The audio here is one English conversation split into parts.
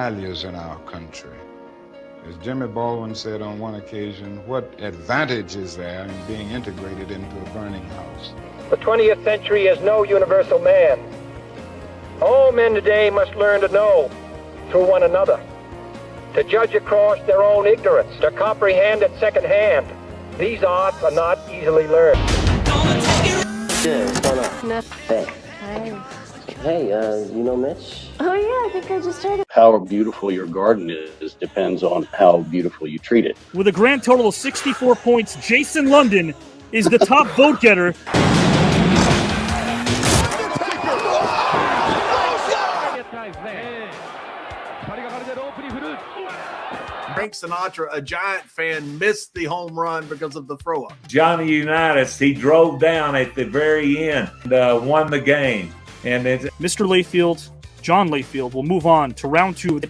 values in our country. As Jimmy Baldwin said on one occasion, what advantage is there in being integrated into a burning house? The 20th century has no universal man. All men today must learn to know through one another, to judge across their own ignorance, to comprehend at second hand. These arts are not easily learned. Yeah, what's going on? Nothing. Hey. Hey, you know Mitch? Oh yeah, I think I just heard it. How beautiful your garden is depends on how beautiful you treat it. With a grand total of 64 points, Jason London is the top vote getter. Frank Sinatra, a Giant fan, missed the home run because of the throw-up. Johnny Unitas, he drove down at the very end and won the game. And it's Mr. Layfield, John Layfield, will move on to round two.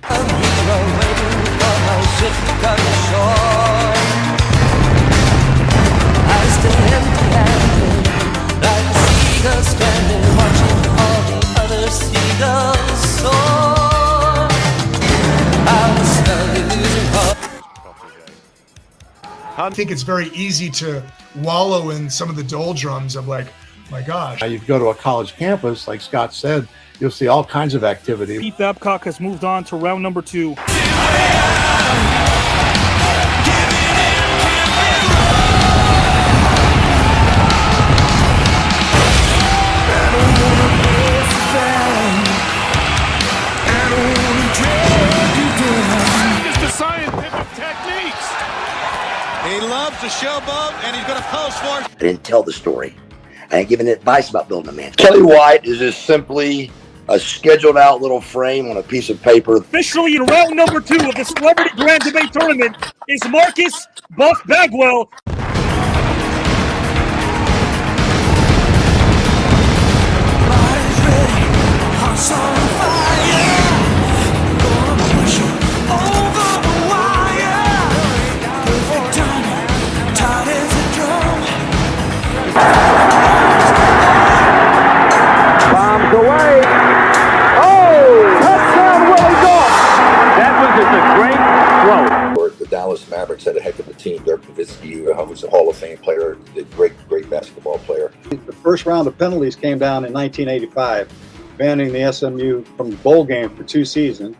I think it's very easy to wallow in some of the doldrums of like, my gosh. You go to a college campus, like Scott said, you'll see all kinds of activity. Pete Babcock has moved on to round number two. He loves to showboat, and he's going to post for it. I didn't tell the story. I ain't giving advice about building a mansion. Kelly White is just simply a scheduled out little frame on a piece of paper. Officially in round number two of the Celebrity Grand Debate Tournament is Marcus Buff Bagwell. Away. Oh, touchdown, Willie Goff. That was just a great throw. The Dallas Mavericks had a heck of a team. Dirk Nowitzki, who's a Hall of Fame player, a great basketball player. The first round of penalties came down in 1985, banning the SMU from the bowl game for 2 seasons.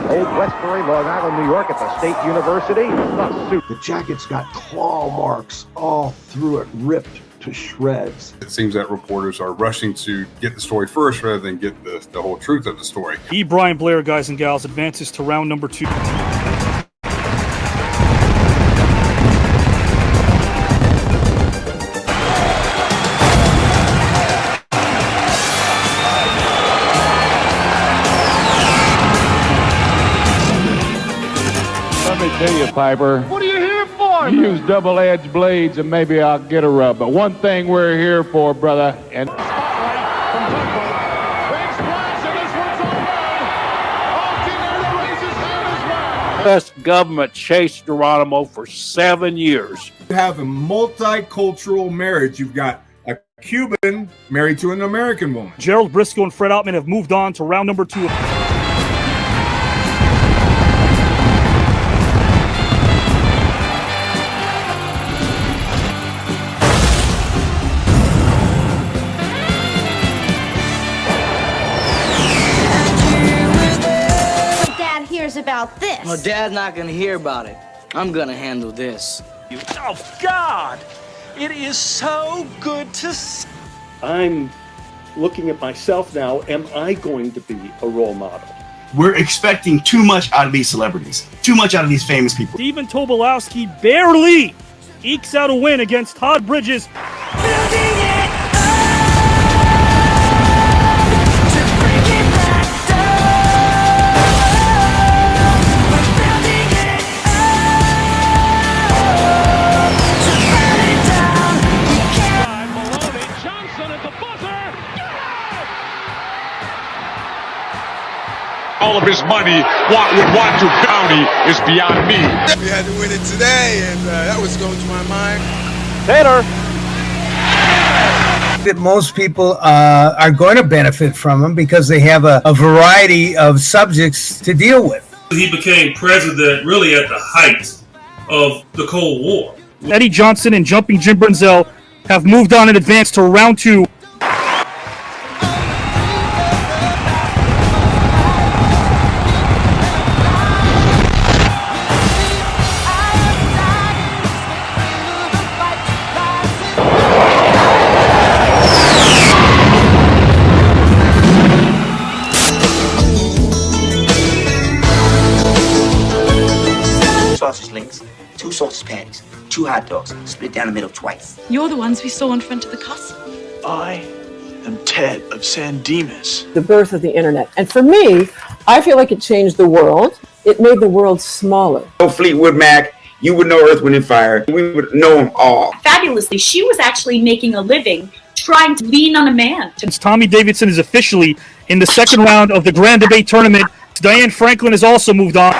Old Westbury, Long Island, New York, at the State University. The jacket's got claw marks all through it, ripped to shreds. It seems that reporters are rushing to get the story first rather than get the whole truth of the story. Brian Blair, guys and gals, advances to round number two. Tell you, Piper. What are you here for? Use double-edged blades and maybe I'll get a rub. But one thing we're here for, brother, and U.S. government chased Geronimo for 7 years. You have a multicultural marriage. You've got a Cuban married to an American woman. Gerald Briscoe and Fred Outman have moved on to round number two. About this. Well, Dad's not gonna hear about it. I'm gonna handle this. Oh, God! It is so good to see. I'm looking at myself now. Am I going to be a role model? We're expecting too much out of these celebrities, too much out of these famous people. Stephen Tobolowsky barely ekes out a win against Todd Bridges. of his money would want to bounty is beyond me. We had to win it today, and that was going to my mind. Taylor. That most people are going to benefit from them because they have a variety of subjects to deal with. He became president really at the height of the Cold War. Eddie Johnson and Jumping Jim Brunzell have moved on in advance to round 2. Sausage links, 2 sausage patties, 2 hot dogs, split down the middle twice. You're the ones we saw in front of the castle. I am Ted of San Dimas. The birth of the internet. And for me, I feel like it changed the world. It made the world smaller. No Fleetwood Mac, you would know Earth, Wind, and Fire. We would know them all. Fabulously, she was actually making a living trying to lean on a man. Tommy Davidson is officially in the second round of the Grand Debate Tournament. Diane Franklin has also moved on.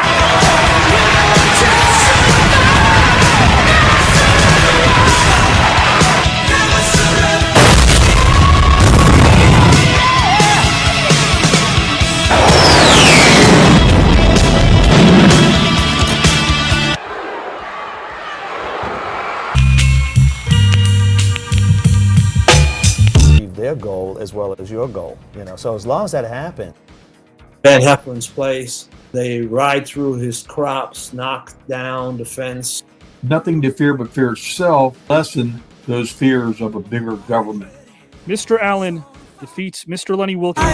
Their goal as well as your goal, so as long as that happens. Van Heflin's place, they ride through his crops, knock down the fence. Nothing to fear but fear itself, lessen those fears of a bigger government. Mr. Allen defeats Mr. Lenny Wilkins.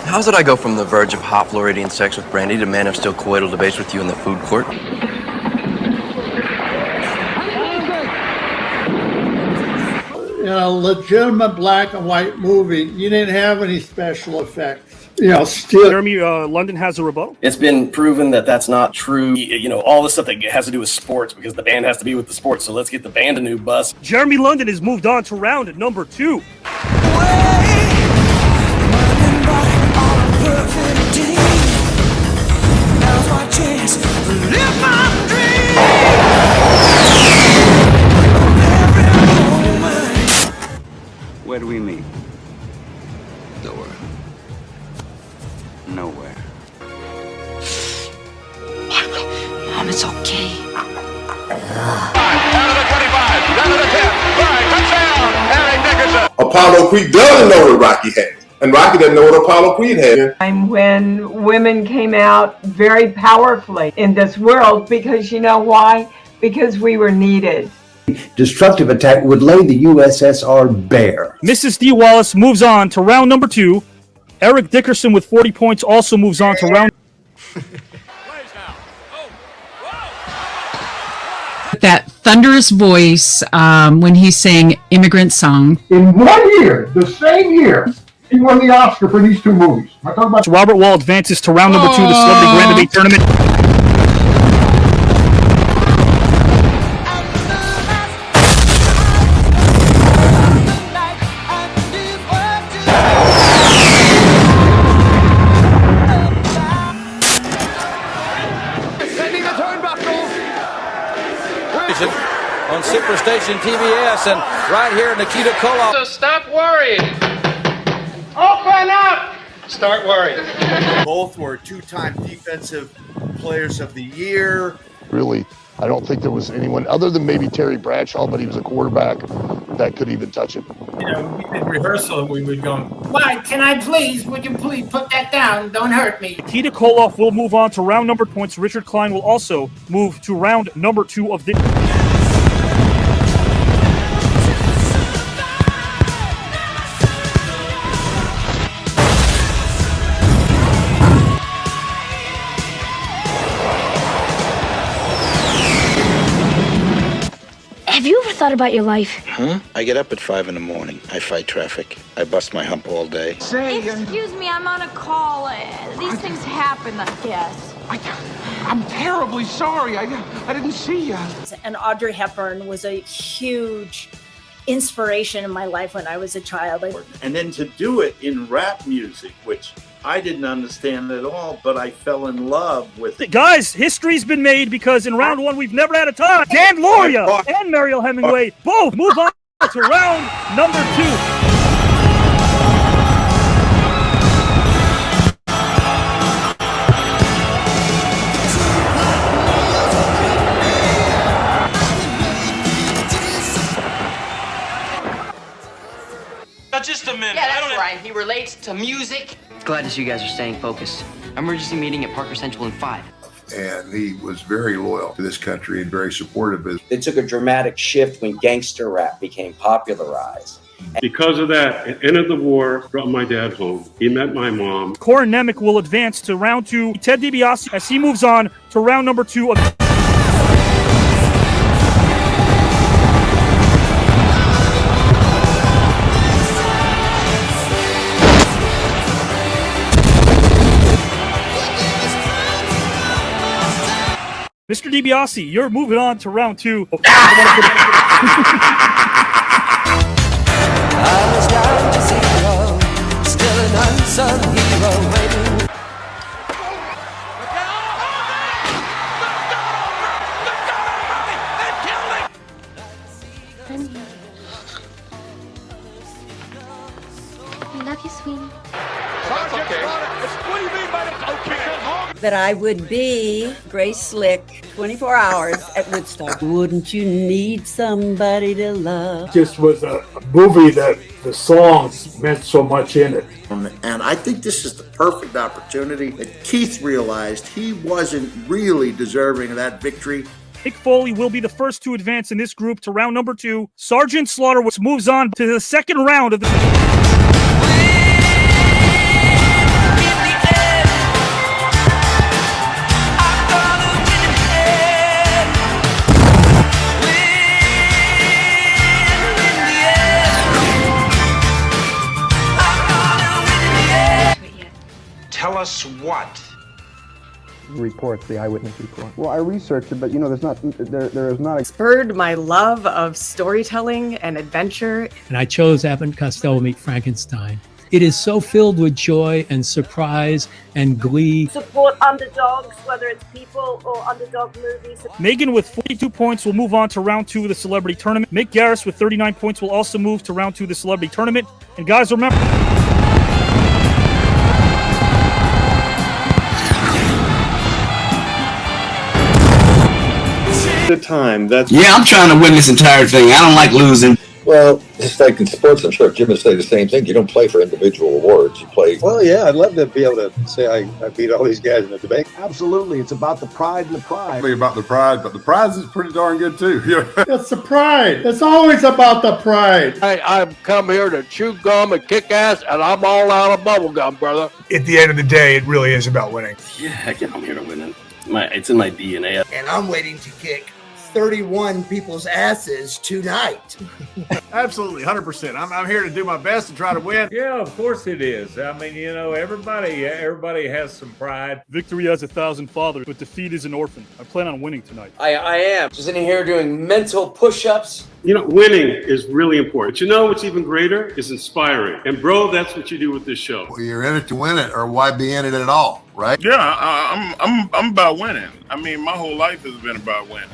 How's it I go from the verge of hot Floridian sex with Brandy to man of still coital debates with you in the food court? Legitimate black and white movie. You didn't have any special effects. Jeremy London has a rebuttal. It's been proven that that's not true. All the stuff that has to do with sports because the band has to be with the sports. So let's get the band a new bus. Jeremy London has moved on to round number 2. Where do we meet? Nowhere. Nowhere. Mom, it's okay. Apollo Creed doesn't know what Rocky had. And Rocky doesn't know what Apollo Creed had. When women came out very powerfully in this world, because you know why? Because we were needed. Destructive attack would lay the USSR bare. Mrs. D. Wallace moves on to round number 2. Eric Dickerson with 40 points also moves on to round. That thunderous voice when he sang Immigrant Song. In 1 year, the same year, he won the Oscar for these 2 movies. I'm talking about Robert Wall advances to round number 2 of the Celebrity Grand Debate Tournament. On Superstation TBS and right here in Nikita Koloff. So stop worrying. Open up. Start worrying. Both were 2-time defensive players of the year. Really, I don't think there was anyone other than maybe Terry Bradshaw, but he was a quarterback that could even touch him. We did rehearsal. We would go, "Why, would you please put that down? Don't hurt me." Nikita Koloff will move on to round number points. Richard Klein will also move to round number 2 of the... Have you ever thought about your life? Huh? I get up at 5 in the morning. I fight traffic. I bust my hump all day. Excuse me, I'm on a call. These things happen, I guess. I'm terribly sorry. I didn't see you. And Audrey Hepburn was a huge inspiration in my life when I was a child. And then to do it in rap music, which I didn't understand at all, but I fell in love with it. Guys, history's been made because in round one, we've never had a tie. Dan Lauria and Mariel Hemingway both move on to round number 2. Just a minute. Yeah, that's right. He relates to music. Glad to see you guys are staying focused. Emergency meeting at Parker Central in 5. And he was very loyal to this country and very supportive of it. It took a dramatic shift when gangster rap became popularized. Because of that, at the end of the war, brought my dad home. He met my mom. Corin Nemec will advance to round 2. Ted DiBiase as he moves on to round number 2 of Mr. DiBiase, you're moving on to round 2. I was down to 0, still an unsung hero waiting. I love you, sweetie. That I would be Grace Slick 24 hours at Woodstock. Wouldn't you need somebody to love? Just was a movie that the songs meant so much in it. And I think this is the perfect opportunity that Keith realized he wasn't really deserving of that victory. Mick Foley will be the first to advance in this group to round number 2. Sergeant Slaughter moves on to the second round of the... Tell us what? Reports, the eyewitness report. Well, I researched it, but there's not there is not a... Spurred my love of storytelling and adventure. And I chose Abbott and Costello Meet Frankenstein. It is so filled with joy and surprise and glee. Support underdogs, whether it's people or underdog movies. Megan with 42 points will move on to round 2 of the celebrity tournament. Mick Garris with 39 points will also move to round 2 of the celebrity tournament. And guys, remember... time. I'm trying to win this entire thing. I don't like losing. Well, just like in sports, I'm sure Jim would say the same thing. You don't play for individual awards. You play. Well, yeah, I'd love to be able to say I beat all these guys in the debate. Absolutely. It's about the pride and the pride. It's about the pride, but the prize is pretty darn good too. It's the pride. It's always about the pride. Hey, I've come here to chew gum and kick ass, and I'm all out of bubble gum, brother. At the end of the day, it really is about winning. Yeah, I'm here to win. It's in my DNA. And I'm waiting to kick 31 people's asses tonight. Absolutely, 100%. I'm here to do my best to try to win. Yeah, of course it is. I mean, everybody has some pride. Victory has 1,000 fathers, but defeat is an orphan. I plan on winning tonight. I am. Just in here doing mental push-ups. Winning is really important. But what's even greater is inspiring. And bro, that's what you do with this show. Well, you're in it to win it, or why be in it at all, right? Yeah, I'm about winning. I mean, my whole life has been about winning.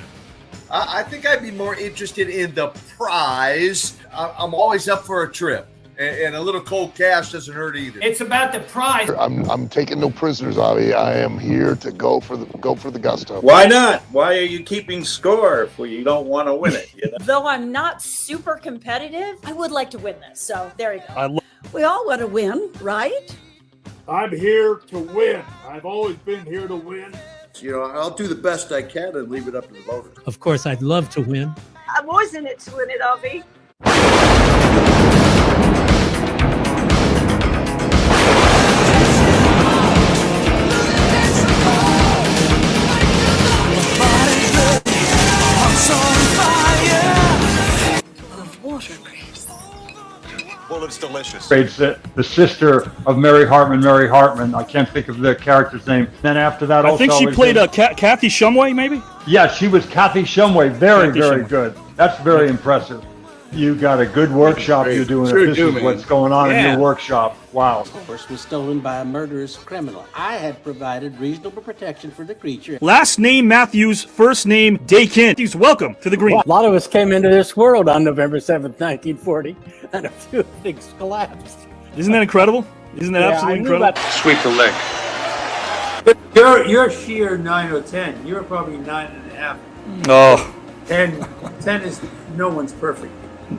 I think I'd be more interested in the prize. I'm always up for a trip, and a little cold cash doesn't hurt either. It's about the prize. I'm taking no prisoners, Avi. I am here to go for the gusto. Why not? Why are you keeping score if you don't want to win it? Though I'm not super competitive, I would like to win this. So there you go. We all want to win, right? I'm here to win. I've always been here to win. I'll do the best I can and leave it up to the voters. Of course, I'd love to win. I'm always in it to win it, Avi. wonderful. It's delicious. It's the sister of Mary Hartman. I can't think of the character's name. Then after that, I think she played Kathy Shumway, maybe? Yeah, she was Kathy Shumway. Very Shumway. good. That's very impressive. You got a good workshop you're doing. Sure If this do, is man. what's going on in your workshop. Wow. Horse was stolen by a murderous criminal. I had provided reasonable protection for the creature. Last name Matthews, first name Dakin. Matthews, welcome to the Green. A lot of us came into this world on November 7th, 1940, and a few things collapsed. Isn't that incredible? Isn't that absolutely incredible? Sweep the leg. You're sheer 9 or 10. You're probably 9.5. Oh. 10 is no one's perfect.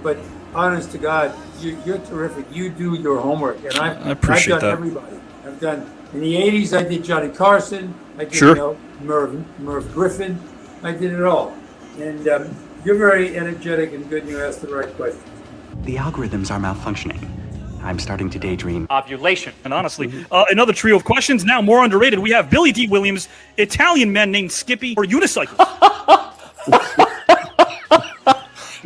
But honest to God, you're terrific. You do your homework, and I appreciate I've done that. everybody. I've done in the '80s. I did Johnny Carson. I did Merv Griffin. I did it all. And you're very energetic and good. And you ask the right questions. The algorithms are malfunctioning. I'm starting to daydream. Ovulation. And honestly, another trio of questions, now more underrated. We have Billy D. Williams, Italian men named Skippy, or unicycles.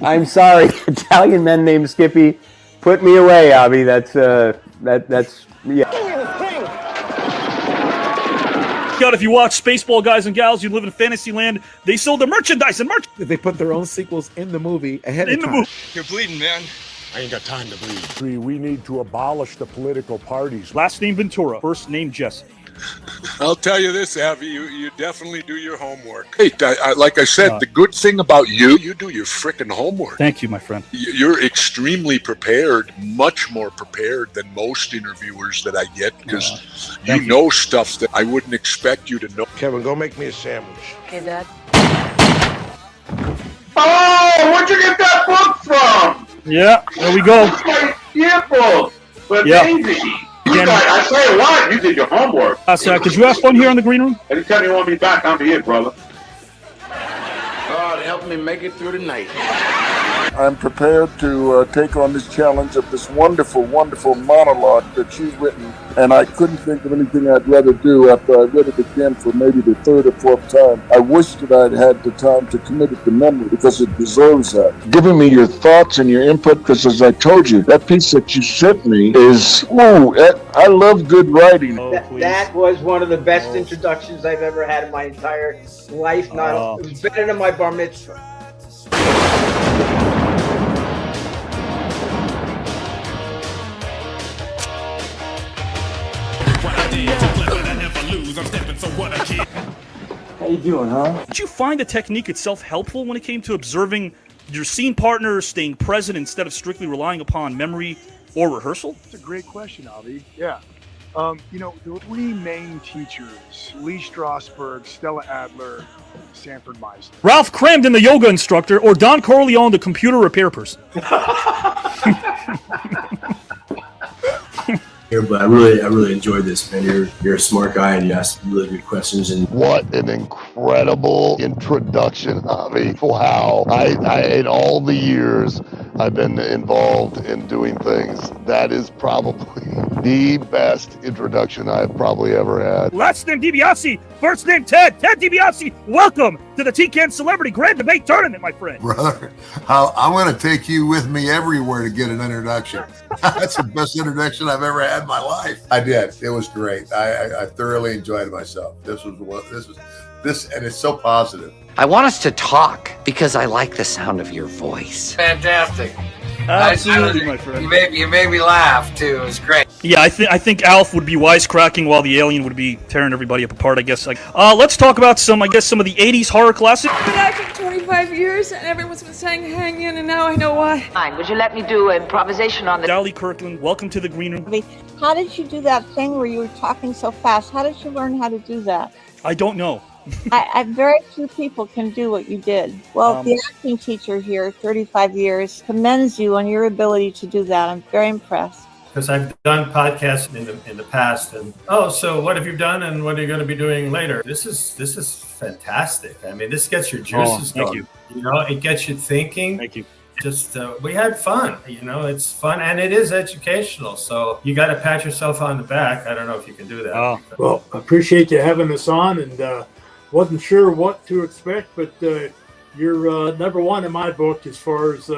I'm sorry, Italian men named Skippy. Put me away, Avi. That's yeah. God, if you watch Spaceball, guys and gals, you live in Fantasyland. They sold the merchandise and merch. They put their own sequels in the movie ahead of time. You're bleeding, man. I ain't got time to bleed. We need to abolish the political parties. Last name Ventura, first name Jesse. I'll tell you this, Avi, you definitely do your homework. Hey, like I said, the good thing about you do your frickin' homework. Thank you, my friend. You're extremely prepared, much more prepared than most interviewers that I get, because you know stuff that I wouldn't expect you to know. Kevin, go make me a sandwich. Okay, Dad. Oh, where'd you get that book from? Yeah, there we go. Beautiful, but amazing. I tell you what, you did your homework. Did you have fun here in the green room? Anytime you want me back, I'll be here, brother. God, help me make it through the night. I'm prepared to take on this challenge of this wonderful, wonderful monologue that you've written, and I couldn't think of anything I'd rather do after I read it again for maybe the third or fourth time. I wish that I'd had the time to commit it to memory, because it deserves that. Giving me your thoughts and your input, because as I told you, that piece that you sent me is, I love good writing. That was one of the best introductions I've ever had in my entire life. It was better than my bar mitzvah. How you doing, huh? Did you find the technique itself helpful when it came to observing your scene partner staying present instead of strictly relying upon memory or rehearsal? That's a great question, Avi. Yeah. The three main teachers, Lee Strasberg, Stella Adler, Sanford Meisner. Ralph Cramden, the yoga instructor, or Don Corleone, the computer repair person? But I really enjoyed this, man. You're a smart guy and you ask really good questions. And What an incredible introduction, Avi. Wow. In all the years I've been involved in doing things, that is probably the best introduction I've probably ever had. Last name DiBiase, first name Ted. Ted DiBiase, welcome to the TCAN Celebrity Grand Debate Tournament, my friend. Brother, I'm going to take you with me everywhere to get an introduction. That's the best introduction I've ever had in my life. I did. It was great. I thoroughly enjoyed myself. This, and it's so positive. I want us to talk because I like the sound of your voice. Fantastic. Absolutely, my friend. You made me laugh too. It was great. Yeah, I think Alf would be wisecracking while the alien would be tearing everybody up apart, I guess. Let's talk about some of the 80s horror classics. I've been acting 25 years and everyone's been saying hang in, and now I know why. Fine. Would you let me do improvisation on the... Dolly Kirkland, welcome to the green room. How did you do that thing where you were talking so fast? How did you learn how to do that? I don't know. I very few people can do what you did. Well, the acting teacher here, 35 years, commends you on your ability to do that. I'm very impressed. Because I've done podcasts in the past, and so what have you done, and what are you going to be doing later? This is fantastic. I mean, this gets your juices going. You know, it gets you thinking. Thank you. Just we had fun. You know, it's fun and it is educational. So you got to pat yourself on the back. I don't know if you can do that. Well, I appreciate you having us on, and wasn't sure what to expect, but you're number one in my book as far as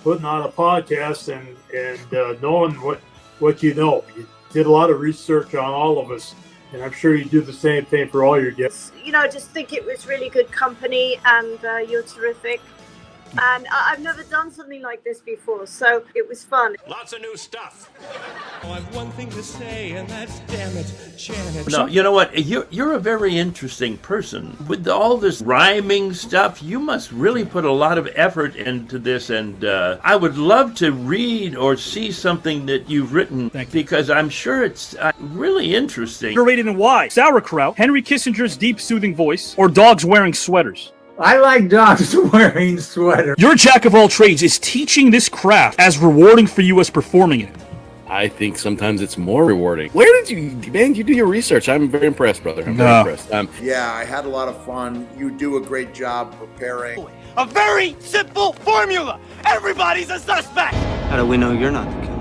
putting on a podcast and knowing what you know. You did a lot of research on all of us, and I'm sure you do the same thing for all your guests. You know, I just think it was really good company, and you're terrific. And I've never done something like this before, so it was fun. Lots of new stuff. I have one thing to say, and that's damn it, Janet. No, you know what? You're a very interesting person. With all this rhyming stuff, you must really put a lot of effort into this, and I would love to read or see something that you've written, because I'm sure it's really interesting. You're rated in why? Sauerkraut, Henry Kissinger's deep soothing voice, or dogs wearing sweaters? I like dogs wearing sweaters. Your jack of all trades is teaching this craft as rewarding for you as performing it. I think sometimes it's more rewarding. Where did you do your research? I'm very impressed, brother. I'm very impressed. Yeah, I had a lot of fun. You do a great job preparing. A very simple formula. Everybody's a suspect. How do we know you're not the killer?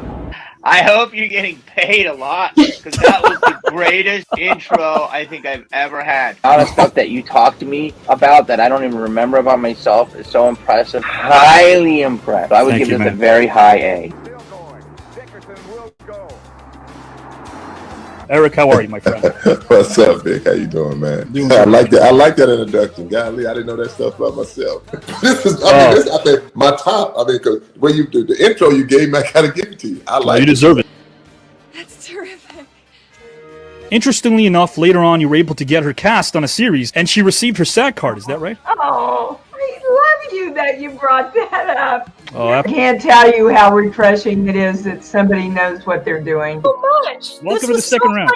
I hope you're getting paid a lot, because that was the greatest intro I think I've ever had. All the stuff that you talked to me about that I don't even remember about myself is so impressive. Highly impressed. I would give this a very high A. Eric, how are you, my friend? What's up, Vic? How you doing, man? I like that. I like that introduction. Golly, I didn't know that stuff about myself. This is, I think, my top. I mean, because when you do the intro you gave me, I gotta give it to you. I like. You deserve it. That's terrific. Interestingly enough, later on, you were able to get her cast on a series, and she received her SAG card. Is that right? Oh, I love you that you brought that up. Oh, I can't tell you how refreshing it is that somebody knows what they're doing. So much. Welcome to the second round.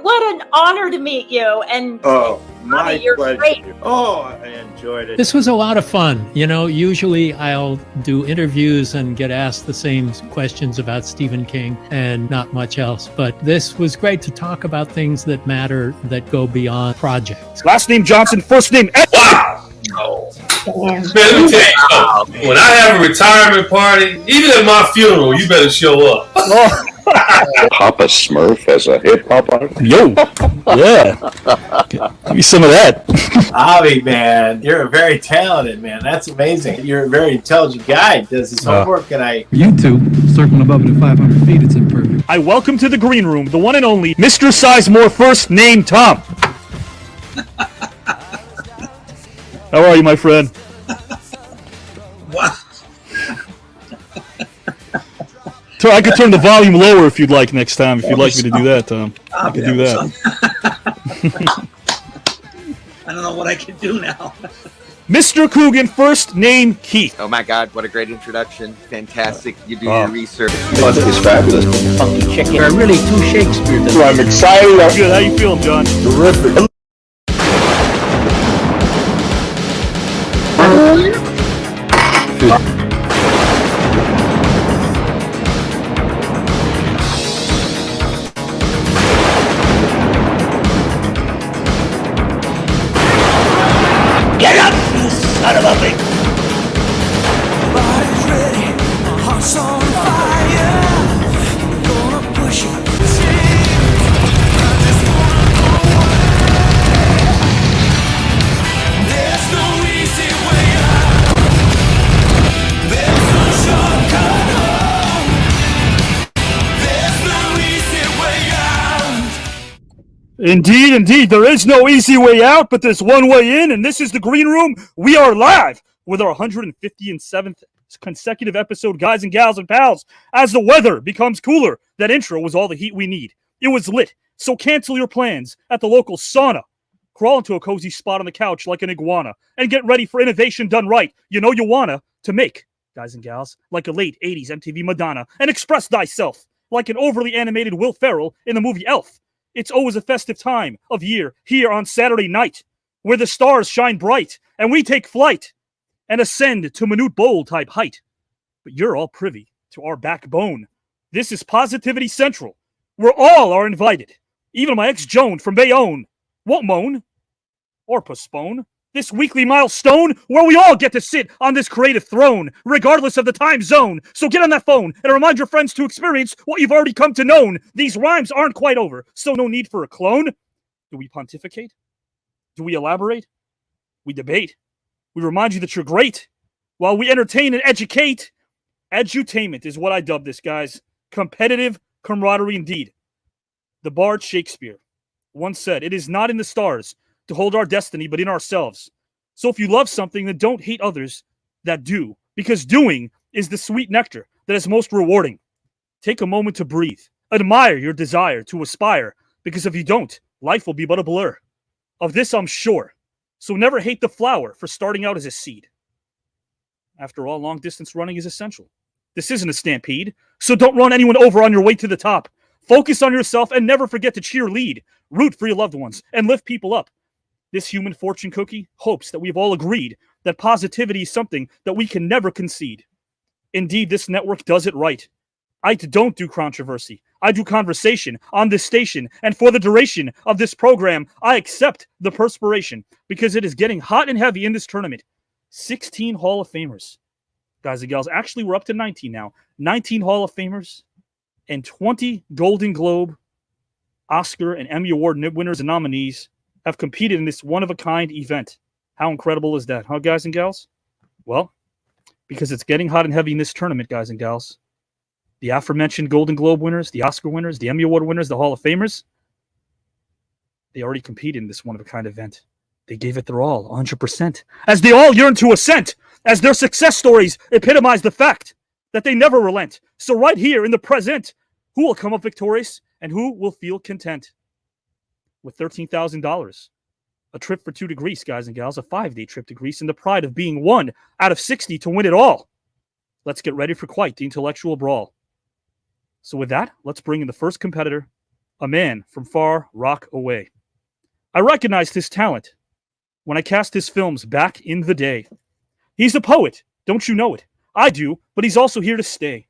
What an honor to meet you. And My you're pleasure. great. Oh, I enjoyed it. This was a lot of fun. You know, usually I'll do interviews and get asked the same questions about Stephen King and not much else. But this was great to talk about things that matter, that go beyond projects. Last name Johnson, first name Ed. Wow! Oh. Man, let me tell you, when I have a retirement party, even at my funeral, you better show up. Papa Smurf has a hip hop on it. Yo, yeah. Give me some of that. Avi, man, you're a very talented man. That's amazing. You're a very intelligent guy. Does his homework, and I. YouTube, circling above it at 500 feet, it's imperfect. I welcome to the green room the one and only Mr. Sizemore, first name Tom. How are you, my friend? Wow. So I could turn the volume lower if you'd like next time. If you'd like me to do that, Tom, I could do that. I don't know what I can do now. Mr. Coogan, first name Keith. Oh my God, what a great introduction. Fantastic. You do your research. It's fabulous. Funky chicken. There are really two Shakespeares. I'm excited. Good. How you feeling, John? Terrific. Get up, you son of a bitch! Body's ready, my heart's on fire. I'm gonna push it. There's no easy way out. There's no shortcut home. There's no easy way out. Indeed, there is no easy way out, but there's one way in, and this is the Green Room. We are live with our 157th consecutive episode, guys and gals and pals. As the weather becomes cooler, that intro was all the heat we need. It was lit, so cancel your plans at the local sauna. Crawl into a cozy spot on the couch like an iguana, and get ready for innovation done right. You know you wanna to make, guys and gals, like a late 80s MTV Madonna, and express thyself like an overly animated Will Ferrell in the movie Elf. It's always a festive time of year here on Saturday night, where the stars shine bright, and we take flight and ascend to Manute Bowl type height. But you're all privy to our backbone. This is Positivity Central, where all are invited. Even my ex-Joan from Bayonne won't moan or postpone this weekly milestone where we all get to sit on this creative throne, regardless of the time zone. So get on that phone and remind your friends to experience what you've already come to know. These rhymes aren't quite over, so no need for a clone. Do we pontificate? Do we elaborate? We debate. We remind you that you're great, while we entertain and educate. Edutainment is what I dub this, guys. Competitive camaraderie indeed. The bard Shakespeare once said, "It is not in the stars to hold our destiny, but in ourselves." So if you love something, then don't hate others that do, because doing is the sweet nectar that is most rewarding. Take a moment to breathe. Admire your desire to aspire, because if you don't, life will be but a blur. Of this I'm sure. So never hate the flower for starting out as a seed. After all, long distance running is essential. This isn't a stampede, so don't run anyone over on your way to the top. Focus on yourself and never forget to cheerlead, root for your loved ones, and lift people up. This human fortune cookie hopes that we've all agreed that positivity is something that we can never concede. Indeed, this network does it right. I don't do controversy. I do conversation on this station, and for the duration of this program, I accept the perspiration because it is getting hot and heavy in this tournament. 16 Hall of Famers. Guys and gals, actually we're up to 19 now. 19 Hall of Famers and 20 Golden Globe, Oscar, and Emmy Award winners and nominees have competed in this one-of-a-kind event. How incredible is that, huh, guys and gals? Well, because it's getting hot and heavy in this tournament, guys and gals. The aforementioned Golden Globe winners, the Oscar winners, the Emmy Award winners, the Hall of Famers, they already competed in this one-of-a-kind event. They gave it their all, 100%, as they all yearn to ascent, as their success stories epitomize the fact that they never relent. So right here in the present, who will come up victorious and who will feel content? With $13,000, a trip for 2 to Greece, guys and gals, a 5-day trip to Greece, and the pride of being one out of 60 to win it all. Let's get ready for quite the intellectual brawl. So with that, let's bring in the first competitor, a man from far rock away. I recognized his talent when I cast his films back in the day. He's a poet, don't you know it? I do, but he's also here to stay.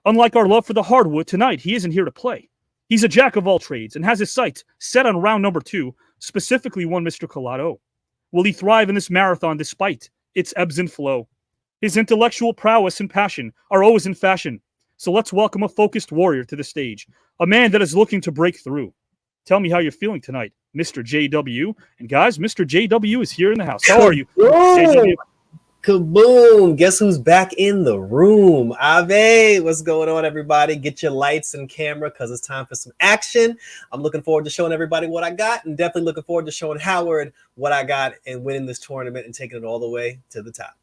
Unlike our love for the hardwood, tonight he isn't here to play. He's a jack of all trades and has his sights set on round number 2, specifically one Mr. Collado. Will he thrive in this marathon despite its ebbs and flow? His intellectual prowess and passion are always in fashion. So let's welcome a focused warrior to the stage, a man that is looking to break through. Tell me how you're feeling tonight, Mr. JW. And guys, Mr. JW is here in the house. How are you? JW? Kaboom! Guess who's back in the room? Avi, what's going on, everybody? Get your lights and camera because it's time for some action. I'm looking forward to showing everybody what I got, and definitely looking forward to showing Howard what I got and winning this tournament and taking it all the way to the top.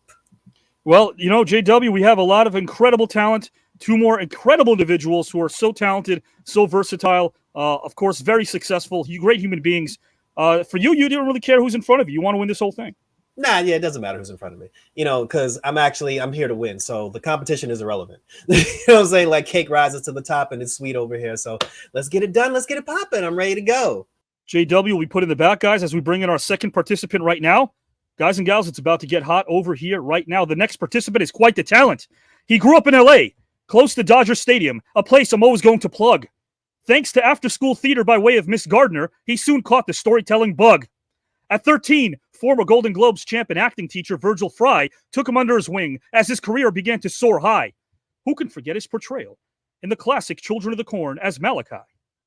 Well, you know, JW, we have a lot of incredible talent. 2 more incredible individuals who are so talented, so versatile, of course, very successful, great human beings. For you, you didn't really care who's in front of you. You want to win this whole thing. Nah, yeah, it doesn't matter who's in front of me, you know, because I'm here to win. So the competition is irrelevant. You know what I'm saying? Like cake rises to the top and it's sweet over here. So let's get it done. Let's get it popping. I'm ready to go. JW, we put in the back, guys, as we bring in our second participant right now. Guys and gals, it's about to get hot over here right now. The next participant is quite the talent. He grew up in L.A., close to Dodger Stadium, a place I'm always going to plug. Thanks to after-school theater by way of Miss Gardner, he soon caught the storytelling bug. At 13, former Golden Globes champ and acting teacher Virgil Fry took him under his wing as his career began to soar high. Who can forget his portrayal in the classic Children of the Corn as Malachi?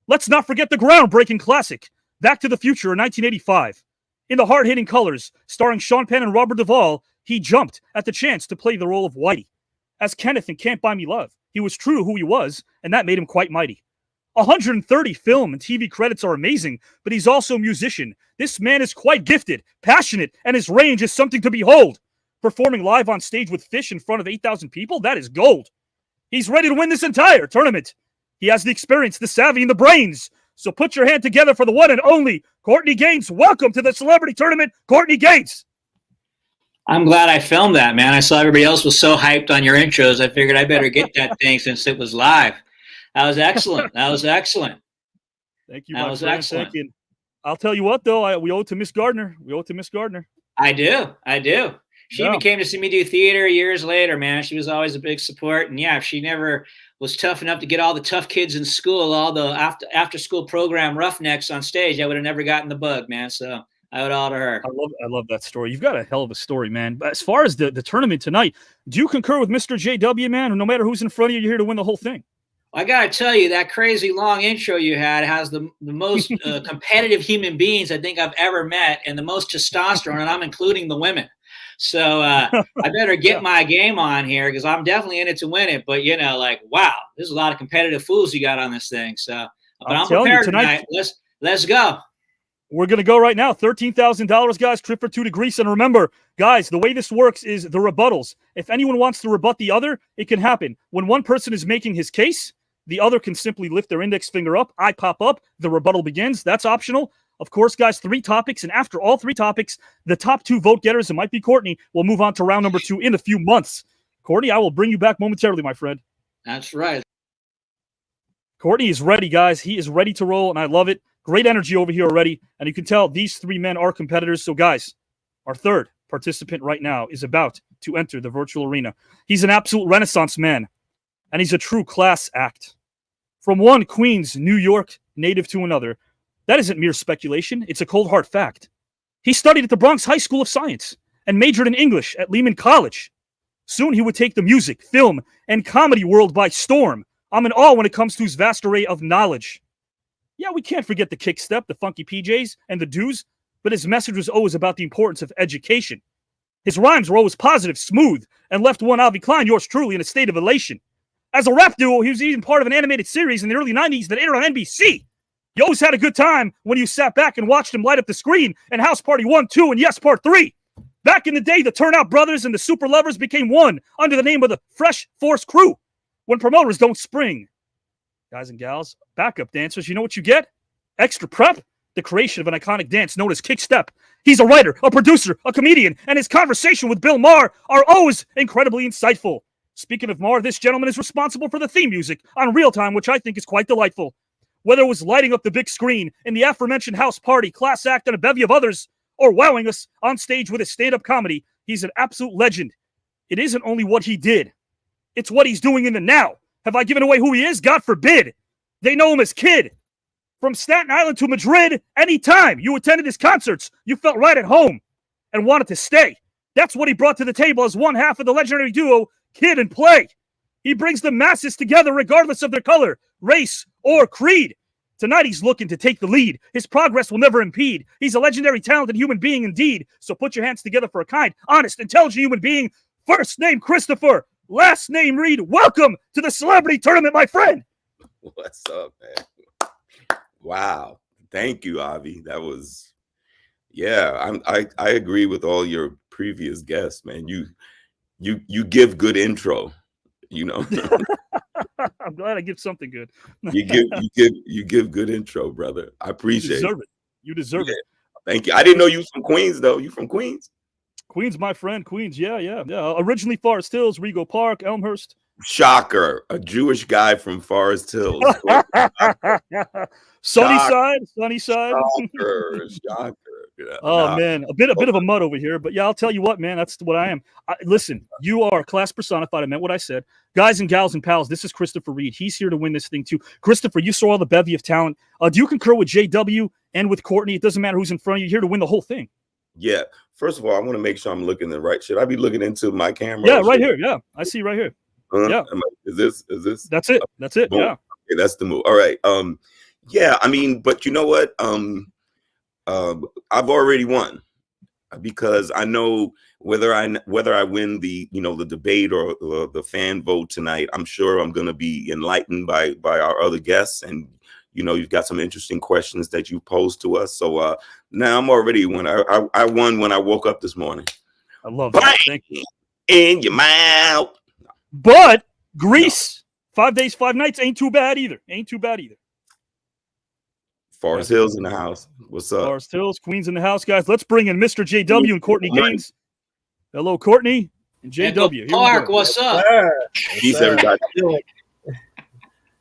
Let's not forget the groundbreaking classic, Back to the Future in 1985. In the hard-hitting colors, starring Sean Penn and Robert Duvall, he jumped at the chance to play the role of Whitey. As Kenneth in Can't Buy Me Love, he was true to who he was, and that made him quite mighty. 130 film and TV credits are amazing, but he's also a musician. This man is quite gifted, passionate, and his range is something to behold. Performing live on stage with Fish in front of 8,000 people, that is gold. He's ready to win this entire tournament. He has the experience, the savvy, and the brains. So put your hand together for the one and only Courtney Gaines. Welcome to the celebrity tournament, Courtney Gaines. I'm glad I filmed that, man. I saw everybody else was so hyped on your intros. I figured I better get that thing since it was live. That was excellent. That was excellent. Thank you, my friend. Excellent. Thank you. I'll tell you what, though, we owe it to Miss Gardner. We owe it to Miss Gardner. I do. She even came to see me do theater years later, man. She was always a big support. And yeah, if she never was tough enough to get all the tough kids in school, all the after school program roughnecks on stage, I would have never gotten the bug, man. So I owe it all to her. I love that story. You've got a hell of a story, man. But as far as the tournament tonight, do you concur with Mr. JW, man? No matter who's in front of you, you're here to win the whole thing. I got to tell you, that crazy long intro you had has the most competitive human beings I think I've ever met and the most testosterone, and I'm including the women. So I better get my game on here because I'm definitely in it to win it. But, like, wow, there's a lot of competitive fools you got on this thing. So, but I'm prepared tonight. Let's go. We're going to go right now. $13,000, guys. Trip for 2 to Greece. And remember, guys, the way this works is the rebuttals. If anyone wants to rebut the other, it can happen. When one person is making his case, the other can simply lift their index finger up. I pop up. The rebuttal begins. That's optional. Of course, guys, 3 topics. And after all 3 topics, the top 2 vote getters, it might be Courtney, will move on to round number 2 in a few months. Courtney, I will bring you back momentarily, my friend. That's right. Courtney is ready, guys. He is ready to roll, and I love it. Great energy over here already. And you can tell these 3 men are competitors. So, guys, our third participant right now is about to enter the virtual arena. He's an absolute Renaissance man, and he's a true class act. From one Queens, New York native to another, that isn't mere speculation. It's a cold hard fact. He studied at the Bronx High School of Science and majored in English at Lehman College. Soon he would take the music, film, and comedy world by storm. I'm in awe when it comes to his vast array of knowledge. Yeah, we can't forget the kick step, the funky PJs, and the do's, but his message was always about the importance of education. His rhymes were always positive, smooth, and left one Avi Klein, yours truly, in a state of elation. As a rap duo, he was even part of an animated series in the early 90s that aired on NBC. You always had a good time when you sat back and watched him light up the screen in House Party 1, 2, and Yes, Part 3. Back in the day, the Turnout Brothers and the Super Lovers became one under the name of the Fresh Force Crew. When promoters don't spring. Guys and gals, backup dancers, you know what you get? Extra prep, the creation of an iconic dance known as kick step. He's a writer, a producer, a comedian, and his conversation with Bill Maher are always incredibly insightful. Speaking of Maher, this gentleman is responsible for the theme music on Real Time, which I think is quite delightful. Whether it was lighting up the big screen in the aforementioned House Party, Class Act, and a bevy of others, or wowing us on stage with his stand-up comedy, he's an absolute legend. It isn't only what he did. It's what he's doing in the now. Have I given away who he is? God forbid. They know him as Kid. From Staten Island to Madrid, anytime you attended his concerts, you felt right at home and wanted to stay. That's what he brought to the table as one half of the legendary duo, Kid and Play. He brings the masses together regardless of their color, race, or creed. Tonight he's looking to take the lead. His progress will never impede. He's a legendary, talented human being indeed. So put your hands together for a kind, honest, intelligent human being. First name Christopher. Last name Reid. Welcome to the celebrity tournament, my friend. What's up, man? Wow. Thank you, Avi. That was, I agree with all your previous guests, man. You give good intro, you know. I'm glad I give something good. you give good intro, brother. I appreciate it. You deserve it. Thank you. I didn't know you was from Queens, though. You from Queens? Queens, my friend. Queens, yeah. Originally Forest Hills, Rego Park, Elmhurst. Shocker. A Jewish guy from Forest Hills. Sunnyside. Shocker. Yeah, man, a bit of a mud over here, but yeah, I'll tell you what, man, that's what I am. Listen, you are class personified. I meant what I said. Guys and gals and pals, this is Christopher Reid. He's here to win this thing too. Christopher, you saw all the bevy of talent. Do you concur with JW and with Courtney? It doesn't matter who's in front of you. You're here to win the whole thing. Yeah. First of all, I want to make sure I'm looking the right. Should I be looking into my camera? Yeah, right here. Yeah, I see right here. Yeah. Is this? That's it. That's it. Boom. Yeah. Okay, that's the move. All right. Yeah. I mean, but you know what? I've already won because I know whether I win the the debate or the fan vote tonight. I'm sure I'm going to be enlightened by our other guests, and you've got some interesting questions that you posed to us. So now I'm already won. I won when I woke up this morning. I love that. Thank you. In your mouth. But Greece, 5 days, 5 nights ain't too bad either. Forest Hills in the house. What's up? Forest Hills, Queens in the house, guys. Let's bring in Mr. JW and Courtney Gaines. Hello, Courtney and JW. Mark, what's up? Peace, everybody.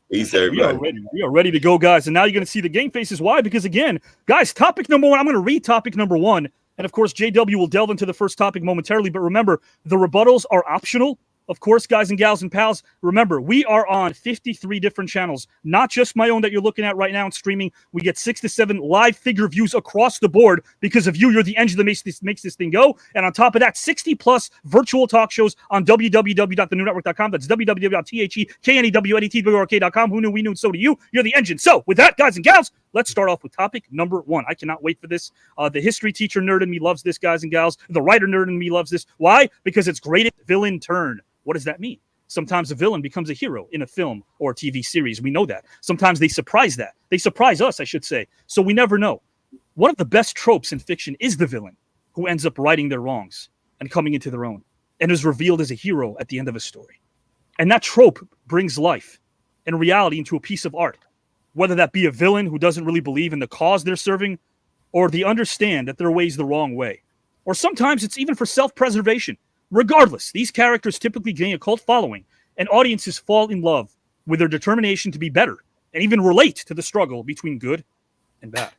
Peace, everybody. We are ready to go, guys. And now you're going to see the game faces. Why? Because, again, guys, topic number 1, I'm going to read topic number 1. And, of course, JW will delve into the first topic momentarily. But remember, the rebuttals are optional. Of course, guys and gals and pals, remember, we are on 53 different channels, not just my own that you're looking at right now and streaming. We get 6 to 7 live figure views across the board because of you. You're the engine that makes this thing go. And on top of that, 60+ virtual talk shows on www.thenewnetwork.com. That's www.theknewedwk.com. Who knew, we knew, and so do you. You're the engine. So with that, guys and gals, let's start off with topic number 1. I cannot wait for this. The history teacher nerd in me loves this, guys and gals. The writer nerd in me loves this. Why? Because it's greatest villain turn. What does that mean? Sometimes a villain becomes a hero in a film or a TV series. We know that. Sometimes they surprise that. They surprise us, I should say. So we never know. One of the best tropes in fiction is the villain who ends up righting their wrongs and coming into their own and is revealed as a hero at the end of a story. And that trope brings life and reality into a piece of art, whether that be a villain who doesn't really believe in the cause they're serving, or they understand that their way's the wrong way. Or sometimes it's even for self-preservation. Regardless, these characters typically gain a cult following, and audiences fall in love with their determination to be better and even relate to the struggle between good and bad.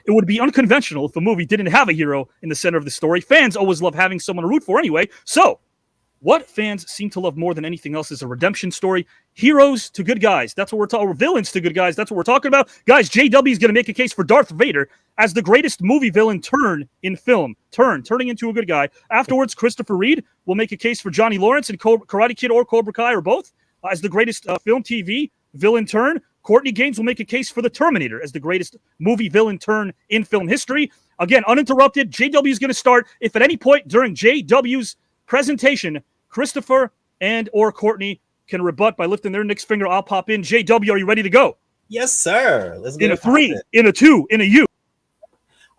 It would be unconventional if a movie didn't have a hero in the center of the story. Fans always love having someone to root for anyway. So, what fans seem to love more than anything else is a redemption story. Heroes to good guys. That's what we're talking about. Villains to good guys. That's what we're talking about. Guys, JW is going to make a case for Darth Vader as the greatest movie villain turn in film. Turning into a good guy. Afterwards, Christopher Reid will make a case for Johnny Lawrence in Karate Kid or Cobra Kai or both as the greatest film TV villain turn. Courtney Gaines will make a case for the Terminator as the greatest movie villain turn in film history. Again, uninterrupted. JW is going to start. If at any point during JW's presentation, Christopher and or Courtney can rebut by lifting their index finger, I'll pop in. JW, are you ready to go? Yes, sir. Let's get in a 3, in a 2, in a U.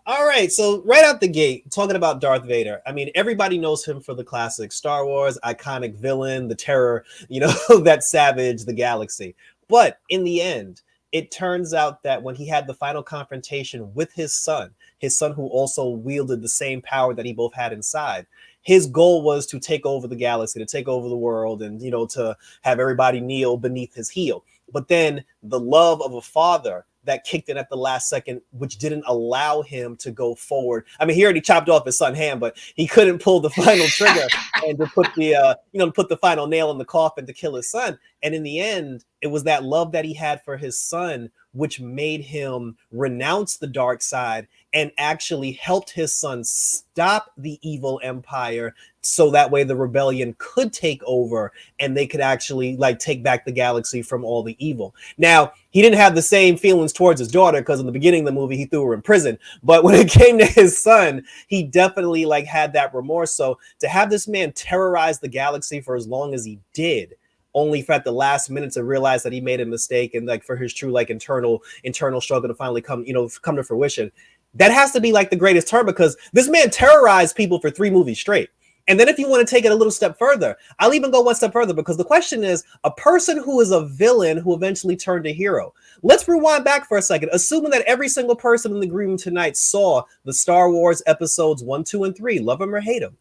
All right, so right out the gate, talking about Darth Vader. I mean, everybody knows him for the classic Star Wars, iconic villain, the terror, that savaged the galaxy. But in the end, it turns out that when he had the final confrontation with his son who also wielded the same power that he both had inside, his goal was to take over the galaxy, to take over the world, and, to have everybody kneel beneath his heel. But then the love of a father that kicked in at the last second, which didn't allow him to go forward. I mean, he already chopped off his son's hand, but he couldn't pull the final trigger and to put the final nail in the coffin to kill his son. And in the end, it was that love that he had for his son, which made him renounce the dark side and actually helped his son stop the evil empire, so that way the rebellion could take over and they could actually take back the galaxy from all the evil. Now, he didn't have the same feelings towards his daughter, because in the beginning of the movie he threw her in prison, but when it came to his son, he definitely had that remorse. So to have this man terrorize the galaxy for as long as he did, only for at the last minute to realize that he made a mistake, and for his true internal struggle to finally come to fruition, that has to be the greatest turn, because this man terrorized people for 3 movies straight. And then if you want to take it a little step further, I'll even go one step further, because the question is a person who is a villain who eventually turned a hero. Let's rewind back for a second, assuming that every single person in the green room tonight saw the Star Wars episodes 1, 2, and 3, love him or hate him.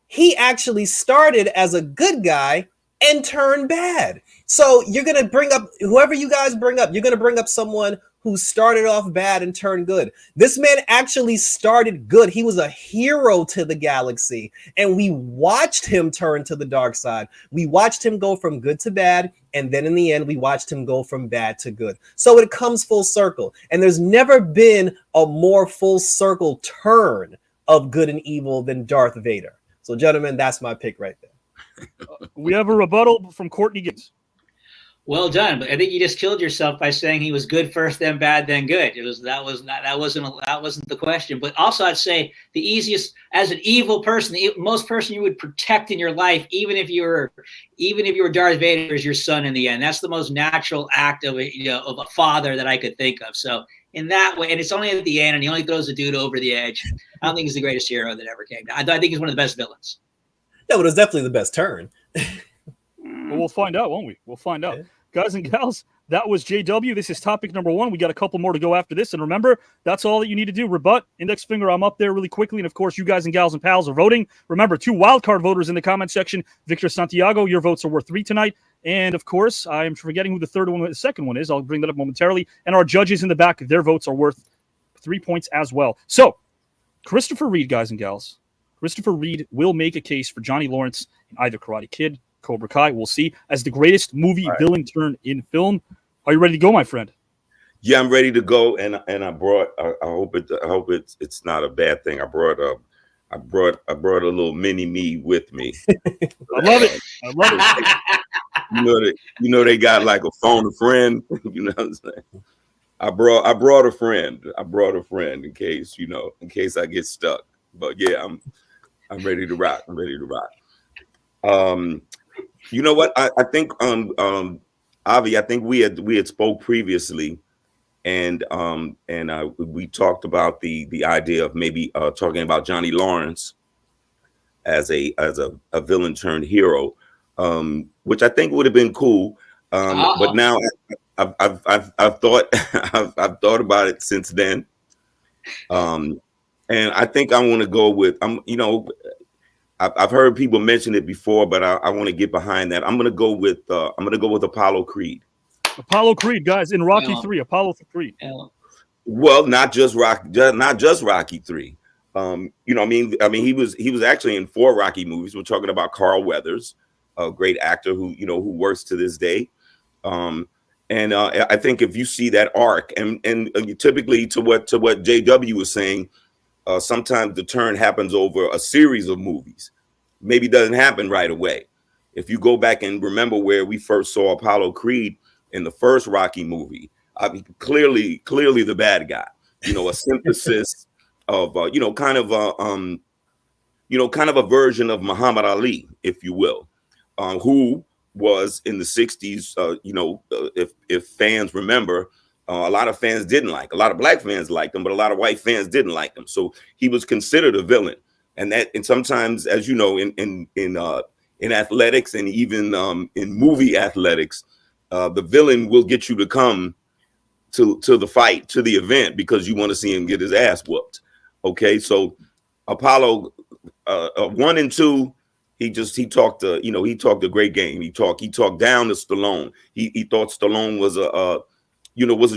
He actually started as a good guy and turned bad. So you're going to bring up whoever you guys bring up. You're going to bring up someone who started off bad and turned good. This man actually started good. He was a hero to the galaxy, and we watched him turn to the dark side. We watched him go from good to bad, and then in the end, we watched him go from bad to good. So it comes full circle, and there's never been a more full circle turn of good and evil than Darth Vader. So, gentlemen, that's my pick right there. We have a rebuttal from Courtney Gibbs. Well done, but I think you just killed yourself by saying he was good first, then bad, then good. That wasn't the question. But also, I'd say the easiest, as an evil person, the most person you would protect in your life, even if you were Darth Vader, is your son. In the end, that's the most natural act of a father that I could think of. So in that way, and it's only at the end, and he only throws the dude over the edge. I don't think he's the greatest hero that ever came. I think he's one of the best villains. No, but it's definitely the best turn. Well, we'll find out, won't we? We'll find out. Guys and gals, that was JW. This is topic number 1. We got a couple more to go after this. And remember, that's all that you need to do. Rebut, index finger, I'm up there really quickly. And, of course, you guys and gals and pals are voting. Remember, 2 wildcard voters in the comment section. Victor Santiago, your votes are worth 3 tonight. And, of course, I'm forgetting who the second one is. I'll bring that up momentarily. And our judges in the back, their votes are worth 3 points as well. So, Christopher Reid, guys and gals. Christopher Reid will make a case for Johnny Lawrence in either Karate Kid, Cobra Kai, we'll see, as the greatest movie villain turn in film. Are you ready to go, my friend? Yeah, I'm ready to go, and I brought. I hope it's not a bad thing. I brought a little mini me with me. I love it. I love it. You know they got like a phone a friend. You know what I'm saying? I brought a friend. I brought a friend in case I get stuck. But yeah, I'm ready to rock. I'm ready to rock. You know what? I think Avi, I think we had spoke previously, and we talked about the idea of maybe talking about Johnny Lawrence as a villain turned hero, which I think would have been cool. But now I've thought I've thought about it since then, and I think I want to go with I've heard people mention it before, but I want to get behind that. I'm gonna go with Apollo Creed. Apollo Creed, guys, in Rocky 3, Apollo Creed. Well, not just Rocky 3. I mean, he was actually in 4 Rocky movies. We're talking about Carl Weathers, a great actor who works to this day. And I think if you see that arc, and typically to what JW was saying, sometimes the turn happens over a series of movies. Maybe doesn't happen right away. If you go back and remember where we first saw Apollo Creed in the first Rocky movie, I mean, clearly the bad guy. A synthesis of kind of a version of Muhammad Ali, if you will, who was in the 60s. If fans remember, a lot of fans didn't like. A lot of black fans liked him, but a lot of white fans didn't like him. So he was considered a villain. And sometimes, as you know, in athletics and even in movie athletics, the villain will get you to come to the fight, to the event, because you want to see him get his ass whooped. Okay, so Apollo 1 and 2, he talked a great game. He talked down to Stallone. He thought Stallone was a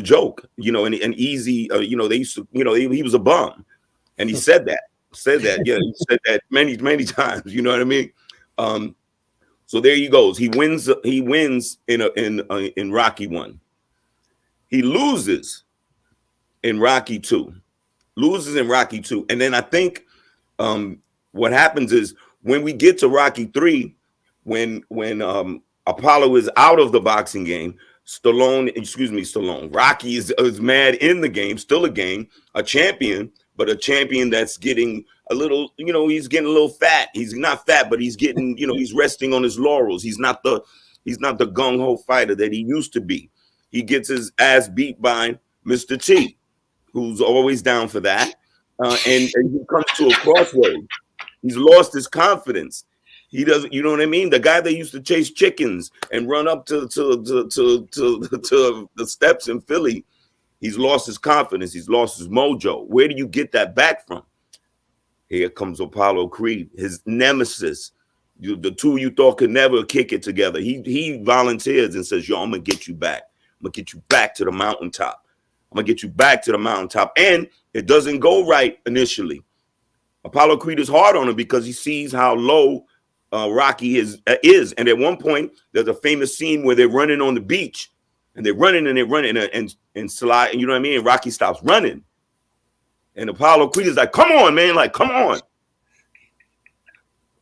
joke, and easy. They used to, he was a bum, and he said that. Yeah, he said that many times. You know what I mean? So there he goes. He wins in Rocky 1. He loses in Rocky 2. And then I think what happens is when we get to Rocky 3, when Apollo is out of the boxing game, Rocky is mad in the game, still a game, a champion, but a champion that's getting a little, he's getting a little fat. He's not fat, but he's getting, he's resting on his laurels. He's not the gung-ho fighter that he used to be. He gets his ass beat by Mr. T, who's always down for that. And he comes to a crossroad. He's lost his confidence. He doesn't, you know what I mean? The guy that used to chase chickens and run up to the steps in Philly, he's lost his confidence. He's lost his mojo. Where do you get that back from? Here comes Apollo Creed, his nemesis. The two you thought could never kick it together. He volunteers and says, "Yo, I'm gonna get you back. I'm gonna get you back to the mountaintop. I'm gonna get you back to the mountaintop." And it doesn't go right initially. Apollo Creed is hard on him because he sees how low Rocky is. And at one point, there's a famous scene where they're running on the beach, and they're running and slide. And you know what I mean? And Rocky stops running, and Apollo Creed is like, "Come on, man! Like, come on!"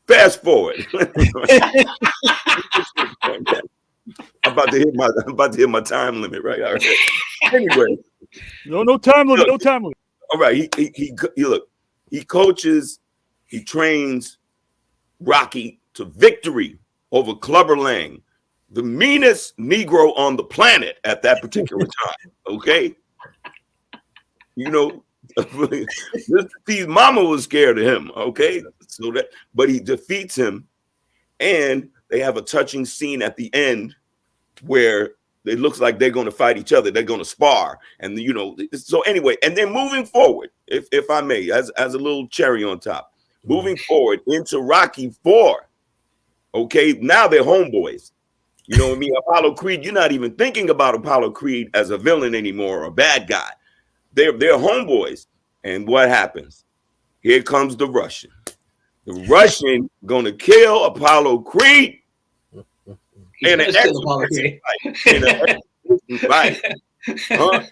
Fast forward. I'm about to hit my time limit, right? All right. Anyway, no time limit. No time limit. All right. He coaches, he trains Rocky to victory over Clubber Lang, the meanest Negro on the planet at that particular time. Okay. Mr. T's mama was scared of him. Okay. But he defeats him, and they have a touching scene at the end where it looks like they're going to fight each other. They're going to spar. And, so anyway, and then moving forward, if I may, as a little cherry on top, moving forward into Rocky 4. Okay. Now they're homeboys. You know what I mean? Apollo Creed, you're not even thinking about Apollo Creed as a villain anymore, or a bad guy. They're homeboys. And what happens? Here comes the Russian. The Russian gonna kill Apollo Creed. In an fight. Huh?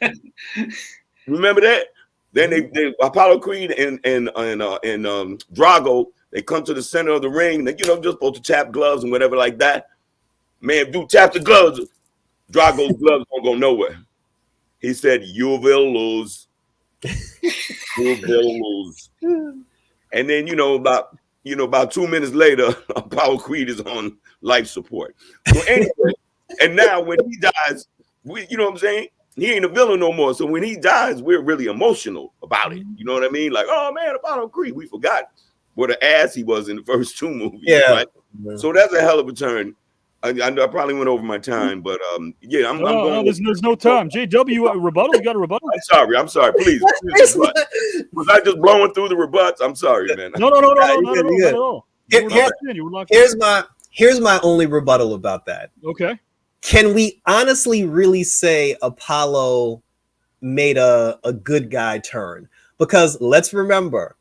Remember that? Then they Apollo Creed and Drago, they come to the center of the ring. They, just supposed to tap gloves and whatever like that. Man, dude, tap the gloves. Drago's gloves don't go nowhere. He said, "You will lose. You will lose." And then about 2 minutes later, Apollo Creed is on life support. So anyway, and now when he dies, you know what I'm saying? He ain't a villain no more. So when he dies, we're really emotional about it. You know what I mean? Like, oh man, Apollo Creed, we forgot what an ass he was in the first 2 movies. Yeah. Right? So that's a hell of a turn. I probably went over my time, but yeah, I'm going. No, there's no time. JW, rebuttal? You got a rebuttal? I'm sorry. Please. Was I just blowing through the rebuts? I'm sorry, man. No, not at all. Here's my only rebuttal about that. Okay. Can we honestly really say Apollo made a good guy turn? Because let's remember,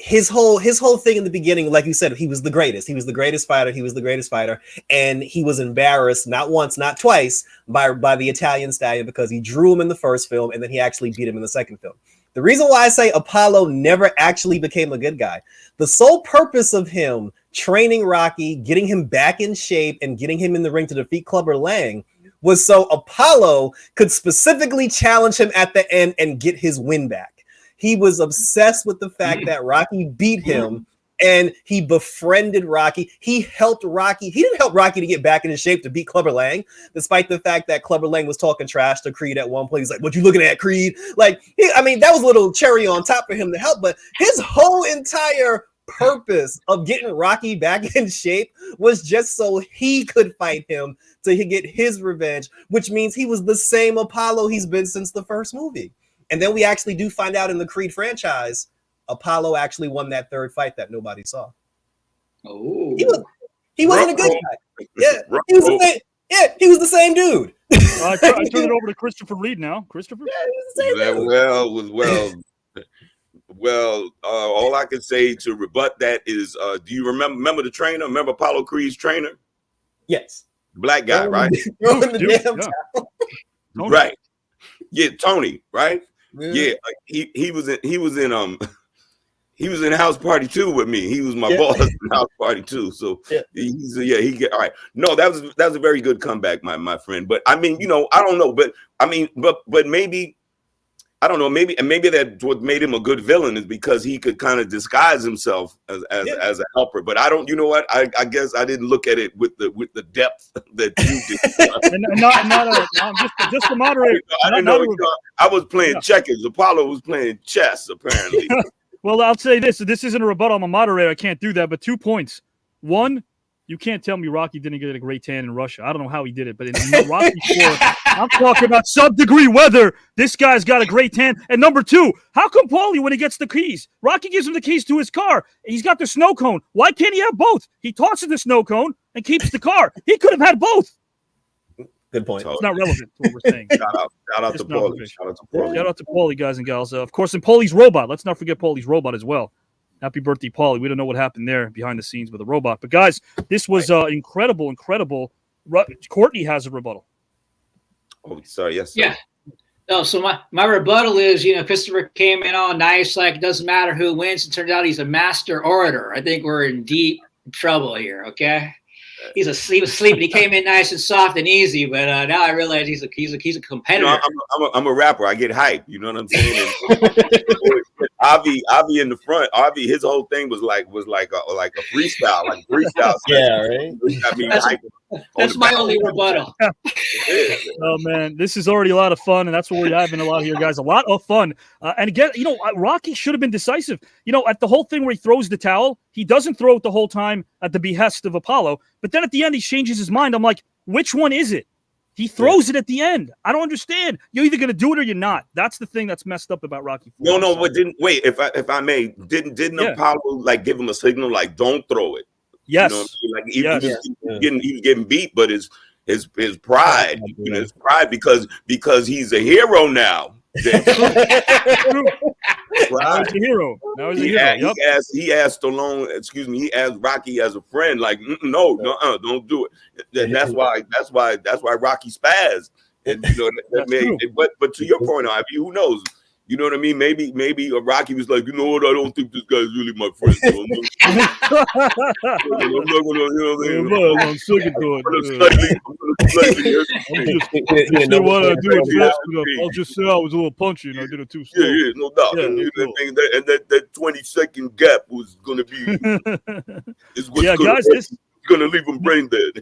his whole thing in the beginning, like you said, he was the greatest. He was the greatest fighter. He was the greatest fighter, and he was embarrassed not once, not twice by the Italian stallion because he drew him in the first film and then he actually beat him in the second film. The reason why I say Apollo never actually became a good guy, the sole purpose of him training Rocky, getting him back in shape, and getting him in the ring to defeat Clubber Lang was so Apollo could specifically challenge him at the end and get his win back. He was obsessed with the fact that Rocky beat him, and he befriended Rocky. He helped Rocky. He didn't help Rocky to get back into shape to beat Clubber Lang, despite the fact that Clubber Lang was talking trash to Creed at one point. He's like, "What you looking at, Creed?" Like, that was a little cherry on top for him to help, but his whole entire purpose of getting Rocky back in shape was just so he could fight him to get his revenge, which means he was the same Apollo he's been since the first movie. And then we actually do find out in the Creed franchise, Apollo actually won that third fight that nobody saw. Oh, he wasn't a good guy. Yeah, he was the same. Yeah, he was the same dude. I turn it over to Christopher Reid now. Christopher. Yeah, he was the same dude. Well, all I can say to rebut that is, do you remember the trainer? Remember Apollo Creed's trainer? Yes. Black guy, right? Right. Yeah, Tony, right? Yeah, he was in House Party 2 with me. He was my boss in House Party 2. So all right. No, that was a very good comeback, my friend. But I mean, I don't know, but maybe I don't know, maybe that what made him a good villain is because he could kind of disguise himself as a helper. But I don't, you know what? I guess I didn't look at it with the depth that you did. and just to moderate. I didn't know. I was playing checkers. Apollo was playing chess, apparently. Well, I'll say this. This isn't a rebuttal. I'm a moderator. I can't do that. But 2 points. One, you can't tell me Rocky didn't get a great tan in Russia. I don't know how he did it, but in Rocky 4, I'm talking about sub-degree weather. This guy's got a great tan. And number 2, how come Paulie, when he gets the keys, Rocky gives him the keys to his car. He's got the snow cone. Why can't he have both? He tosses the snow cone and keeps the car. He could have had both. Good point. It's not relevant to what we're saying. Shout out to Paulie. Shout out to Paulie, guys and gals. Of course, and Paulie's robot. Let's not forget Paulie's robot as well. Happy birthday, Paulie. We don't know what happened there behind the scenes with the robot. But, guys, this was incredible. Courtney has a rebuttal. Oh, sorry. Yes, sir. Yeah. No, so my rebuttal is, Christopher came in all nice, like it doesn't matter who wins. It turns out he's a master orator. I think we're in deep trouble here, okay? He was sleeping. He came in nice and soft and easy, but now I realize he's a competitor. I'm a rapper. I get hype. You know what I'm saying? Avi in the front. Avi, his whole thing was like a freestyle, Yeah, right. I mean, that's my only rebuttal. Oh man, this is already a lot of fun, and that's what we're having a lot here, guys. A lot of fun. And again, Rocky should have been decisive. At the whole thing where he throws the towel, he doesn't throw it the whole time at the behest of Apollo, but then at the end he changes his mind. I'm like, which one is it? He throws it at the end. I don't understand. You're either going to do it or you're not. That's the thing that's messed up about Rocky 4. No, but if I may, didn't Apollo like give him a signal like don't throw it? Yes. He was getting beat, but his pride, his pride because he's a hero now. Now he's a hero. He asked Stallone, he asked Rocky as a friend, like, no, don't do it. And that's why Rocky spazzed. And but to your point, Ivy, who knows? You know what I mean? Maybe Rocky was like, you know what? I don't think this guy's really my friend. So I'm not gonna, I'm second thought. I'll just say I was a little punchy and I did it too slow. Yeah, no doubt. Yeah, and that 20-second gap was gonna be guys, this gonna leave him brain dead.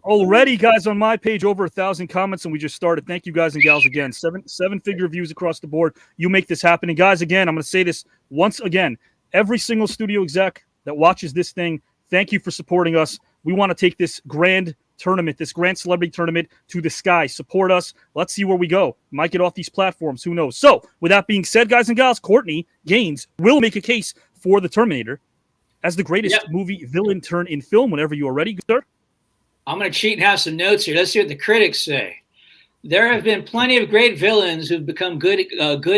Already, guys, on my page, over 1,000 comments, and we just started. Thank you, guys and gals, again. Seven-figure views across the board. You make this happen. And, guys, again, I'm going to say this once again. Every single studio exec that watches this thing, thank you for supporting us. We want to take this grand tournament, this grand celebrity tournament, to the sky. Support us. Let's see where we go. Might get off these platforms. Who knows? So, with that being said, guys and gals, Courtney Gaines will make a case for the Terminator as the greatest movie villain turn in film whenever you are ready, sir. I'm going to cheat and have some notes here. Let's see what the critics say. There have been plenty of great villains who've become good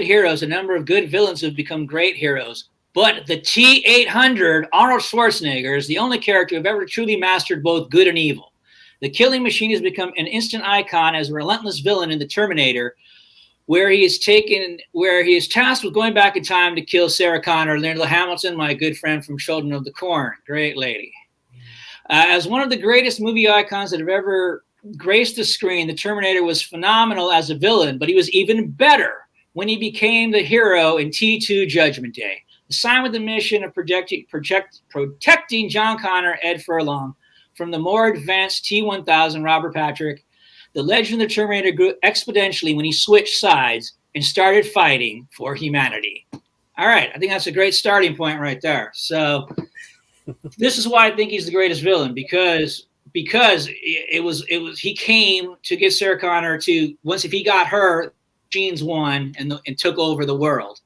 heroes. A number of good villains who've become great heroes. But the T-800, Arnold Schwarzenegger, is the only character who've ever truly mastered both good and evil. The killing machine has become an instant icon as a relentless villain in The Terminator, where he is tasked with going back in time to kill Sarah Connor, Linda Hamilton, my good friend from Children of the Corn. Great lady. As one of the greatest movie icons that have ever graced the screen, The Terminator was phenomenal as a villain, but he was even better when he became the hero in T2 Judgment Day. Assigned with the mission of protecting John Connor, Ed Furlong, from the more advanced T-1000, Robert Patrick, the legend of the Terminator grew exponentially when he switched sides and started fighting for humanity. All right, I think that's a great starting point right there. So this is why I think he's the greatest villain, because he came to get Sarah Connor to, once if he got her, machines won and took over the world.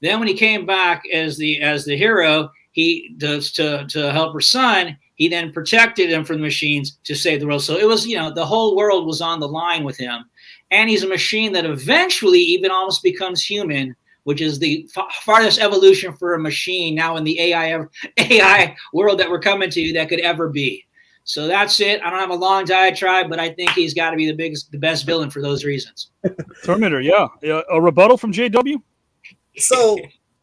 Then when he came back as the hero, he does to help her son. He then protected him from the machines to save the world. So it was, the whole world was on the line with him, and he's a machine that eventually even almost becomes human, which is the farthest evolution for a machine now in the AI world that we're coming to that could ever be. So that's it. I don't have a long diatribe, but I think he's got to be the best villain for those reasons. Terminator, yeah. A rebuttal from JW? So,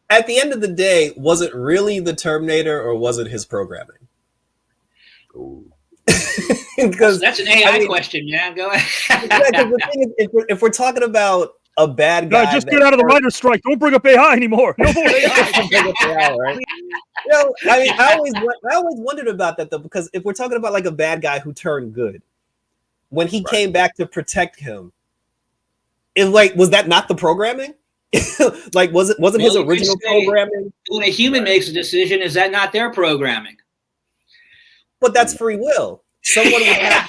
at the end of the day, was it really the Terminator or was it his programming? Because that's an AI question, man. Go ahead. If we're talking about a bad guy, just get out of the writer's strike. Don't bring up AI anymore. No more AI. Right? I always wondered about that though, because if we're talking about like a bad guy who turned good, when he came back to protect him, was that not the programming? Wasn't his original programming? When a human makes a decision, is that not their programming? But that's free will. Someone would have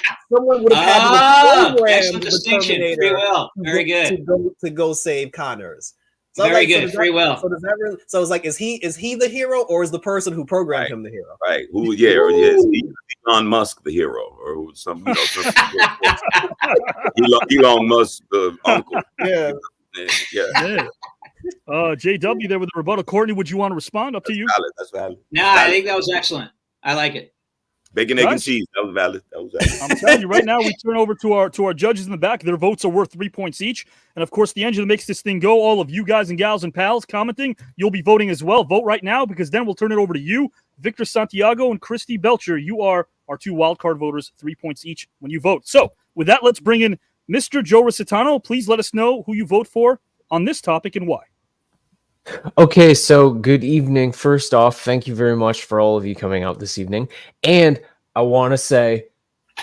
had to program the Terminator. Free will. Very good. To go save Connors. So Very good. Free will. So does that really? So it's like, is he the hero, or is the person who programmed him the hero? Right. Who? Yeah. Or is Elon Musk the hero, or some? Elon Musk the uncle. Yeah. Yeah. JW there with the rebuttal. Courtney, would you want to respond? Up to you. That's valid. No, I think that was excellent. I like it. Bacon, egg, and cheese. That was valid. I'm telling you right now, we turn over to our judges in the back. Their votes are worth 3 points each. And of course, the engine that makes this thing go, all of you guys and gals and pals commenting, you'll be voting as well. Vote right now, because then we'll turn it over to you, Victor Santiago and Christy Belcher. You are our 2 wildcard voters, 3 points each when you vote. So with that, let's bring in Mr. Joe Rositano. Please let us know who you vote for on this topic and why. Okay, so good evening. First off, thank you very much for all of you coming out this evening. And I want to say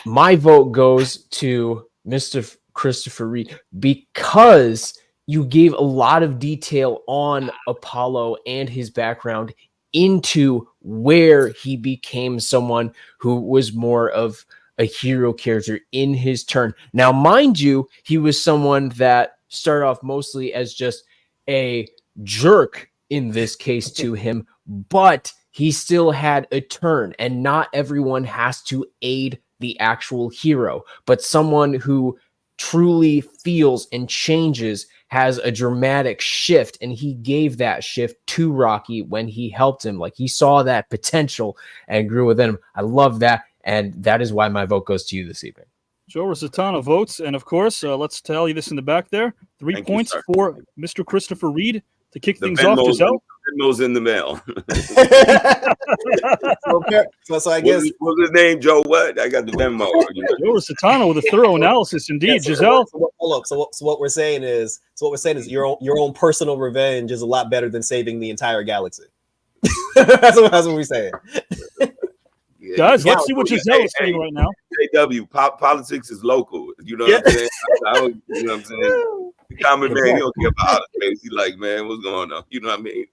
my vote goes to Mr. Christopher Reid, because you gave a lot of detail on Apollo and his background into where he became someone who was more of a hero character in his turn. Now, mind you, he was someone that started off mostly as just a jerk in this case to him, but he still had a turn, and not everyone has to aid the actual hero, but someone who truly feels and changes has a dramatic shift, and he gave that shift to Rocky when he helped him. Like, he saw that potential and grew within him. I love that, and that is why my vote goes to you this evening. Joe Rosatano votes, and of course, let's tally this in the back there. 3 Thank you, points sir. for Mr. Christopher Reid to kick The things off. Giselle? Venmo's in the mail. so I guess what's his name? Joe what? I got the Venmo. Joe Rosatano with a thorough analysis, indeed. Yeah, Giselle. Hold up. So what we're saying is, your own personal revenge is a lot better than saving the entire galaxy. that's what we're saying. Guys, let's see what Giselle is saying right now. JW, politics is local. You know what I'm saying? You know what I'm saying? The common man, he don't care about outer space. He like, man, what's going on? You know what I mean?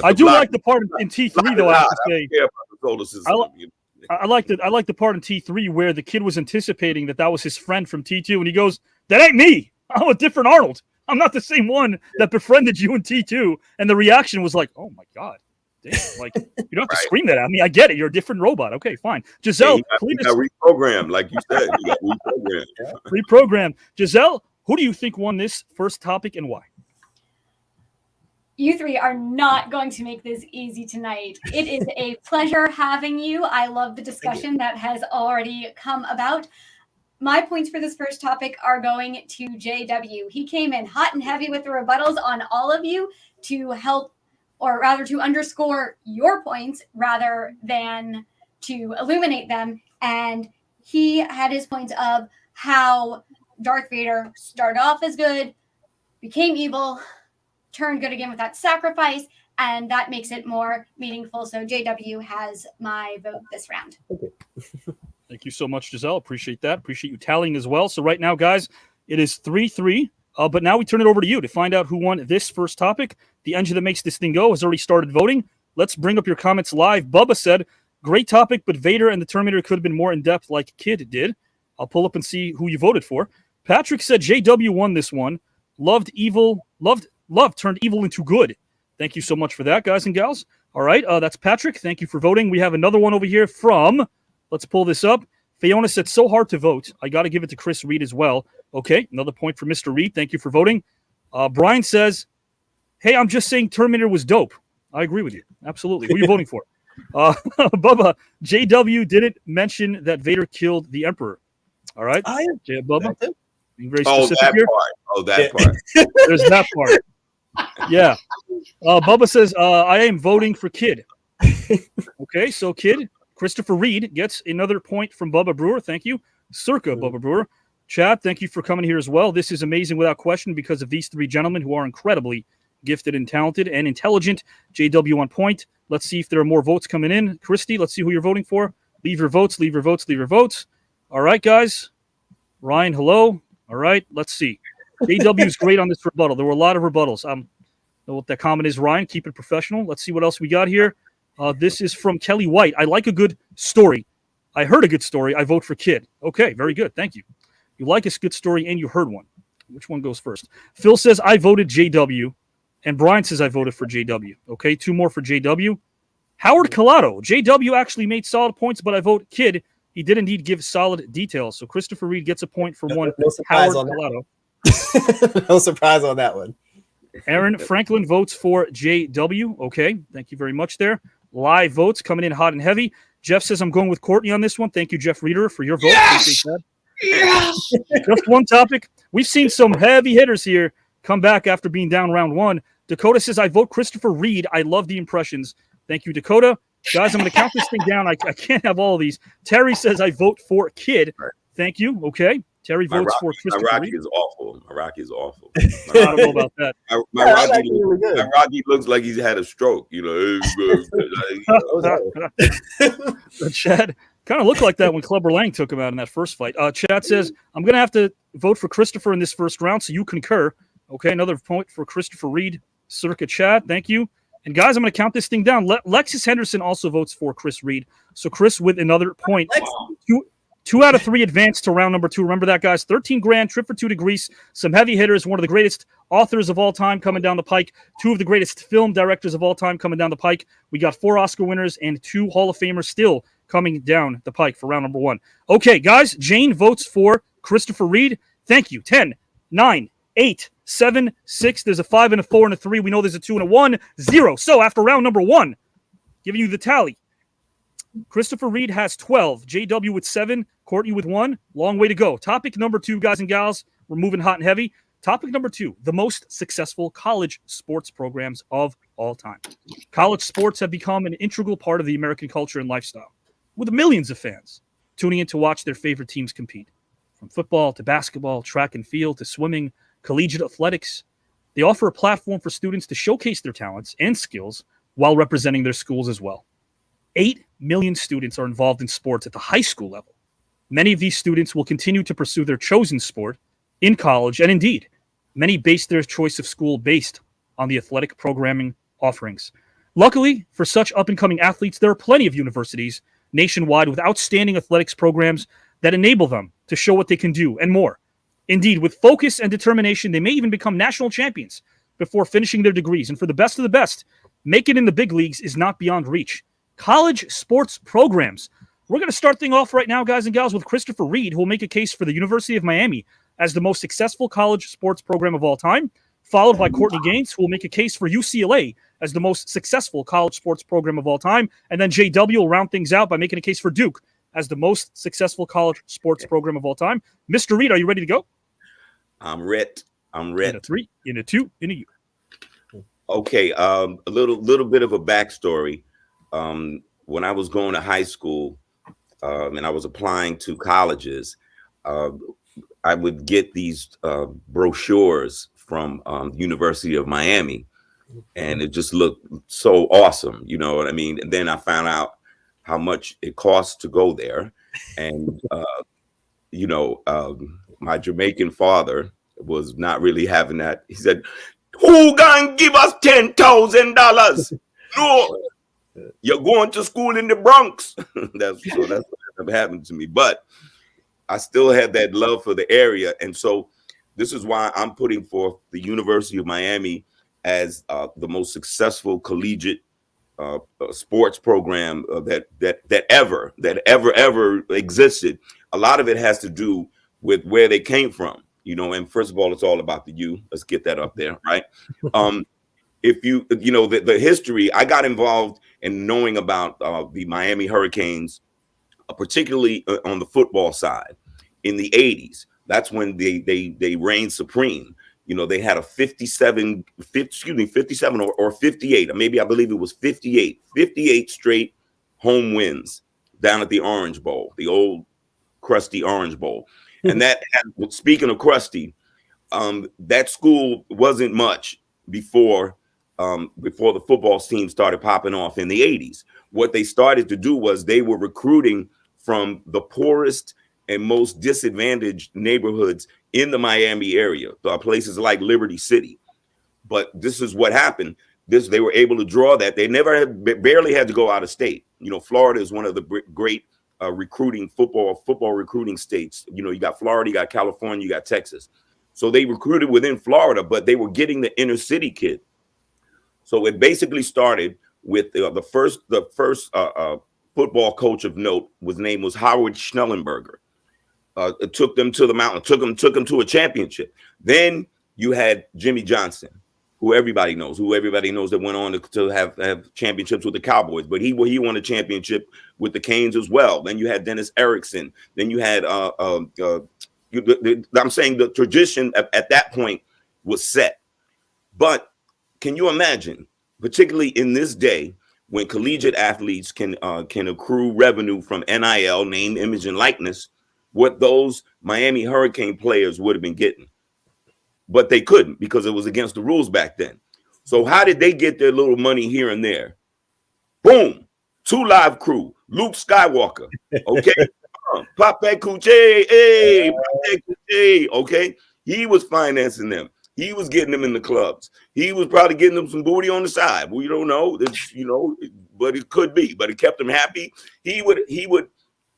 I do like the part in T3 though. I have to say, I don't care about the solar system. I like the part in T3 where the kid was anticipating that was his friend from T2, and he goes, "That ain't me. I'm a different Arnold. I'm not the same one that befriended you in T2." And the reaction was like, "Oh my god." Damn, like you don't have to scream that at me. I get it. You're a different robot. Okay, fine. Giselle, he got reprogrammed, like you said. He got reprogrammed. Reprogrammed. Giselle, who do you think won this first topic and why? You three are not going to make this easy tonight. It is a pleasure having you. I love the discussion that has already come about. My points for this first topic are going to JW. He came in hot and heavy with the rebuttals on all of you to help, or rather to underscore your points rather than to illuminate them. And he had his points of how Darth Vader started off as good, became evil, turned good again with that sacrifice, and that makes it more meaningful. So JW has my vote this round. Okay. Thank you so much, Giselle. Appreciate that. Appreciate you tallying as well. So right now, guys, it is 3-3. But now we turn it over to you to find out who won this first topic. The engine that makes this thing go has already started voting. Let's bring up your comments live. Bubba said, great topic, but Vader and the Terminator could have been more in-depth like Kid did. I'll pull up and see who you voted for. Patrick said JW won this one. Loved turned evil into good. Thank you so much for that, guys and gals. All right, that's Patrick. Thank you for voting. We have another one over here from, let's pull this up. Fiona said, so hard to vote. I got to give it to Chris Reid as well. Okay, another point for Mr. Reid. Thank you for voting. Brian says, hey, I'm just saying Terminator was dope. I agree with you. Absolutely. Who are you voting for? Bubba, JW didn't mention that Vader killed the Emperor. All right. Bubba. Being very specific that here. part. Oh, that part. There's that part. Yeah. Bubba says, I am voting for Kid. Okay, so Kid, Christopher Reid gets another point from Bubba Brewer. Thank you. Circa Bubba Brewer. Chad, thank you for coming here as well. This is amazing without question because of these three gentlemen who are incredibly gifted and talented and intelligent. JW on point. Let's see if there are more votes coming in. Christy, let's see who you're voting for. Leave your votes, leave your votes, leave your votes. All right, guys. Ryan, hello. All right, let's see. JW is great on this rebuttal. There were a lot of rebuttals. Know what that comment is, Ryan. Keep it professional. Let's see what else we got here. This is from Kelly White. I like a good story. I heard a good story. I vote for Kid. Okay, very good. Thank you. You like a good story and you heard one. Which one goes first? Phil says, I voted JW. And Brian says, I voted for JW. Okay, 2 more for JW. Howard Collado. JW actually made solid points, but I vote Kid. He did indeed give solid details. So Christopher Reid gets a point for one. No surprise Howard on Collado. No surprise on that one. Aaron Franklin votes for JW. Okay, thank you very much there. Live votes coming in hot and heavy. Jeff says, I'm going with Courtney on this one. Thank you, Jeff Reeder, for your vote. Yes! Yes! Just one topic. We've seen some heavy hitters here come back after being down round 1. Dakota says, I vote Christopher Reid. I love the impressions. Thank you, Dakota. Guys, I'm going to count this thing down. I can't have all of these. Terry says, I vote for Kid. Thank you. Okay. Terry votes for Christopher Rocky Reid. is awful. My Rocky is awful. I don't know about that. My Rocky looks like he's had a stroke. You know. Chad kind of looked like that when Clubber Lang took him out in that first fight. Chad says, I'm going to have to vote for Christopher in this first round, so you concur. Okay, another point for Christopher Reid. Circa Chad, thank you. And guys, I'm going to count this thing down. Lexus Henderson also votes for Chris Reid. So Chris with another point. Two out of 3 advanced to round number 2. Remember that, guys. 13 grand, trip for 2 to Greece. Some heavy hitters. One of the greatest authors of all time coming down the pike. 2 of the greatest film directors of all time coming down the pike. We got 4 Oscar winners and 2 Hall of Famers still coming down the pike for round number 1. Okay, guys. Jane votes for Christopher Reid. Thank you. 10, 9, 8, 7, 6. There's a 5 and a 4 and a 3. We know there's a 2 and a 1. 0. So after round number 1, giving you the tally. Christopher Reid has 12. JW with 7. Courtney with 1. Long way to go. Topic number 2, guys and gals. We're moving hot and heavy. Topic number 2, the most successful college sports programs of all time. College sports have become an integral part of the American culture and lifestyle, with millions of fans tuning in to watch their favorite teams compete. From football to basketball, track and field to swimming, collegiate athletics, they offer a platform for students to showcase their talents and skills while representing their schools as well. 8 million students are involved in sports at the high school level. Many of these students will continue to pursue their chosen sport in college, and indeed, many base their choice of school based on the athletic programming offerings. Luckily, for such up-and-coming athletes, there are plenty of universities nationwide with outstanding athletics programs that enable them to show what they can do and more. Indeed, with focus and determination, they may even become national champions before finishing their degrees. And for the best of the best, make it in the big leagues is not beyond reach. College sports programs. We're going to start things off right now, guys and gals, with Christopher Reid, who will make a case for the University of Miami as the most successful college sports program of all time, followed by Courtney Gaines, who will make a case for UCLA as the most successful college sports program of all time. And then JW will round things out by making a case for Duke as the most successful college sports program of all time. Mr. Reid, are you ready to go? I'm ready. In a 3, in a 2, in a U. Okay, a little bit of a backstory. When I was going to high school and I was applying to colleges, I would get these brochures from the University of Miami, and it just looked so awesome. You know what I mean? And then I found out how much it costs to go there. And, my Jamaican father was not really having that. He said, "Who gonna give us $10,000? No, you're going to school in the Bronx." that's what happened to me. But I still had that love for the area. And so this is why I'm putting forth the University of Miami as the most successful collegiate sports program that ever existed. A lot of it has to do with where they came from, and first of all, it's all about the U. Let's get that up there, right? If the history, I got involved in knowing about the Miami Hurricanes, particularly on the football side in the 80s. That's when they reigned supreme. They had a 57 or 58, maybe I believe it was 58 straight home wins down at the Orange Bowl, the old crusty Orange Bowl. And speaking of crusty, that school wasn't much before the football team started popping off in the 80s. What they started to do was they were recruiting from the poorest and most disadvantaged neighborhoods in the Miami area, places like Liberty City. But this is what happened. They were able to draw that. They barely had to go out of state. Florida is one of the great recruiting football recruiting states. You got Florida, you got California, you got Texas. So they recruited within Florida, but they were getting the inner city kid. So it basically started with the first football coach of note. His name was Howard Schnellenberger. It took them to the mountain, took them to a championship. Then you had Jimmy Johnson, who everybody knows that went on to have championships with the Cowboys, but he won a championship with the Canes as well. Then you had Dennis Erickson. Then you had I'm saying the tradition at that point was set. But can you imagine, particularly in this day, when collegiate athletes can accrue revenue from NIL, name, image, and likeness, what those Miami Hurricane players would have been getting? But they couldn't, because it was against the rules back then. So how did they get their little money here and there? Boom, 2 Live Crew, Luke Skywalker, okay? Pop that coochie, hey, pop that coochie, okay? He was financing them. He was getting them in the clubs. He was probably getting them some booty on the side. We don't know, but it could be. But it kept him happy. He would.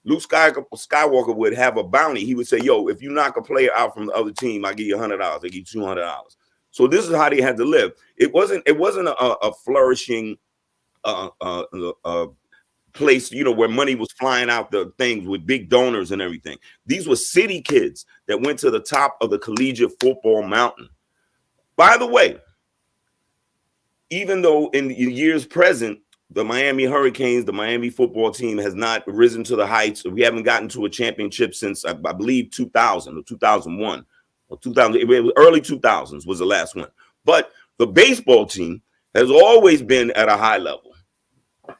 Luke Skywalker would have a bounty. He would say, "Yo, if you knock a player out from the other team, I give you $100. I give you $200." So this is how they had to live. It wasn't a flourishing place, where money was flying out the things with big donors and everything. These were city kids that went to the top of the collegiate football mountain. By the way, even though in the years present, the Miami Hurricanes, the Miami football team, has not risen to the heights. We haven't gotten to a championship since I believe 2000 or 2001 or 2000. Early 2000s was the last one. But the baseball team has always been at a high level.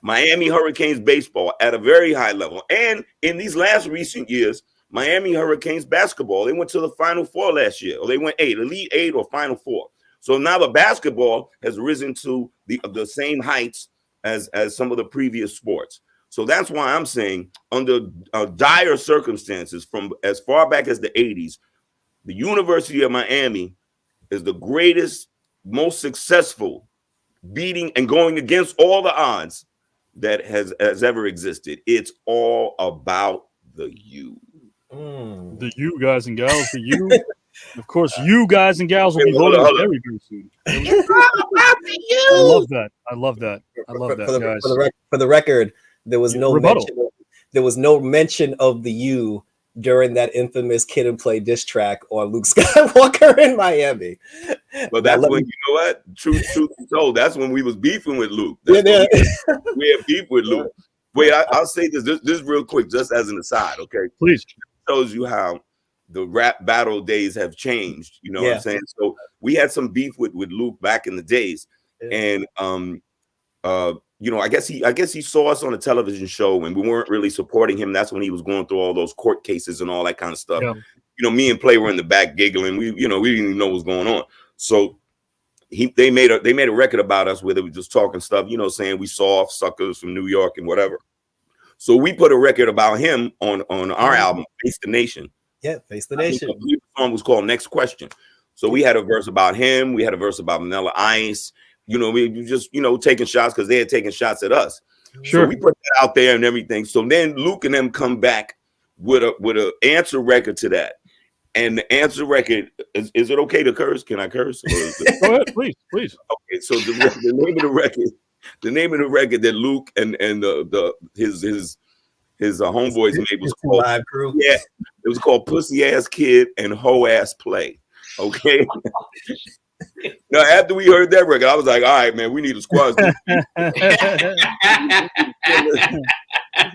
Miami Hurricanes baseball at a very high level. And in these last recent years, Miami Hurricanes basketball, they went to the Final Four last year, or they went Elite Eight or Final Four. So now the basketball has risen to the same heights as some of the previous sports. So that's why I'm saying, under dire circumstances from as far back as the 80s, the University of Miami is the greatest, most successful, beating and going against all the odds that has ever existed. It's all about the U. The you guys and gals, the you. Of course, you guys and gals will be voting very, very soon. I love that. I love that. I love that, guys. For the record, there was no mention of the U during that infamous Kid and Play diss track on Luke Skywalker in Miami. But that's when, you know what? Truth be told, that's when we was beefing with Luke. We had beef with Luke. Wait, I'll say this real quick, just as an aside, okay? Please. It shows you how the rap battle days have changed. You know what I'm saying? So we had some beef with Luke back in the days, and you know, I guess he saw us on a television show and we weren't really supporting him. That's when he was going through all those court cases and all that kind of stuff. Yeah. You know, me and Play were in the back giggling. We didn't even know what was going on. So they made a record about us where they were just talking stuff, you know, saying we soft suckers from New York and whatever. So we put a record about him on our album, Face the Nation. Yeah, Face the Nation. The song was called Next Question. So we had a verse about him. We had a verse about Vanilla Ice. You know, we just, you know, taking shots because they had taken shots at us. Sure. So we put that out there and everything. So then Luke and them come back with a answer record to that. And the answer record, is it okay to curse? Can I curse? Go ahead, please. Okay, so the name of the record that Luke and his homeboys made was called Live Crew. Yeah, it was called Pussy Ass Kid and Hoe Ass Play. Okay. Now, after we heard that record, I was like, all right, man, we need to squash this.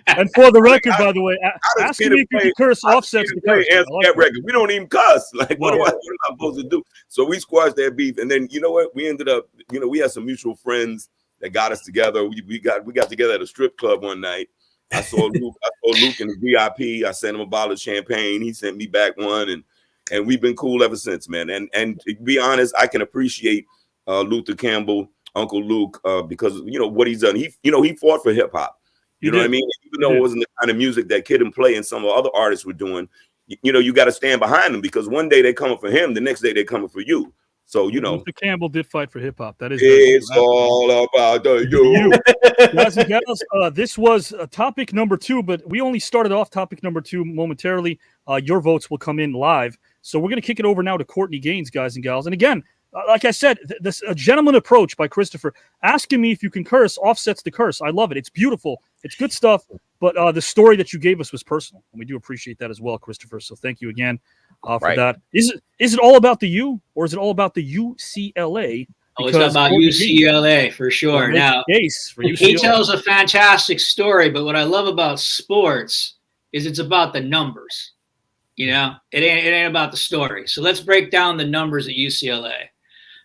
And for the record, by the way, asking me if you can curse offsets the curse. That record. We don't even cuss. Like, what am I supposed to do? So we squashed that beef. And then, you know what? We ended up, you know, we had some mutual friends that got us together. We got together at a strip club one night. I saw Luke in the VIP. I sent him a bottle of champagne. He sent me back one, and we've been cool ever since, man. And to be honest, I can appreciate Luther Campbell, Uncle Luke, because you know what he's done. He fought for hip hop. You know what I mean? Even though it wasn't the kind of music that Kid and Play and some of the other artists were doing, you know, you got to stand behind them because one day they're coming for him, the next day they're coming for you. So, you know, Luther Campbell did fight for hip hop. That is, it's all about the you. Guys and gals, this was topic number 2, but we only started off topic number 2 momentarily. Your votes will come in live. So we're going to kick it over now to Courtney Gaines, guys and gals. And again, like I said, this a gentleman approach by Christopher. Asking me if you can curse offsets the curse. I love it. It's beautiful. It's good stuff. But the story that you gave us was personal, and we do appreciate that as well, Christopher. So thank you again for that. Is it all about the U, or is it all about the UCLA? Oh, it's about UCLA for sure. Now, he tells a fantastic story, but what I love about sports is it's about the numbers. You know, it ain't about the story. So let's break down the numbers at UCLA.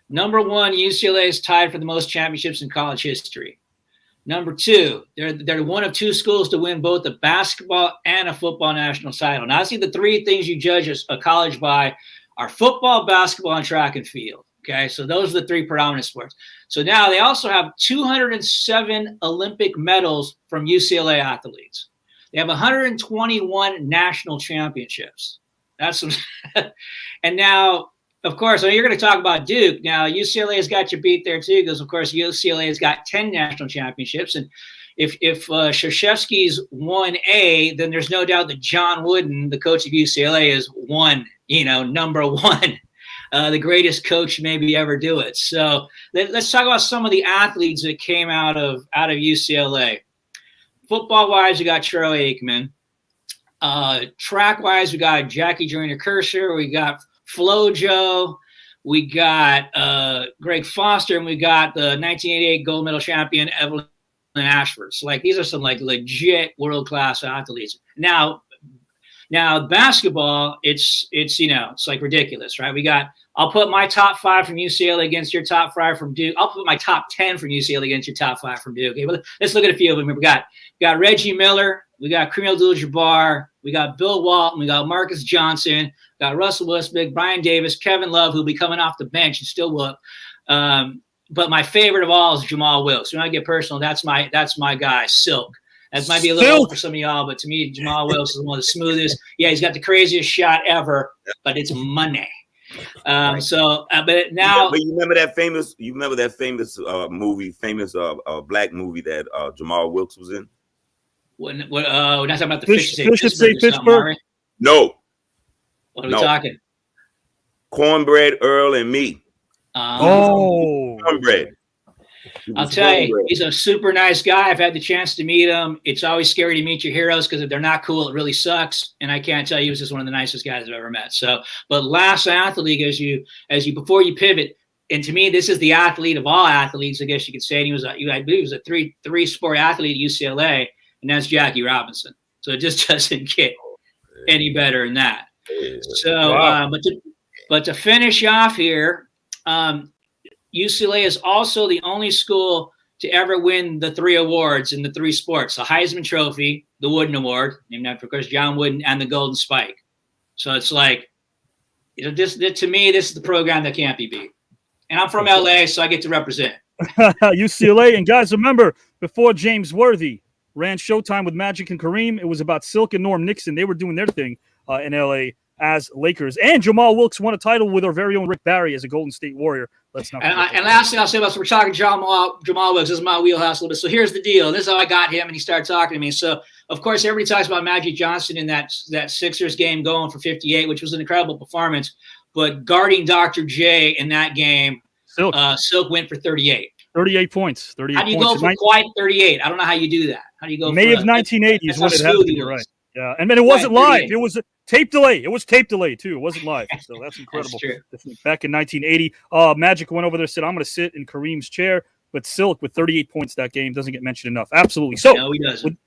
Number 1, UCLA is tied for the most championships in college history. Number 2, they're one of 2 schools to win both a basketball and a football national title. Now, I see the 3 things you judge a college by are football, basketball, and track and field. Okay, so those are the 3 predominant sports. So now they also have 207 Olympic medals from UCLA athletes. They have 121 national championships. That's some. And now, of course, you're going to talk about Duke. Now, UCLA has got you beat there too, because of course UCLA has got 10 national championships. And if Krzyzewski's 1A, then there's no doubt that John Wooden, the coach of UCLA, is number 1. The greatest coach maybe ever do it. So let's talk about some of the athletes that came out of UCLA. Football-wise, we got Charlie Aikman. Track-wise, we got Jackie Joyner-Kershaw. We got Flojo. We got Greg Foster. And we got the 1988 gold medal champion, Evelyn Ashford. So like these are some like legit world-class athletes. Now basketball, it's like ridiculous, right? I'll put my top 5 from UCLA against your top 5 from Duke. I'll put my top 10 from UCLA against your top 5 from Duke. Okay, but let's look at a few of them. We got Reggie Miller, we got Kareem Abdul-Jabbar, we got Bill Walton, we got Marcus Johnson, we got Russell Westbrook, Brian Davis, Kevin Love, who'll be coming off the bench and still whoop. But my favorite of all is Jamal Wilkes. When I get personal, that's my guy, Silk. That might be a little old for some of y'all, but to me, Jamal Wilkes is one of the smoothest. Yeah, he's got the craziest shot ever, but it's money. But now, but you remember that famous movie, black movie that Jamal Wilkes was in? We're not talking about the Fish that Say Pittsburgh. Right? No. What are we talking? Cornbread Earl and Me. Cornbread. I'll tell you, he's a super nice guy. I've had the chance to meet him. It's always scary to meet your heroes because if they're not cool, it really sucks. And I can't tell you, he was just one of the nicest guys I've ever met. So, but last athlete, as you before you pivot, and to me, this is the athlete of all athletes, I guess you could say. And I believe he was a three sport athlete at UCLA, and that's Jackie Robinson. So it just doesn't get any better than that. So, wow. But to finish off here, UCLA is also the only school to ever win the 3 awards in the 3 sports: the Heisman Trophy, the Wooden Award, named after, of course, John Wooden, and the Golden Spike. So it's like, to me, this is the program that can't be beat. And I'm from LA, so I get to represent. UCLA. And guys, remember, before James Worthy ran Showtime with Magic and Kareem, it was about Silk and Norm Nixon. They were doing their thing in LA as Lakers. And Jamal Wilkes won a title with our very own Rick Barry as a Golden State Warrior. Let's not. And lastly, I'll say about, so we're talking Jamal Wilkes. This is my wheelhouse a little bit. So here's the deal. This is how I got him, and he started talking to me. So of course, everybody talks about Magic Johnson in that Sixers game going for 58, which was an incredible performance. But guarding Dr. J in that game, Silk went for 38. 38 points. 38 How do you points. go for quite 38? I don't know how you do that. How do you go? May of 1980 is when it happened. You're right. Yeah, and then it wasn't live. It was a tape delay. It was tape delay too. It wasn't live. So that's incredible. That's true. Back in 1980, Magic went over there and said, "I'm going to sit in Kareem's chair." But Silk with 38 points that game doesn't get mentioned enough. Absolutely. So, no, he doesn't.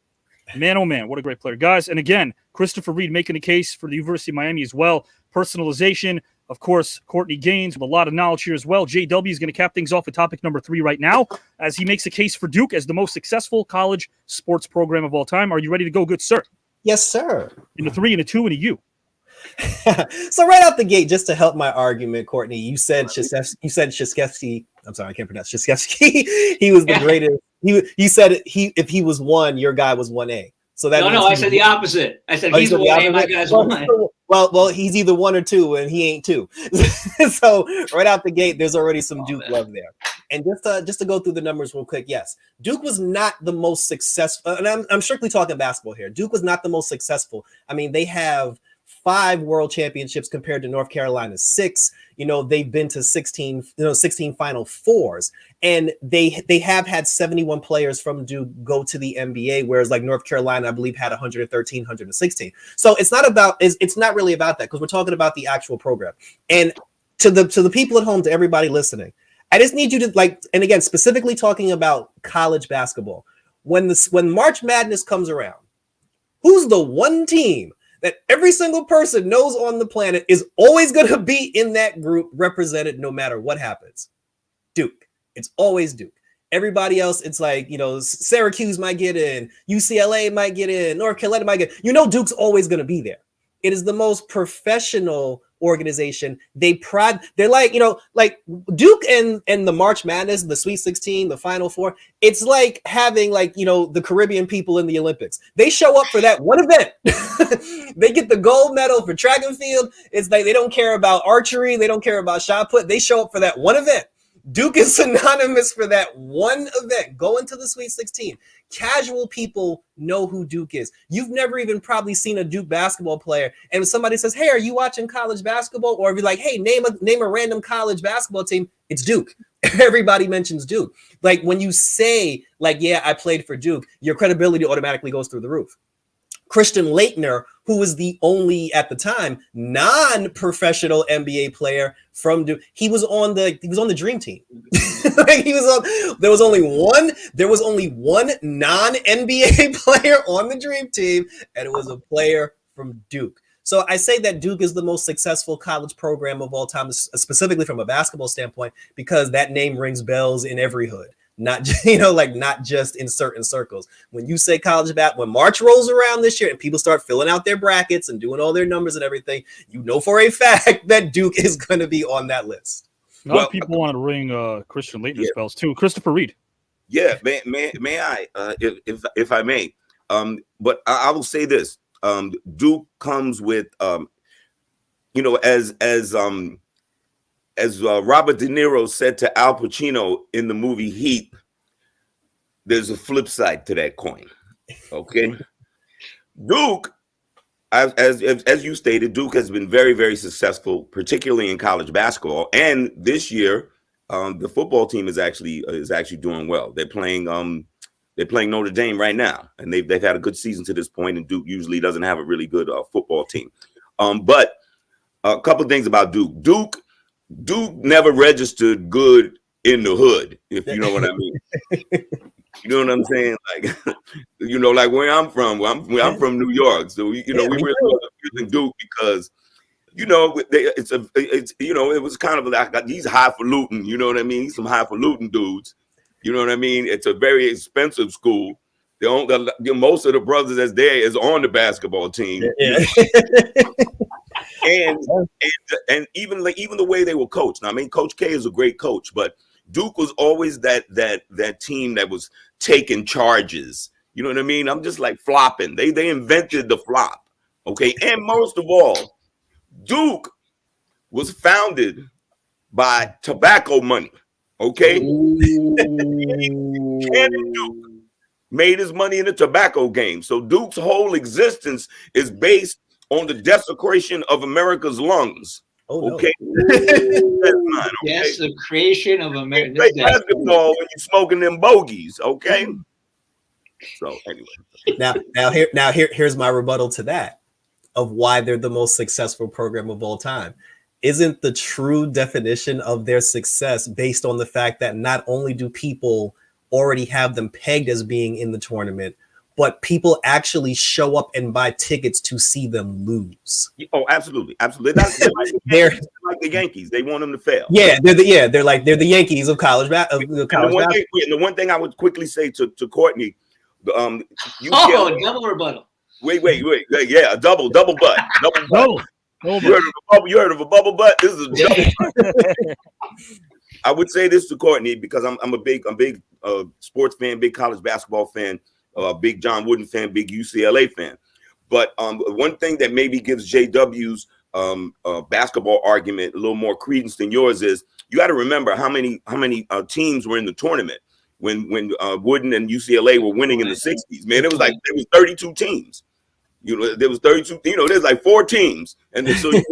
Man, oh man, what a great player, guys! And again, Christopher Reid making a case for the University of Miami as well. Personalization, of course. Courtney Gaines with a lot of knowledge here as well. JW is going to cap things off with topic number 3 right now, as he makes a case for Duke as the most successful college sports program of all time. Are you ready to go, good sir? Yes, sir. In a 3 and a 2 and a U. So right out the gate, just to help my argument, Courtney, you said Krzyzewski. I'm sorry, I can't pronounce Krzyzewski. He was the greatest. You said if he was 1, your guy was 1A. So that no, I said the opposite. I said he's 1A, my guy's 1. Well, he's either 1 or 2, and he ain't 2. So right out the gate, there's already some Duke love there. And just to go through the numbers real quick, yes, Duke was not the most successful, and I'm strictly talking basketball here. Duke was not the most successful. I mean, they have 5 world championships compared to North Carolina's 6. They've been to 16 Final Fours, and they have had 71 players from Duke go to the NBA, whereas like North Carolina, I believe, had 113, 116. So it's not really about that, because we're talking about the actual program. And to the people at home, to everybody listening, I just need you to and again, specifically talking about college basketball, when March Madness comes around, who's the one team that every single person knows on the planet is always going to be in that group represented no matter what happens? Duke. It's always Duke. Everybody else, it's like, Syracuse might get in, UCLA might get in, North Carolina might get in. Duke's always going to be there. It is the most professional organization. They're like, like Duke and the March Madness, the Sweet 16, the Final Four. It's like having the Caribbean people in the Olympics. They show up for that one event. They get the gold medal for track and field. It's like they don't care about archery. They don't care about shot put. They show up for that one event. Duke is synonymous for that one event, going to the Sweet 16. Casual people know who Duke is. You've never even probably seen a Duke basketball player, and if somebody says, "Hey, are you watching college basketball?" or if you're like, "Hey, name a random college basketball team," it's Duke. Everybody mentions Duke. Like when you say, "Yeah, I played for Duke," your credibility automatically goes through the roof. Christian Laettner who was the only at the time non-professional NBA player from Duke. He was on the dream team. Like there was only one non-NBA player on the dream team, and it was a player from Duke. So I say that Duke is the most successful college program of all time, specifically from a basketball standpoint, because that name rings bells in every hood. Not not just in certain circles. When you say college basketball, when March rolls around this year and people start filling out their brackets and doing all their numbers and everything, you know for a fact that Duke is going to be on that list. A lot of people want to ring Christian Laettner's bells too. Christopher Reid. Yeah, may I, if I may, but I will say this: Duke comes with, as Robert De Niro said to Al Pacino in the movie Heat, there's a flip side to that coin. Okay, Duke, as you stated, Duke has been very, very successful, particularly in college basketball. And this year, the football team is actually doing well. They're playing Notre Dame right now, and they've had a good season to this point. And Duke usually doesn't have a really good football team. But a couple of things about Duke. Duke never registered good in the hood, if you know what I mean. You know what I'm saying? Like, like where I'm from. I'm from New York, so we really love Duke because, it was kind of like these highfalutin. You know what I mean? Some highfalutin dudes. You know what I mean? It's a very expensive school. Most of the brothers that's there is on the basketball team. Yeah. And even the way they were coached. Now, I mean, Coach K is a great coach, but Duke was always that team that was taking charges. You know what I mean? I'm just like flopping. They invented the flop. Okay. And most of all, Duke was founded by tobacco money. Okay. Cannon Duke made his money in the tobacco game. So Duke's whole existence is based on the desecration of America's lungs. Okay. Yes, the creation of America. Play basketball when you're smoking them bogeys. Okay. So anyway. Here's my rebuttal to that of why they're the most successful program of all time. Isn't the true definition of their success based on the fact that not only do people already have them pegged as being in the tournament, but people actually show up and buy tickets to see them lose? Oh, absolutely. They're like the Yankees. They want them to fail. Yeah, they're the Yankees of college basketball. The one thing I would quickly say to Courtney, double rebuttal. Wait. Yeah, a double butt. Double butt. You heard of a bubble butt? This is a double butt. I would say this to Courtney because I'm a big sports fan, big college basketball fan, big John Wooden fan, big UCLA fan. But one thing that maybe gives JW's basketball argument a little more credence than yours is you got to remember how many teams were in the tournament when Wooden and UCLA were winning in the 60s. Man, there was 32 teams. There was 32. There's like 4 teams, and so you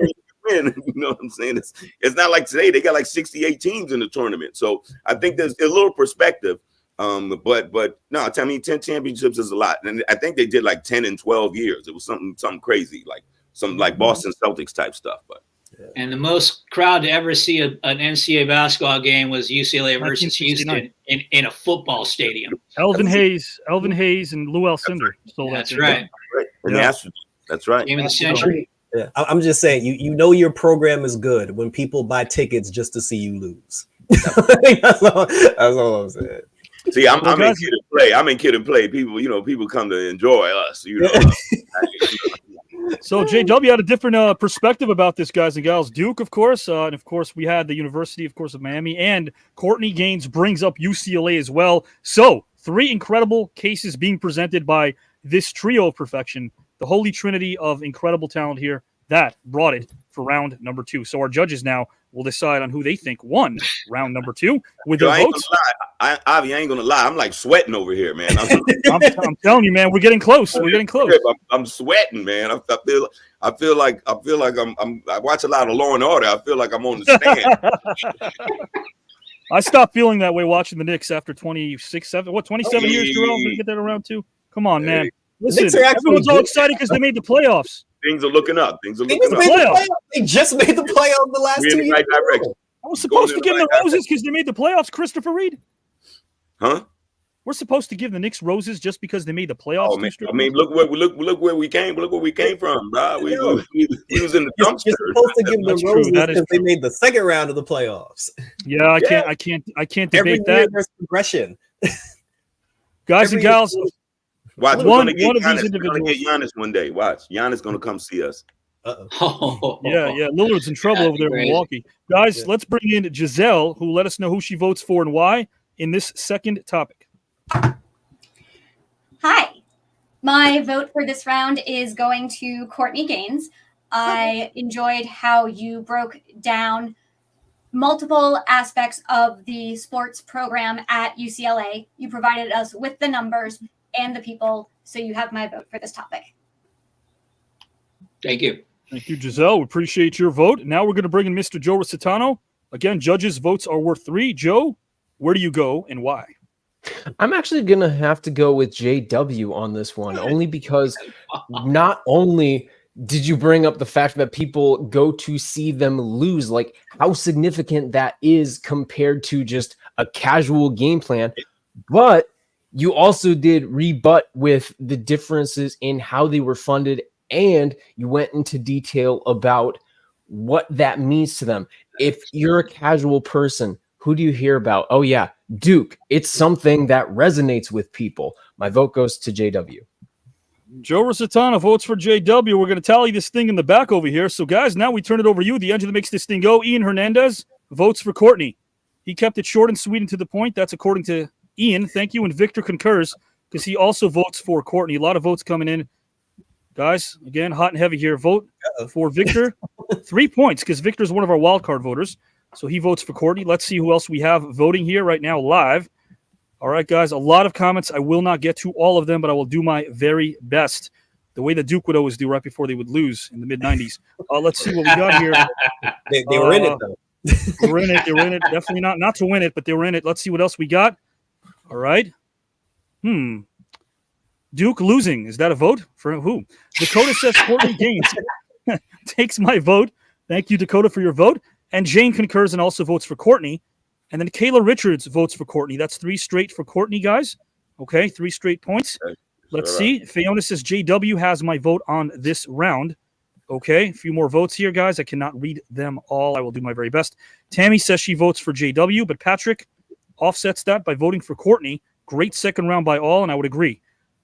win. You know what I'm saying? It's not like today. They got like 68 teams in the tournament. So I think there's a little perspective. But no, 10 championships is a lot, and I think they did like 10 in 12 years. It was something crazy, like some like Boston Celtics type stuff. But and the most crowd to ever see an NCAA basketball game was UCLA versus Houston in a football stadium. Elvin Hayes, and Lou Alcindor stole that. That's right. That's right. Game of the century. Yeah, I'm just saying, your program is good when people buy tickets just to see you lose. That's all I'm saying. See, I'm in kid and play. I'm in kid and play. People come to enjoy us. So JW had a different perspective about this, guys and gals. Duke, of course, and of course we had the University, of course, of Miami, and Courtney Gaines brings up UCLA as well. So 3 incredible cases being presented by this trio of perfection, the holy trinity of incredible talent here that brought it for round number 2. So our judges now will decide on who they think won round number 2 with their votes. Avi, I ain't gonna lie. I'm like sweating over here, man. I'm telling you, man, we're getting close. We're getting close. I'm sweating, man. I feel like I watch a lot of Law and Order. I feel like I'm on the stand. I stopped feeling that way watching the Knicks after 27 years, Jerome? Did you get that around 2? Come on, man. Listen, Knicks are actually everyone's all good. excited because they made the playoffs. Things are looking up. Things are They looking just up. made the playoffs. They just made the playoffs the last We're in 2 the years. right direction. I was supposed to give them the roses because they made the playoffs, Christopher Reid. Huh? We're supposed to give the Knicks roses just because they made the playoffs. Oh man, I mean, look where we came. Look where we came from, bro. We was in the dumpster. You're supposed to give them That's true. roses That is because they true. made the second round of the playoffs. Yeah, I can't Every debate year that. there's progression. Guys and gals, Watch, we're one gonna get of these Giannis. We're gonna individuals. get Giannis one day. Watch, Giannis gonna come see us. Yeah, Lillard's in trouble over there in great. Milwaukee. Guys, let's bring in Giselle, who let us know who she votes for and why in this second topic. Hi. My vote for this round is going to Courtney Gaines. I enjoyed how you broke down multiple aspects of the sports program at UCLA. You provided us with the numbers and the people, so you have my vote for this topic. Thank you. Thank you, Giselle. We appreciate your vote. Now we're going to bring in Mr. Joe Rositano. Again, judges' votes are worth 3. Joe, where do you go and why? I'm actually going to have to go with JW on this one, only because not only did you bring up the fact that people go to see them lose, like how significant that is compared to just a casual game plan, but you also did rebut with the differences in how they were funded, and you went into detail about what that means to them. If you're a casual person, who do you hear about? Oh, yeah, Duke. It's something that resonates with people. My vote goes to JW. Joe Rositano votes for JW. We're going to tally this thing in the back over here. So, guys, now we turn it over to you, the engine that makes this thing go. Ian Hernandez votes for Courtney. He kept it short and sweet and to the point. That's according to Ian. Thank you. And Victor concurs because he also votes for Courtney. A lot of votes coming in. Guys, again, hot and heavy here. Vote for Victor. 3 points because Victor's one of our wild card voters. So he votes for Courtney. Let's see who else we have voting here right now live. All right, guys, a lot of comments. I will not get to all of them, but I will do my very best. The way that Duke would always do right before they would lose in the mid-90s. Let's see what we got here. They were in it, though. They were in it. They were in it. Definitely not to win it, but they were in it. Let's see what else we got. All right. Duke losing. Is that a vote? For who? Dakota says Courtney Gaines takes my vote. Thank you, Dakota, for your vote. And Jane concurs and also votes for Courtney. And then Kayla Richards votes for Courtney. That's 3 straight for Courtney, guys. Okay, 3 straight points. Let's see. Fiona says JW has my vote on this round. Okay, a few more votes here, guys. I cannot read them all. I will do my very best. Tammy says she votes for JW, but Patrick offsets that by voting for Courtney. Great second round by all, and I would agree.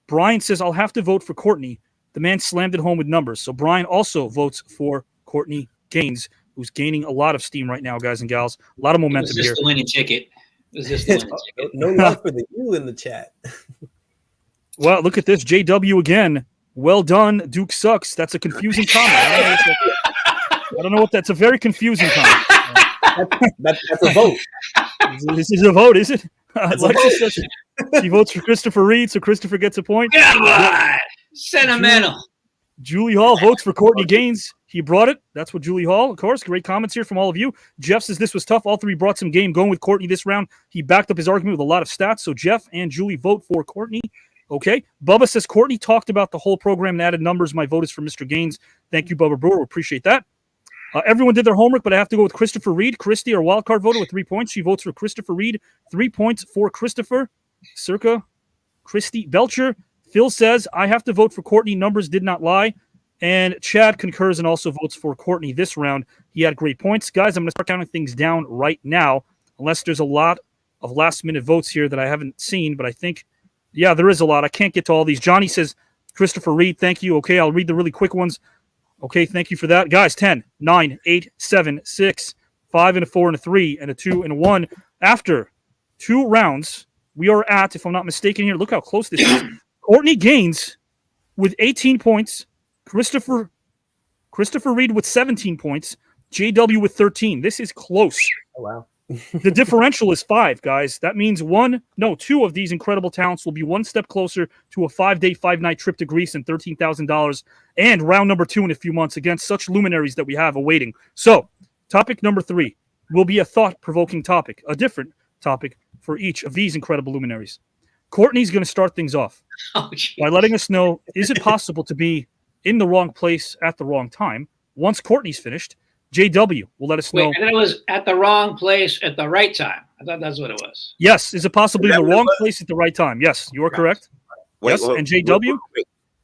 Brian says I'll have to vote for Courtney. The man slammed it home with numbers. So Brian also votes for Courtney Gaines, who's gaining a lot of steam right now, guys and gals. A lot of momentum It was just here. the winning ticket. It was just the winning ticket. No love for the you in the chat. Well, look at this. JW again. Well done. Duke sucks. That's a confusing comment. I don't know what that's a very confusing comment. That's a vote. This is a vote, is it? Alexis says she votes for Christopher Reid, so Christopher gets a point. Come on. Sentimental. Julie Hall votes for Courtney Gaines. He brought it. That's what Julie Hall, of course. Great comments here from all of you. Jeff says this was tough. All 3 brought some game going with Courtney this round. He backed up his argument with a lot of stats. So Jeff and Julie vote for Courtney. Okay. Bubba says Courtney talked about the whole program and added numbers. My vote is for Mr. Gaines. Thank you, Bubba Brewer. Appreciate that. Everyone did their homework, but I have to go with Christopher Reid. Christy, our wildcard voter, with 3 points. She votes for Christopher Reid. 3 points for Christopher. Circa Christy Belcher. Phil says, I have to vote for Courtney. Numbers did not lie. And Chad concurs and also votes for Courtney this round. He had great points. Guys, I'm going to start counting things down right now, unless there's a lot of last-minute votes here that I haven't seen, but I think, yeah, there is a lot. I can't get to all these. Johnny says, Christopher Reid, thank you. Okay, I'll read the really quick ones. Okay, thank you for that. Guys, 10, 9, 8, 7, 6, 5, and a 4, and a 3, and a 2, and a 1. After 2 rounds, we are at, if I'm not mistaken here, look how close this is. Courtney Gaines with 18 points. Christopher Reid with 17 points. JW with 13. This is close. Oh, wow. The differential is 5, guys. That means 2 of these incredible talents will be 1 step closer to a 5-day, 5-night trip to Greece and $13,000 and round number 2 in a few months against such luminaries that we have awaiting. So, topic number 3 will be a thought-provoking topic, a different topic for each of these incredible luminaries. Courtney's going to start things off by letting us know, is it possible to be in the wrong place at the wrong time? Once Courtney's finished, JW will let us know. Wait, and it was at the wrong place at the right time. I thought that's what it was. Yes, is it possible to be in the wrong place at the right time? Yes, you are correct. Yes, and JW?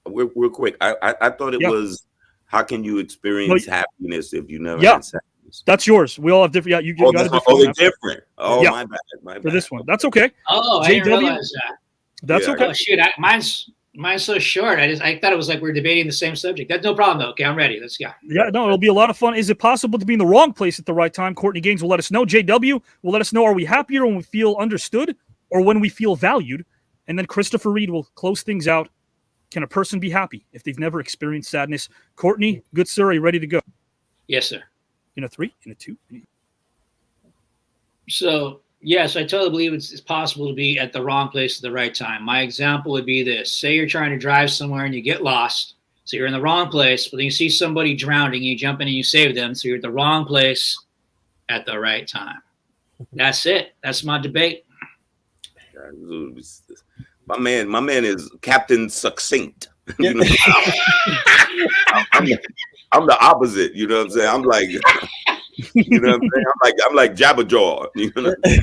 Real quick. I thought it was, how can you experience happiness if you never had sadness? That's yours. We all have different. Yeah, you got a different. Oh, different. Oh, my bad. For this one, that's okay. Oh, I didn't realize that. That's okay. Oh, shoot, mine's so short. I thought it was like we're debating the same subject. That's no problem though. Okay, I'm ready. Let's go. Yeah, no, it'll be a lot of fun. Is it possible to be in the wrong place at the right time? Courtney Gaines will let us know. JW will let us know. Are we happier when we feel understood or when we feel valued? And then Christopher Reid will close things out. Can a person be happy if they've never experienced sadness? Courtney, good sir, are you ready to go? Yes, sir. In a 3, in a 2. So, yes, I totally believe it's possible to be at the wrong place at the right time. My example would be this. Say you're trying to drive somewhere and you get lost. So you're in the wrong place, but then you see somebody drowning, you jump in and you save them. So you're at the wrong place at the right time. That's it. That's my debate. My man is Captain Succinct. You know, I'm the opposite. You know what I'm saying? I'm like, you know what I'm saying? I'm like Jabberjaw. You know what I'm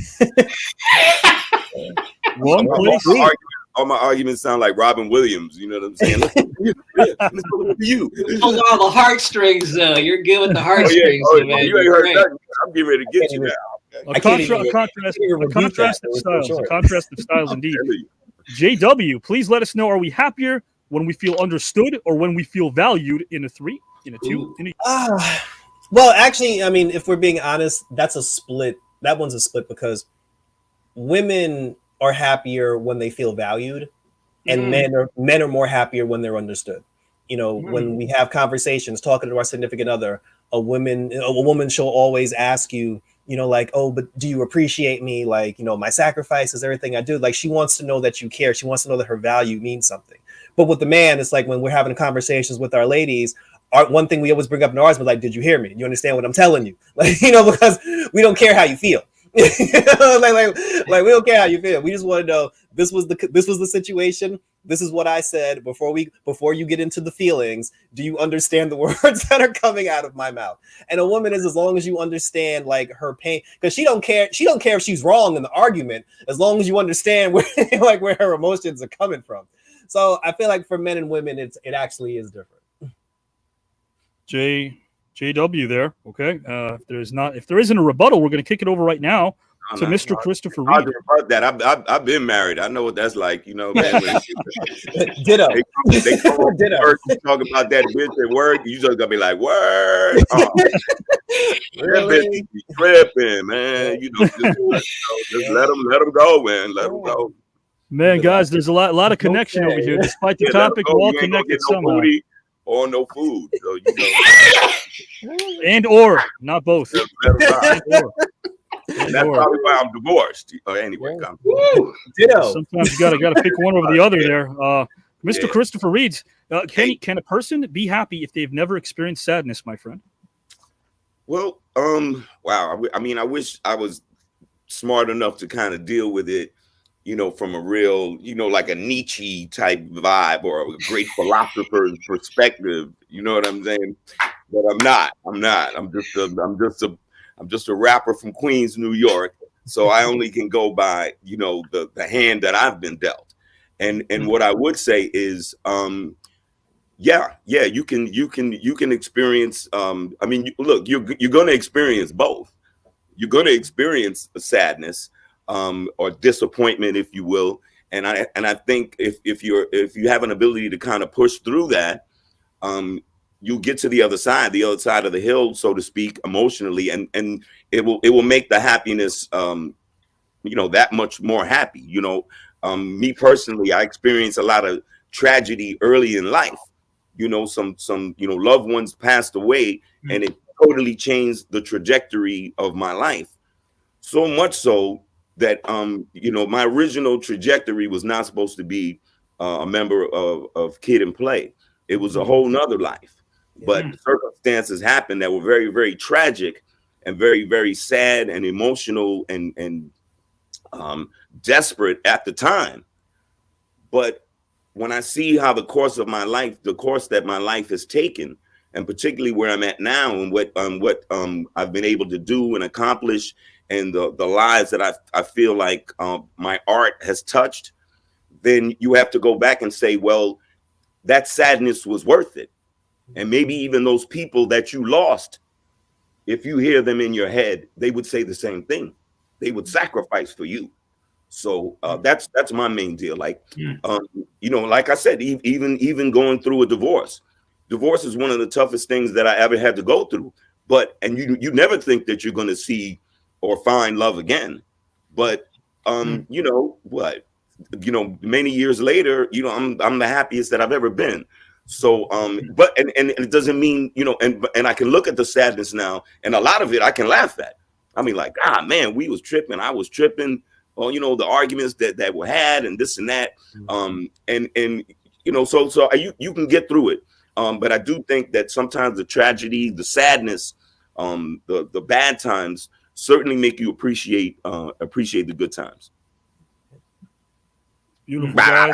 saying? All my arguments sound like Robin Williams. You know what I'm saying? Let's go to you. Hold on, the heartstrings, though. You're good with the heartstrings. Man. You ain't heard nothing. I'm getting ready to get you now. A contrast of styles, indeed. JW, please let us know. Are we happier when we feel understood or when we feel valued? In a 3, in a 2, in a... Well, actually, I mean, if we're being honest, that's a split. That one's a split because women are happier when they feel valued, and men are more happier when they're understood. You know, when we have conversations, talking to our significant other, a woman she'll always ask you, you know, like, oh, but do you appreciate me? Like, you know, my sacrifices, everything I do. Like, she wants to know that you care. She wants to know that her value means something. But with the man, it's like when we're having conversations with our ladies, one thing we always bring up in ours was like, did you hear me? You understand what I'm telling you? Like, you know, because we don't care how you feel. like we don't care how you feel. We just want to know this was the situation. This is what I said before you get into the feelings. Do you understand the words that are coming out of my mouth? And a woman is, as long as you understand like her pain, because she don't care if she's wrong in the argument, as long as you understand where her emotions are coming from. So I feel like for men and women, it actually is different. JW there. Okay. If there isn't a rebuttal, we're going to kick it over right now to Mr. Christopher Reid. I've been married. I know what that's like. You know, man. Ditto. They talk about that bitch at work. You just gotta be like, word. Oh. Really? Tripping, man. You know, just let them go, man. Let them go. Man, guys, there's a lot of connection over here. Despite the topic, we're all connected somehow. Or no food, so you know. And or not both. That's probably why I'm divorced. Anyway, sometimes you gotta pick one over the other there. Mr. Christopher Reid, can a person be happy if they've never experienced sadness, my friend? Well, wow. I mean, I wish I was smart enough to kind of deal with it, you know, from a real, you know, like a Nietzsche type vibe or a great philosopher's perspective. You know what I'm saying? But I'm not. I'm just a rapper from Queens, New York. So I only can go by, you know, the hand that I've been dealt. And what I would say is, you can experience. I mean, look, you're going to experience both. You're going to experience sadness. Or disappointment, if you will, and I think if you have an ability to kind of push through that, you get to the other side of the hill, so to speak, emotionally, and it will make the happiness, you know, that much more happy. You know, me personally, I experienced a lot of tragedy early in life. You know, some you know, loved ones passed away, and it totally changed the trajectory of my life. So much so that you know, my original trajectory was not supposed to be a member of Kid and Play. It was a whole nother life. But circumstances happened that were very, very tragic and very, very sad and emotional and desperate at the time. But when I see how the course that my life has taken, and particularly where I'm at now, and what I've been able to do and accomplish, and the lives that I feel like my art has touched, then you have to go back and say, well, that sadness was worth it. And maybe even those people that you lost, if you hear them in your head, they would say the same thing. They would sacrifice for you. So that's my main deal. Like, like I said, even going through a divorce is one of the toughest things that I ever had to go through. But you never think that you're going to see or find love again. But many years later, I'm the happiest that I've ever been. So but it doesn't mean, and I can look at the sadness now, and a lot of it I can laugh at. I mean, like, man, we was tripping, I was tripping, or the arguments that were had, and this and that. So you can get through it. But I do think that sometimes the tragedy, the sadness, the bad times certainly make you appreciate the good times. Beautiful, guys.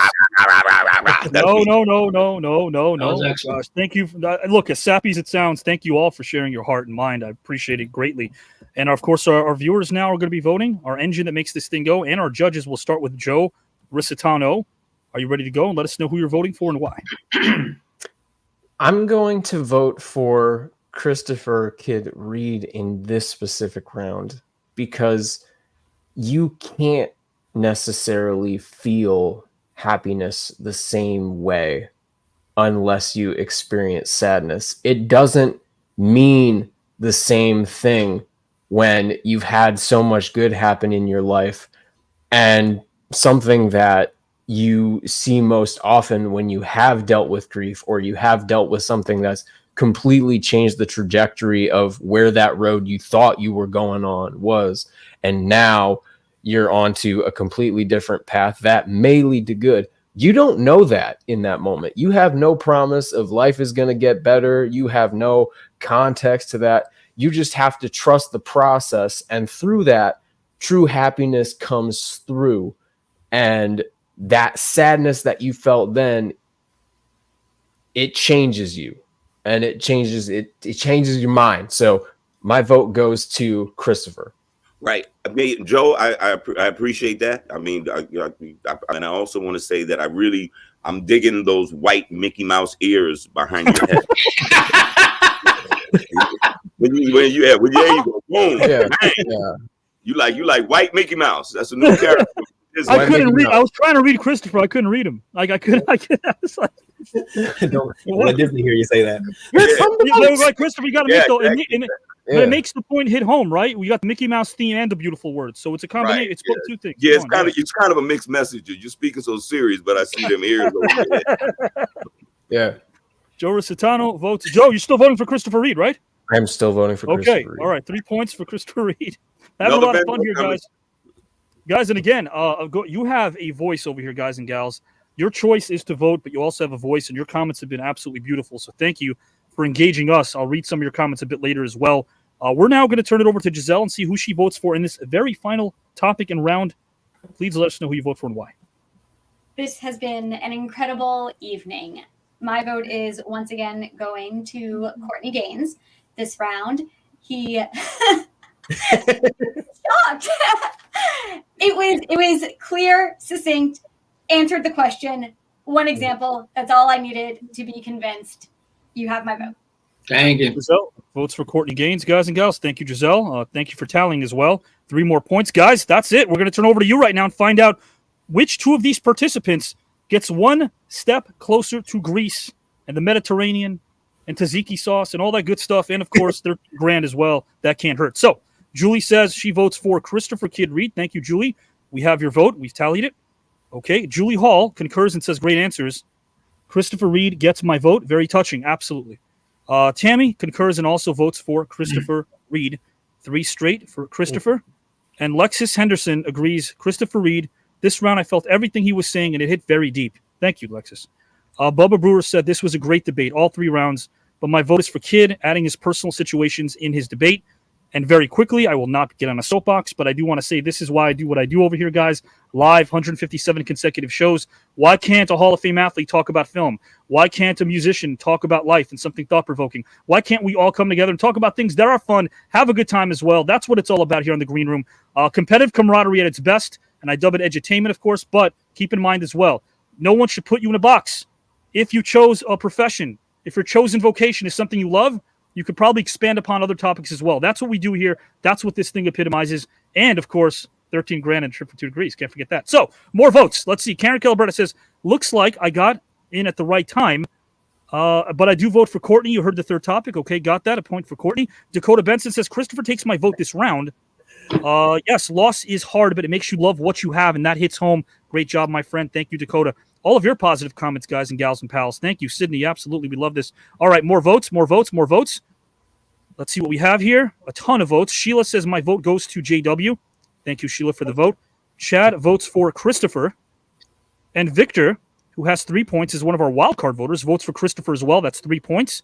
No. Gosh, thank you. Look, as sappy as it sounds, thank you all for sharing your heart and mind. I appreciate it greatly. And of course, our viewers now are going to be voting. Our engine that makes this thing go, and our judges will start with Joe Risitano. Are you ready to go? And let us know who you're voting for and why. I'm going to vote for Christopher Kid Reid in this specific round because you can't necessarily feel happiness the same way unless you experience sadness. It doesn't mean the same thing when you've had so much good happen in your life, and something that you see most often when you have dealt with grief or you have dealt with something that's completely changed the trajectory of where that road you thought you were going on was, and now you're onto a completely different path that may lead to good. You don't know that in that moment. You have no promise of life is going to get better. You have no context to that. You just have to trust the process. And through that, true happiness comes through. And that sadness that you felt then, it changes you. And it changes your mind. So my vote goes to Christopher. Right. I mean, Joe, I appreciate that. I mean, and I also want to say that I'm digging those white Mickey Mouse ears behind your head. when you go, boom, yeah. You like white Mickey Mouse. That's a new character. I couldn't read. I was trying to read Christopher. I couldn't read him. Like I couldn't. I was like, don't let Disney hear you say that. Like Christopher, you got to make the. But it makes the point hit home, right? We got the Mickey Mouse theme and the beautiful words, so it's a combination. Right, it's both two things. Yeah, it's kind of a mixed message. You're speaking so serious, but I see them ears over there. Yeah. Joe Risitano votes. Joe, you're still voting for Christopher Reid, right? I'm still voting for Christopher Reid. All right, 3 points for Christopher Reid. Having a lot of fun here, guys. Guys, and again, you have a voice over here, guys and gals. Your choice is to vote, but you also have a voice, and your comments have been absolutely beautiful. So thank you for engaging us. I'll read some of your comments a bit later as well. We're now going to turn it over to Giselle and see who she votes for in this very final topic and round. Please let us know who you vote for and why. This has been an incredible evening. My vote is once again going to Courtney Gaines this round. He shocked. It was clear, succinct, answered the question. One example. That's all I needed to be convinced. You have my vote. Thank you. Giselle votes for Courtney Gaines, guys and gals. Thank you, Giselle. Thank you for tallying as well. 3 more points. Guys, that's it. We're going to turn over to you right now and find out which two of these participants gets one step closer to Greece and the Mediterranean and tzatziki sauce and all that good stuff. And, of course, they're grand as well. That can't hurt. So, Julie says she votes for Christopher Kid Reid. Thank you, Julie. We have your vote. We've tallied it. Okay. Julie Hall concurs and says great answers. Christopher Reid gets my vote. Very touching. Absolutely. Tammy concurs and also votes for Christopher Reid. 3 straight for Christopher. And Lexis Henderson agrees. Christopher Reid. This round, I felt everything he was saying, and it hit very deep. Thank you, Lexis. Bubba Brewer said this was a great debate, all 3 rounds. But my vote is for Kid, adding his personal situations in his debate. And very quickly, I will not get on a soapbox, but I do want to say this is why I do what I do over here, guys. Live, 157 consecutive shows. Why can't a Hall of Fame athlete talk about film? Why can't a musician talk about life and something thought-provoking? Why can't we all come together and talk about things that are fun, have a good time as well? That's what it's all about here in the Green Room. Competitive camaraderie at its best, and I dub it edutainment, of course, but keep in mind as well, no one should put you in a box. If you chose a profession, if your chosen vocation is something you love, you could probably expand upon other topics as well. That's what we do here. That's what this thing epitomizes. And, of course, 13 grand and trip for 2 degrees. Can't forget that. So, more votes. Let's see. Karen Calabretta says, looks like I got in at the right time, but I do vote for Courtney. You heard the third topic. Okay, got that. A point for Courtney. Dakota Benson says, Christopher takes my vote this round. Yes, loss is hard, but it makes you love what you have, and that hits home. Great job, my friend. Thank you, Dakota. All of your positive comments, guys and gals and pals. Thank you, Sydney. Absolutely. We love this. All right, more votes, more votes, more votes. Let's see what we have here. A ton of votes. Sheila says my vote goes to JW. Thank you, Sheila, for the vote. Chad votes for Christopher. And Victor, who has 3 points, is one of our wildcard voters, votes for Christopher as well. That's 3 points.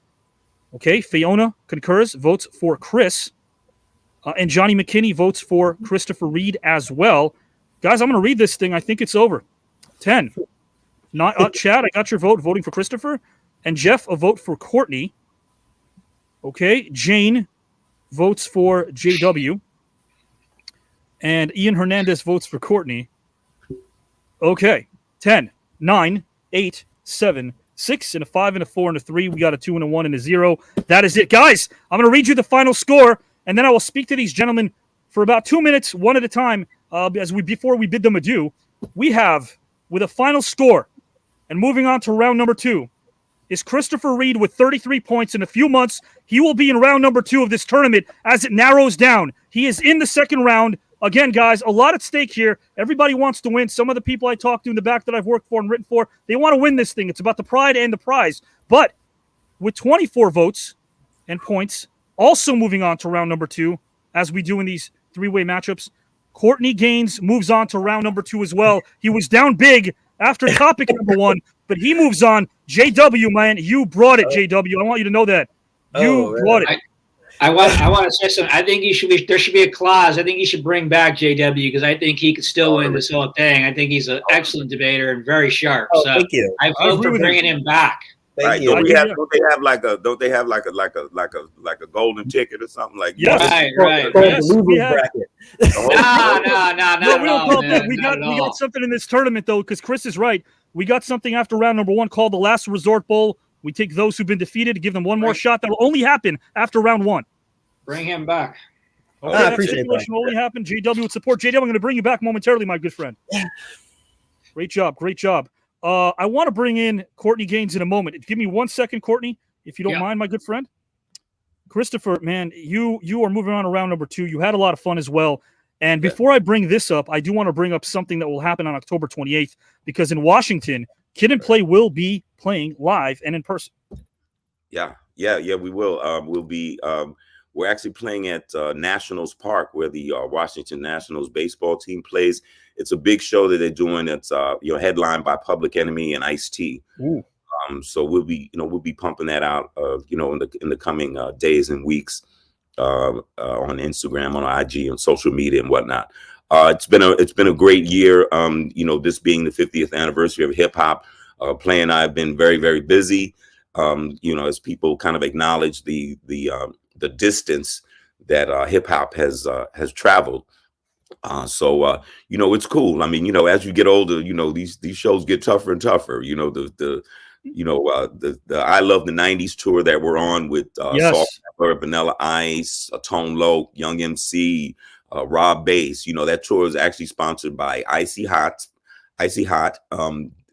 Okay, Fiona concurs, votes for Chris. And Johnny McKinney votes for Christopher Reid as well. Guys, I'm going to read this thing. I think it's over. 10. Not Chad, I got your vote, voting for Christopher. And Jeff, a vote for Courtney. Okay, Jane votes for JW. And Ian Hernandez votes for Courtney. Okay, 10, 9, 8, 7, 6, and a 5, and a 4, and a 3. We got a 2, and a 1, and a 0. That is it. Guys, I'm going to read you the final score, and then I will speak to these gentlemen for about 2 minutes, one at a time, before we bid them adieu. We have, with a final score, and moving on to round number 2, is Christopher Reid with 33 points. In a few months, he will be in round number 2 of this tournament as it narrows down. He is in the second round. Again, guys, a lot at stake here. Everybody wants to win. Some of the people I talked to in the back that I've worked for and written for, they want to win this thing. It's about the pride and the prize. But with 24 votes and points, also moving on to round number 2, as we do in these three-way matchups, Courtney Gaines moves on to round number 2 as well. He was down big after topic number 1, but he moves on. JW, man, you brought it, JW. I want you to know that. You brought it. I want to say something. I think there should be a clause. I think you should bring back JW because I think he could still win this whole thing. I think he's an excellent debater and very sharp. So thank you. I vote for bringing him back. Thank you. Don't they have like a golden ticket or something like that? Right. Yes, we have. No. We got something in this tournament though, because Chris is right. We got something after round number 1 called the Last Resort Bowl. We take those who've been defeated to give them one more shot. That will only happen after round 1. Bring him back. Okay, I appreciate that. Will only happen. JW would support. JW, I'm going to bring you back momentarily, my good friend. Great job. I want to bring in Courtney Gaines in a moment. Give me 1 second, Courtney, if you don't mind, my good friend. Christopher, man, you are moving on to round number 2. You had a lot of fun as well. And before I bring this up, I do want to bring up something that will happen on October 28th, because in Washington, Kid and Play will be playing live and in person. Yeah, we will. We'll be. We're actually playing at Nationals Park, where the Washington Nationals baseball team plays. It's a big show that they're doing. It's headlined by Public Enemy and Ice-T. So we'll be pumping that out, in the coming days and weeks on Instagram, on IG, on social media and whatnot. It's been a great year. This being the 50th anniversary of hip hop, Play and I have been very, very busy. As people kind of acknowledge the distance that hip hop has traveled. It's cool. I mean, as you get older, these shows get tougher and tougher. The I Love the 90s tour that we're on with Salt Pepper, Vanilla Ice, Tone Loc, Young MC, Rob Bass. That tour is actually sponsored by Icy Hot,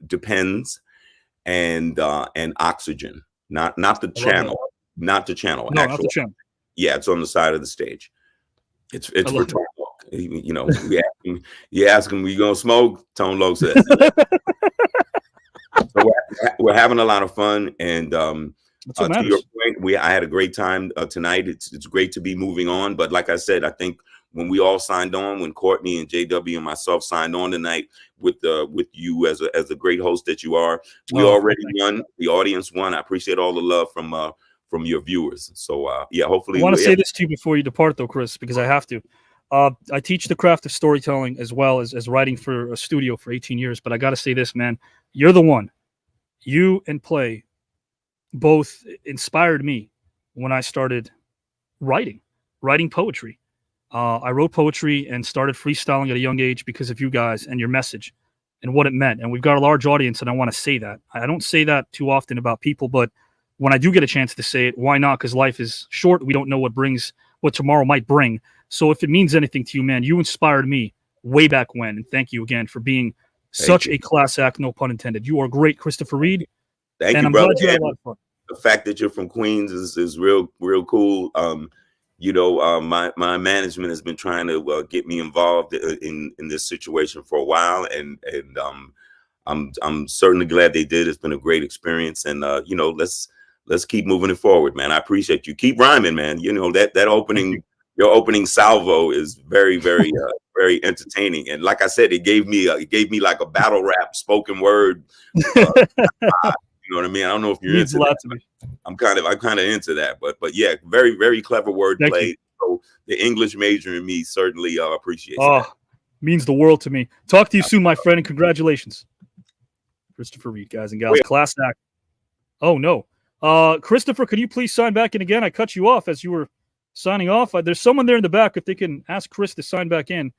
Depends, and Oxygen. Not the channel. Not the channel. No, not the channel. Yeah, it's on the side of the stage. It's for Tone Loc. You ask him, we gonna smoke? Tone Loc says. So we're having a lot of fun, and to your point, I had a great time tonight. It's great to be moving on, but like I said, I think when we all signed on, when Courtney and JW and myself signed on tonight with you as a great host that you are, we already won. The audience won. I appreciate all the love from your viewers. So yeah, hopefully. I want to say this to you before you depart, though, Chris, because I have to. I teach the craft of storytelling as well as writing for a studio for 18 years. But I got to say this, man. You're the one. You and Play both inspired me when I started writing poetry. I wrote poetry and started freestyling at a young age because of you guys and your message and what it meant. And we've got a large audience, and I want to say that. I don't say that too often about people, but when I do get a chance to say it, why not? Because life is short. We don't know what tomorrow might bring. So if it means anything to you, man, you inspired me way back when. And thank you again for being such a class act, no pun intended. You are great, Christopher Reid. Thank you, I'm brother. glad you had a lot of fun. The fact that you're from Queens is real cool. My management has been trying to get me involved in this situation for a while, and I'm certainly glad they did. It's been a great experience, and let's keep moving it forward, man. I appreciate you. Keep rhyming, man. That opening, your opening salvo is very, very, very entertaining. And like I said, it gave me like a battle rap spoken word. You know what I mean? I don't know if you're into that. I'm kind of into that, but yeah, very, very clever wordplay. So the English major in me certainly appreciates that. Means the world to me. Talk to you soon, my friend, and congratulations. Christopher Reid, guys and gals. Class act. Oh, no. Christopher, can you please sign back in again? I cut you off as you were signing off. There's someone there in the back. If they can ask Chris to sign back in,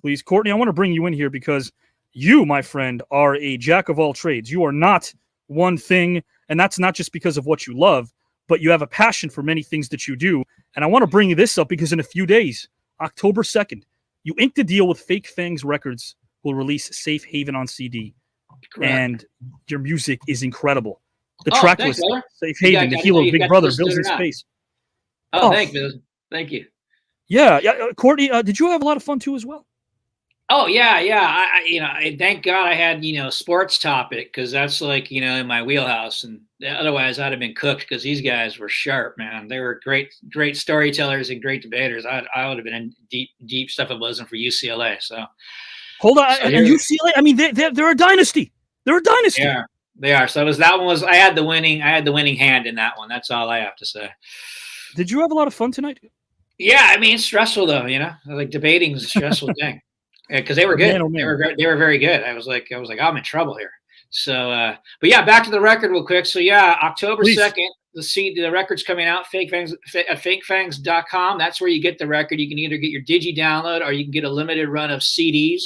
please. Courtney, I want to bring you in here because you, my friend, are a jack of all trades. You are not one thing, and that's not just because of what you love, but you have a passion for many things that you do. And I want to bring this up because in a few days, October 2nd, you inked a deal with Fake Fangs Records, who will release Safe Haven on CD. Correct. And your music is incredible. The track was Safe Haven, the Hero Big Brother, Bills in Space. Thank you. Thank you. Yeah. Courtney, did you have a lot of fun too as well? Oh yeah. I thank God I had sports topic because that's like in my wheelhouse, and otherwise I'd have been cooked because these guys were sharp, man. They were great storytellers and great debaters. I would have been in deep stuff if it wasn't for UCLA. So hold on, and UCLA. I mean, they're a dynasty. They're a dynasty. Yeah, they are. So I had the winning hand in that one. That's all I have to say. Did you have a lot of fun tonight? Yeah, I mean it's stressful though. Like debating is a stressful thing. Because they were good. They were very good. I was like, I'm in trouble here. So, but yeah, back to the record real quick. So yeah, October 2nd, the record's coming out. fakefangs.com. That's where you get the record. You can either get your digi download or you can get a limited run of CDs,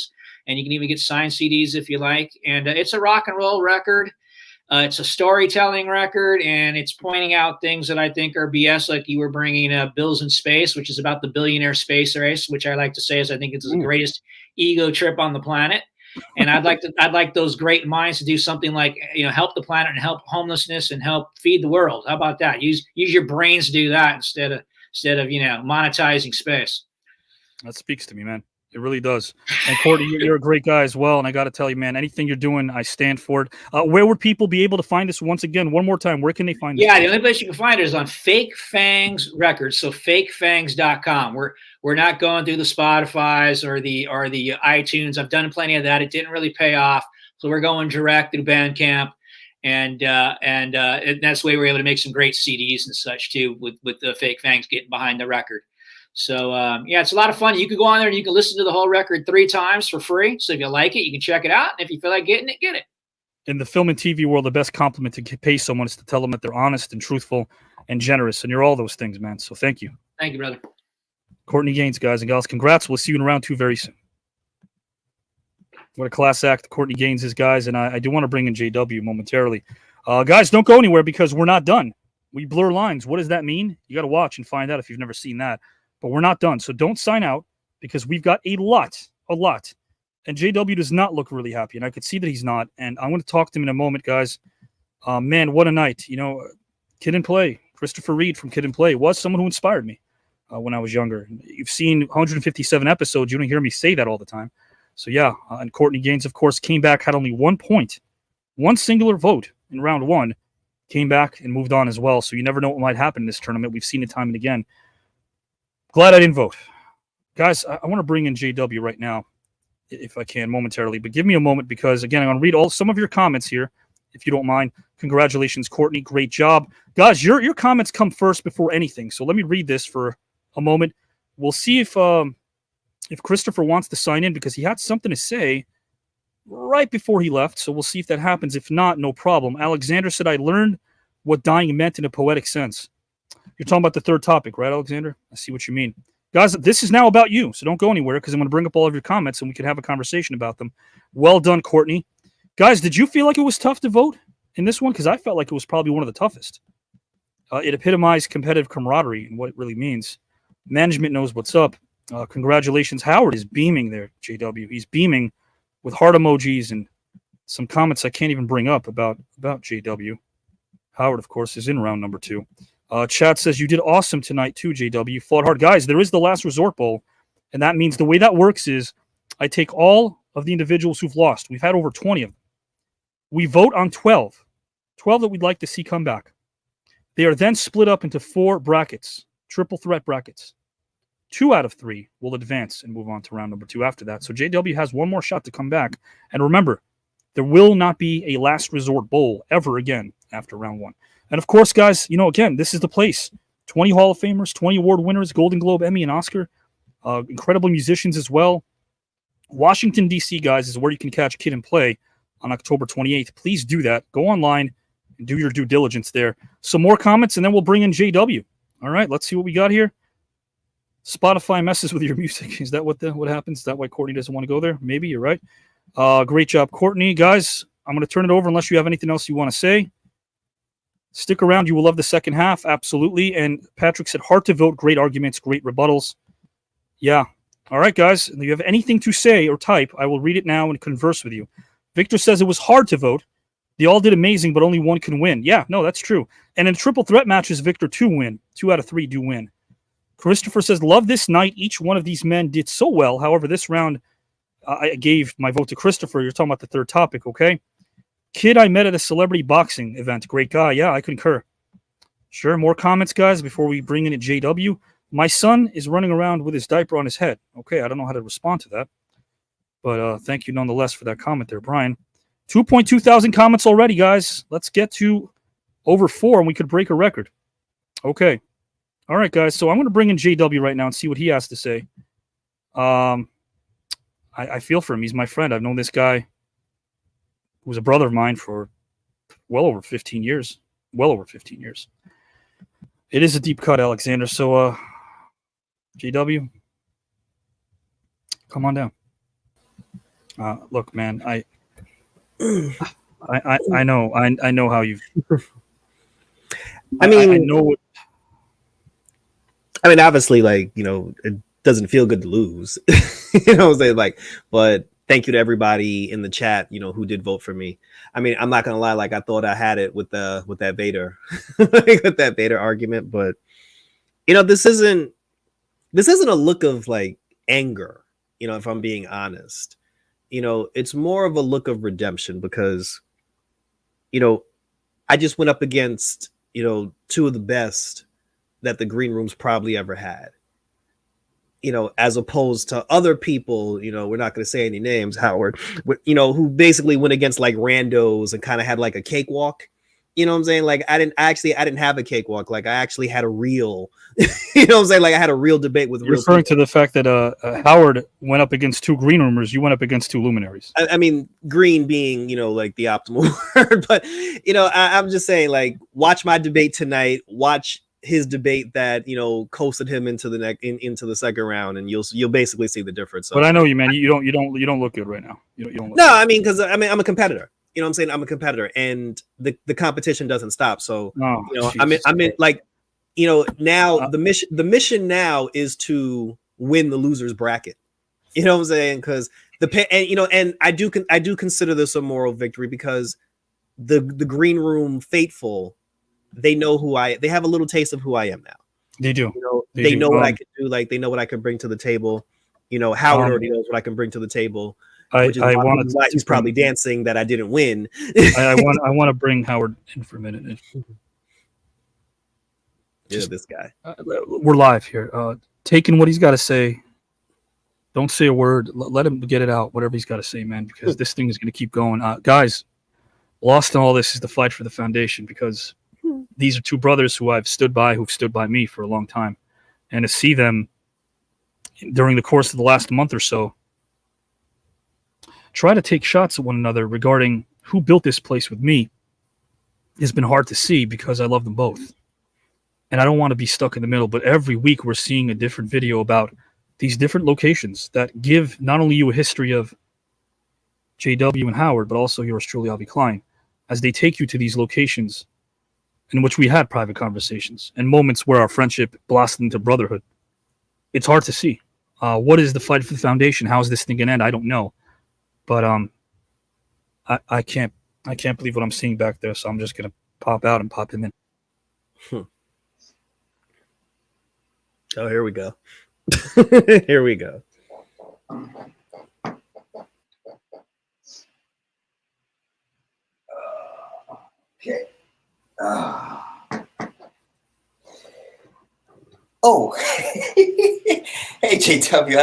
and you can even get signed CDs if you like. And it's a rock and roll record. It's a storytelling record, and it's pointing out things that I think are BS, like you were bringing Bills in Space, which is about the billionaire space race, which I like to say is I think it's the greatest ego trip on the planet. And I'd like those great minds to do something like help the planet and help homelessness and help feed the world. How about that? Use your brains to do that instead of monetizing space. That speaks to me, man. It really does. And Courtney, you're a great guy as well. And I got to tell you, man, anything you're doing, I stand for it. Where would people be able to find this once again? One more time, where can they find this? Yeah, the only place you can find it is on Fake Fangs Records. So fakefangs.com. We're not going through the Spotify's or the iTunes. I've done plenty of that. It didn't really pay off. So we're going direct through Bandcamp. And that's the way we're able to make some great CDs and such too, with the Fake Fangs getting behind the record. So, yeah, it's a lot of fun. You can go on there and you can listen to the whole record 3 times for free. So if you like it, you can check it out. And if you feel like getting it, get it. In the film and TV world, the best compliment to pay someone is to tell them that they're honest and truthful and generous. And you're all those things, man. So thank you. Thank you, brother. Courtney Gaines, guys and gals. Congrats. We'll see you in round 2 very soon. What a class act Courtney Gaines is, guys. And I do want to bring in JW momentarily. Guys, don't go anywhere because we're not done. We blur lines. What does that mean? You got to watch and find out if you've never seen that. But we're not done. So don't sign out because we've got a lot. And JW does not look really happy. And I could see that he's not. And I'm going to talk to him in a moment, guys. Man, what a night. Kid and Play. Christopher Reid from Kid and Play was someone who inspired me when I was younger. You've seen 157 episodes. You don't hear me say that all the time. So, yeah. And Courtney Gaines, of course, came back, had only 1 point. 1 singular vote in round 1. Came back and moved on as well. So you never know what might happen in this tournament. We've seen it time and again. Glad I didn't vote. Guys, I want to bring in JW right now, if I can, momentarily. But give me a moment because, again, I'm going to read some of your comments here. if you don't mind. Congratulations, Courtney. Great job. Guys, your comments come first before anything. So let me read this for a moment. We'll see if Christopher wants to sign in because he had something to say right before he left. So we'll see if that happens. If not, no problem. Alexander said, I learned what dying meant in a poetic sense. You're talking about the third topic, right, Alexander? I see what you mean. Guys, this is now about you, so don't go anywhere because I'm going to bring up all of your comments and we can have a conversation about them. Well done, Courtney. Guys, did you feel like it was tough to vote in this one? Because I felt like it was probably one of the toughest. It epitomized competitive camaraderie and what it really means. Management knows what's up. Congratulations. Howard is beaming there, JW. He's beaming with heart emojis and some comments I can't even bring up about JW. Howard, of course, is in round number 2. Chad says, you did awesome tonight too, JW. Fought hard. Guys, there is the last resort bowl, and that means the way that works is I take all of the individuals who've lost. We've had over 20 of them. We vote on 12 that we'd like to see come back. They are then split up into 4 brackets, triple threat brackets. 2 out of 3 will advance and move on to round number 2 after that. So JW has one more shot to come back. And remember, there will not be a last resort bowl ever again after round 1. And of course, guys, again, this is the place. 20 Hall of Famers, 20 award winners, Golden Globe, Emmy, and Oscar. Incredible musicians as well. Washington, D.C., guys, is where you can catch Kid and Play on October 28th. Please do that. Go online and do your due diligence there. Some more comments, and then we'll bring in JW. All right, let's see what we got here. Spotify messes with your music. Is that what happens? Is that why Courtney doesn't want to go there? Maybe, you're right. Great job, Courtney. Guys, I'm going to turn it over unless you have anything else you want to say. Stick around. You will love the second half. Absolutely. And Patrick said, hard to vote. Great arguments. Great rebuttals. Yeah. All right, guys. If you have anything to say or type, I will read it now and converse with you. Victor says it was hard to vote. They all did amazing, but only one can win. Yeah, no, that's true. And in triple threat matches, Victor 2 win. 2 out of 3 do win. Christopher says, love this night. Each one of these men did so well. However, this round, I gave my vote to Christopher. You're talking about the third topic, okay? Kid I met at a celebrity boxing event. Great guy. Yeah, I concur. Sure, more comments, guys, before we bring in a JW. My son is running around with his diaper on his head. Okay, I don't know how to respond to that. But thank you nonetheless for that comment there, Brian. 2.2 thousand comments already, guys. Let's get to over 4 and we could break a record. Okay. All right, guys. So I'm going to bring in JW right now and see what he has to say. I feel for him. He's my friend. I've known this guy who was a brother of mine for well over 15 years. Well over 15 years. It is a deep cut, Alexander. So, JW, come on down. Look, man, I know how you've. I mean, know what. I mean, obviously, it doesn't feel good to lose. You know what I'm saying? But thank you to everybody in the chat, who did vote for me. I mean, I'm not gonna lie, I thought I had it with that Vader, with that Vader argument, but this isn't a look of anger, if I'm being honest. It's more of a look of redemption because, I just went up against, 2 of the best that the green room's probably ever had. As opposed to other people, we're not going to say any names, Howard, who basically went against randos and kind of had a cakewalk. You know what I'm saying? I didn't have a cakewalk. I actually had a real, you know what I'm saying? I had a real debate with You're real referring people. to the fact that Howard went up against 2 green roomers. You went up against 2 luminaries. I mean, green being, the optimal word, but, I'm just saying, watch my debate tonight, watch his debate that coasted him into the second round, and you'll basically see the difference. But I know you, man. You don't look good right now. You don't look no, good. I mean, because I'm a competitor. You know what I'm saying? I'm a competitor, and the competition doesn't stop. So now the mission now is to win the losers bracket. You know what I'm saying? Because and I do consider this a moral victory because the green room faithful, they know they have a little taste of who I am now. They do. They know what I can do. They know what I can bring to the table. Howard already knows what I can bring to the table. Which is why he's probably dancing that I didn't win. I want to bring Howard in for a minute. This guy. We're live here. Taking what he's got to say. Don't say a word. Let him get it out. Whatever he's got to say, man. Because this thing is going to keep going. Guys, lost in all this is the fight for the foundation, because these are two brothers who've stood by me for a long time. And to see them during the course of the last month or so try to take shots at one another regarding who built this place with me has been hard to see, because I love them both. And I don't want to be stuck in the middle, but every week we're seeing a different video about these different locations that give not only you a history of JW and Howard, but also yours truly, Avi Klein, as they take you to these locations in which we had private conversations and moments where our friendship blossomed into brotherhood. It's hard to see. What is the fight for the foundation? How is this thing going to end? I don't know. But I can't believe what I'm seeing back there, so I'm just going to pop out and pop him in. Oh, here we go. Here we go. Okay. Oh, hey JW,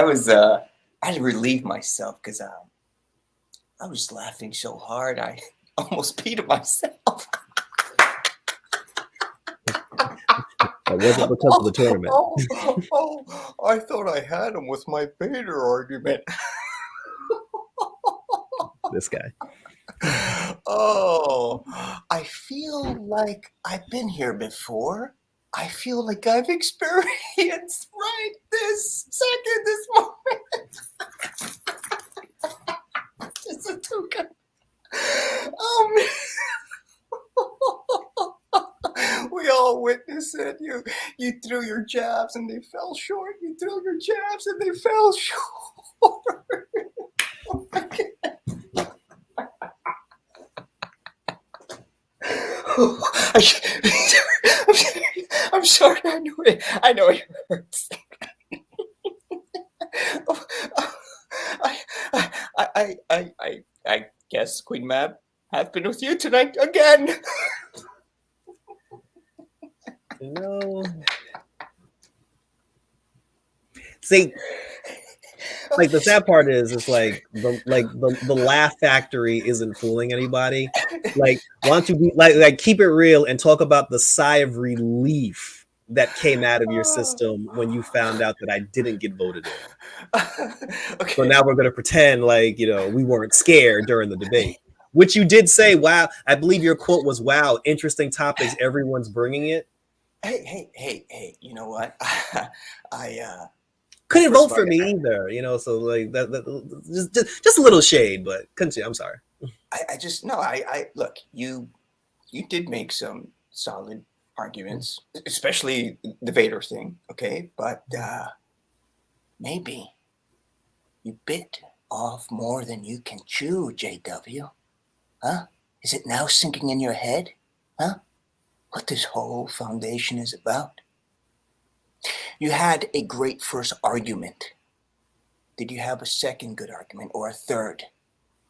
I had to relieve myself because I was laughing so hard I almost peed myself. That wasn't because of the tournament. I thought I had him with my Vader argument. This guy. Oh, I feel like I've been here before. I feel like I've experienced right this second, this moment. This is too good. We all witnessed it. You threw your jabs and they fell short. You threw your jabs and they fell short. Oh my God. I'm sorry. I know it hurts. I guess Queen Mab has been with you tonight again. No. See, like the sad part is, it's like the laugh factory isn't fooling anybody. Like, why don't you be like keep it real and talk about the sigh of relief that came out of your system when you found out that I didn't get voted in. Okay. So now we're gonna pretend like we weren't scared during the debate, which you did say. Wow, I believe your quote was, "Wow, interesting topics. Everyone's bringing it." Hey, you know what? I couldn't vote for me either, so like that just a little shade, but couldn't you? I'm sorry. I look, you did make some solid arguments, especially the Vader thing, okay? But maybe you bit off more than you can chew, JW. Huh? Is it now sinking in your head? Huh? What this whole foundation is about? You had a great first argument. Did you have a second good argument or a third?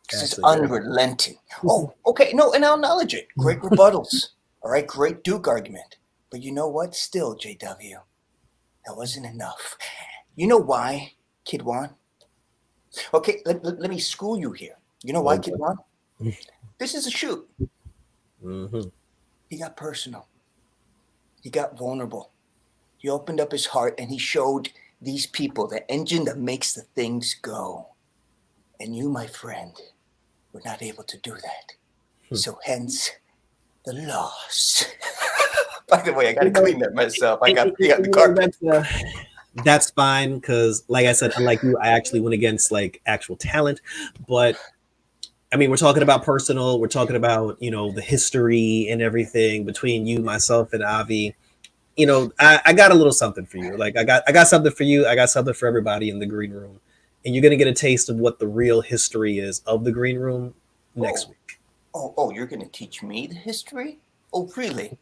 Because it's unrelenting. Oh, okay. No, and I'll acknowledge it. Great rebuttals. All right, great Duke argument. But you know what? Still, JW, that wasn't enough. You know why Kid won? Okay, let me school you here. You know why Kid won? This is a shoot. Mm-hmm. He got personal. He got vulnerable. He opened up his heart and he showed these people the engine that makes the things go. And you, my friend, were not able to do that. So hence the loss. By the way, I got to clean that myself. I got the carpet. That's fine, because like I said, unlike you, I actually went against like actual talent. But I mean, we're talking about personal. We're talking about, the history and everything between you, myself, and Avi. I got a little something for you. Like I got something for you. I got something for everybody in the green room. And you're going to get a taste of what the real history is of the green room next week. Oh, you're going to teach me the history? Oh, really?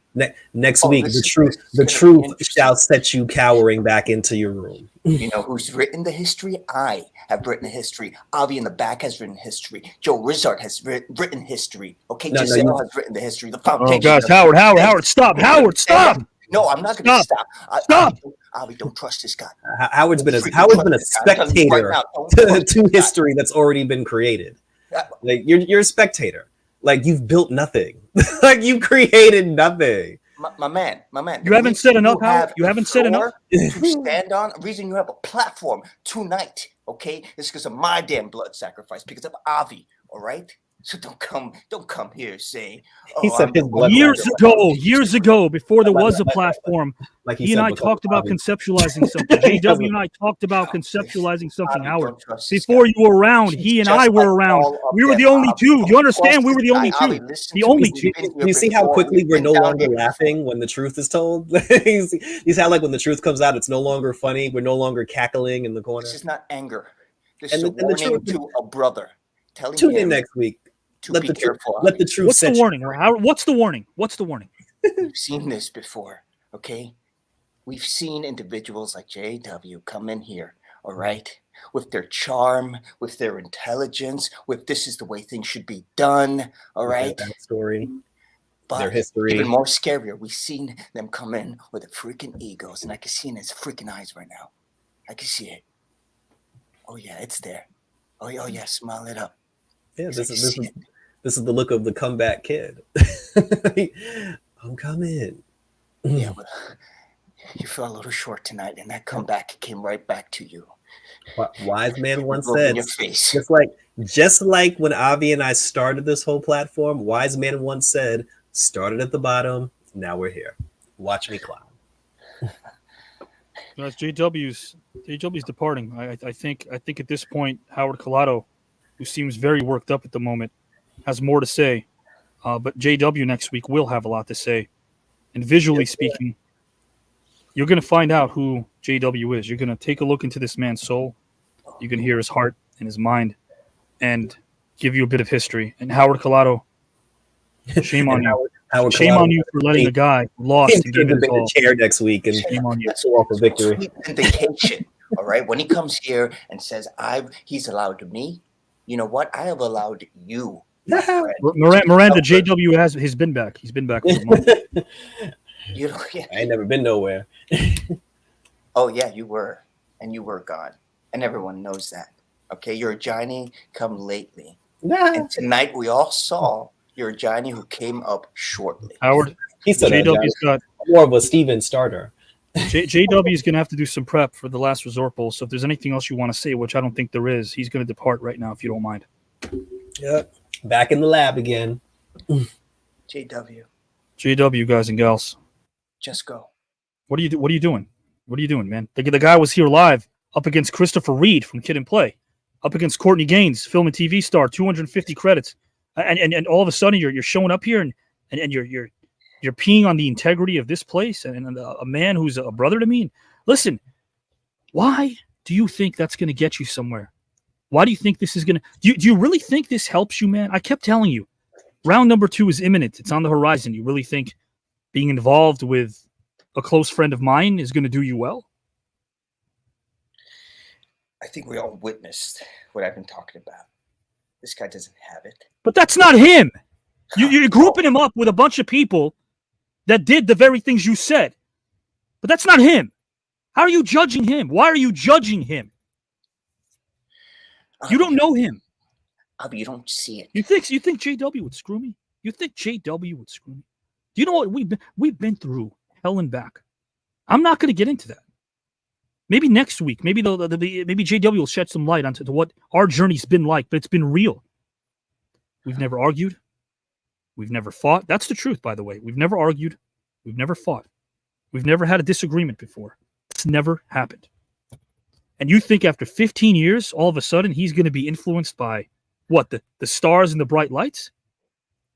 Next week, the truth shall set you cowering back into your room. You know who's written the history? I have written the history. Avi in the back has written history. Joe Rizzard has written history. Okay, Giselle has written the history. The foundation. Oh, guys, Howard, stop! Howard, stop! No, I'm not going to stop. Stop! Avi, don't trust this guy. Howard's been a spectator to history that's already been created. Like you're a spectator. Like you've built nothing. Like you created nothing. My man. You haven't said enough, Howard. You a haven't said enough. floor to stand on. The reason you have a platform tonight, okay, is because of my damn blood sacrifice, because of Avi. All right. So don't come here saying, He said his blood years ago, before there was a platform, like he and I talked about conceptualizing something. JW and I talked about conceptualizing something, Howard. Before you were around, he and I were around. We were the only two. Do you understand? We were the only two. The only two. You see how quickly we're no longer laughing when the truth is told? You see how like when the truth comes out, it's no longer funny. We're no longer cackling in the corner. This is not anger. This is a warning to a brother. Tune in next week. Let the truth. What's the warning? What's the warning? What's the warning? We've seen this before, okay? We've seen individuals like JW come in here, all right, with their charm, with their intelligence, with this is the way things should be done, all right? Their backstory, but their history. Even more scarier, we've seen them come in with a freaking egos, and I can see in his freaking eyes right now. I can see it. Oh yeah, it's there. Oh yeah, smile it up. Yeah, this is the look of the comeback kid. I'm coming. Yeah, but you fell a little short tonight, and that comeback came right back to you. Wise man once In said, your face. just like when Avi and I started this whole platform, wise man once said, started at the bottom, now we're here. Watch me climb. That's JW's departing. I think at this point, Howard Collado, who seems very worked up at the moment, has more to say. But JW next week will have a lot to say. And visually speaking, you're going to find out who JW is. You're going to take a look into this man's soul. You can hear his heart and his mind and give you a bit of history. And Howard Collado, shame on you. Shame on you for letting a guy lost and give it his all. Chair next week and shame on you. Soar for victory. Vindication. All right. When he comes here and says, he's allowed me, you know what? I have allowed you. Miranda, JW has been back. He's been back for a month. I ain't never been nowhere. Oh yeah, you were, and you were gone, and everyone knows that. Okay, you're a Johnny come lately, and tonight we all saw you're a Johnny who came up shortly. Howard, JW's got more of a Steven starter. JW is going to have to do some prep for the Last Resort Bowl. So if there's anything else you want to say, which I don't think there is, he's going to depart right now if you don't mind. Yep. Back in the lab again. JW, guys and gals, just go. What are you doing? What are you doing, man? The guy was here live up against Christopher Reid from Kid and Play, up against Courtney Gaines, film and TV star, 250 credits, and all of a sudden you're showing up here and you're peeing on the integrity of this place and a man who's a brother to me. Listen, why do you think that's going to get you somewhere? Why do you think this is going to do you really think this helps you, man? I kept telling you, round number 2 is imminent. It's on the horizon. You really think being involved with a close friend of mine is going to do you well? I think we all witnessed what I've been talking about. This guy doesn't have it. But that's not him. You're grouping him up with a bunch of people that did the very things you said. But that's not him. How are you judging him? Why are you judging him? You don't know him. You don't see it. You think JW would screw me? You think JW would screw me? Do you know what we've been through hell and back? I'm not going to get into that. Maybe next week. Maybe maybe JW will shed some light onto what our journey's been like, but it's been real. We've never argued. We've never fought. That's the truth, by the way. We've never argued. We've never fought. We've never had a disagreement before. It's never happened. And you think after 15 years, all of a sudden, he's going to be influenced by what? The stars and the bright lights?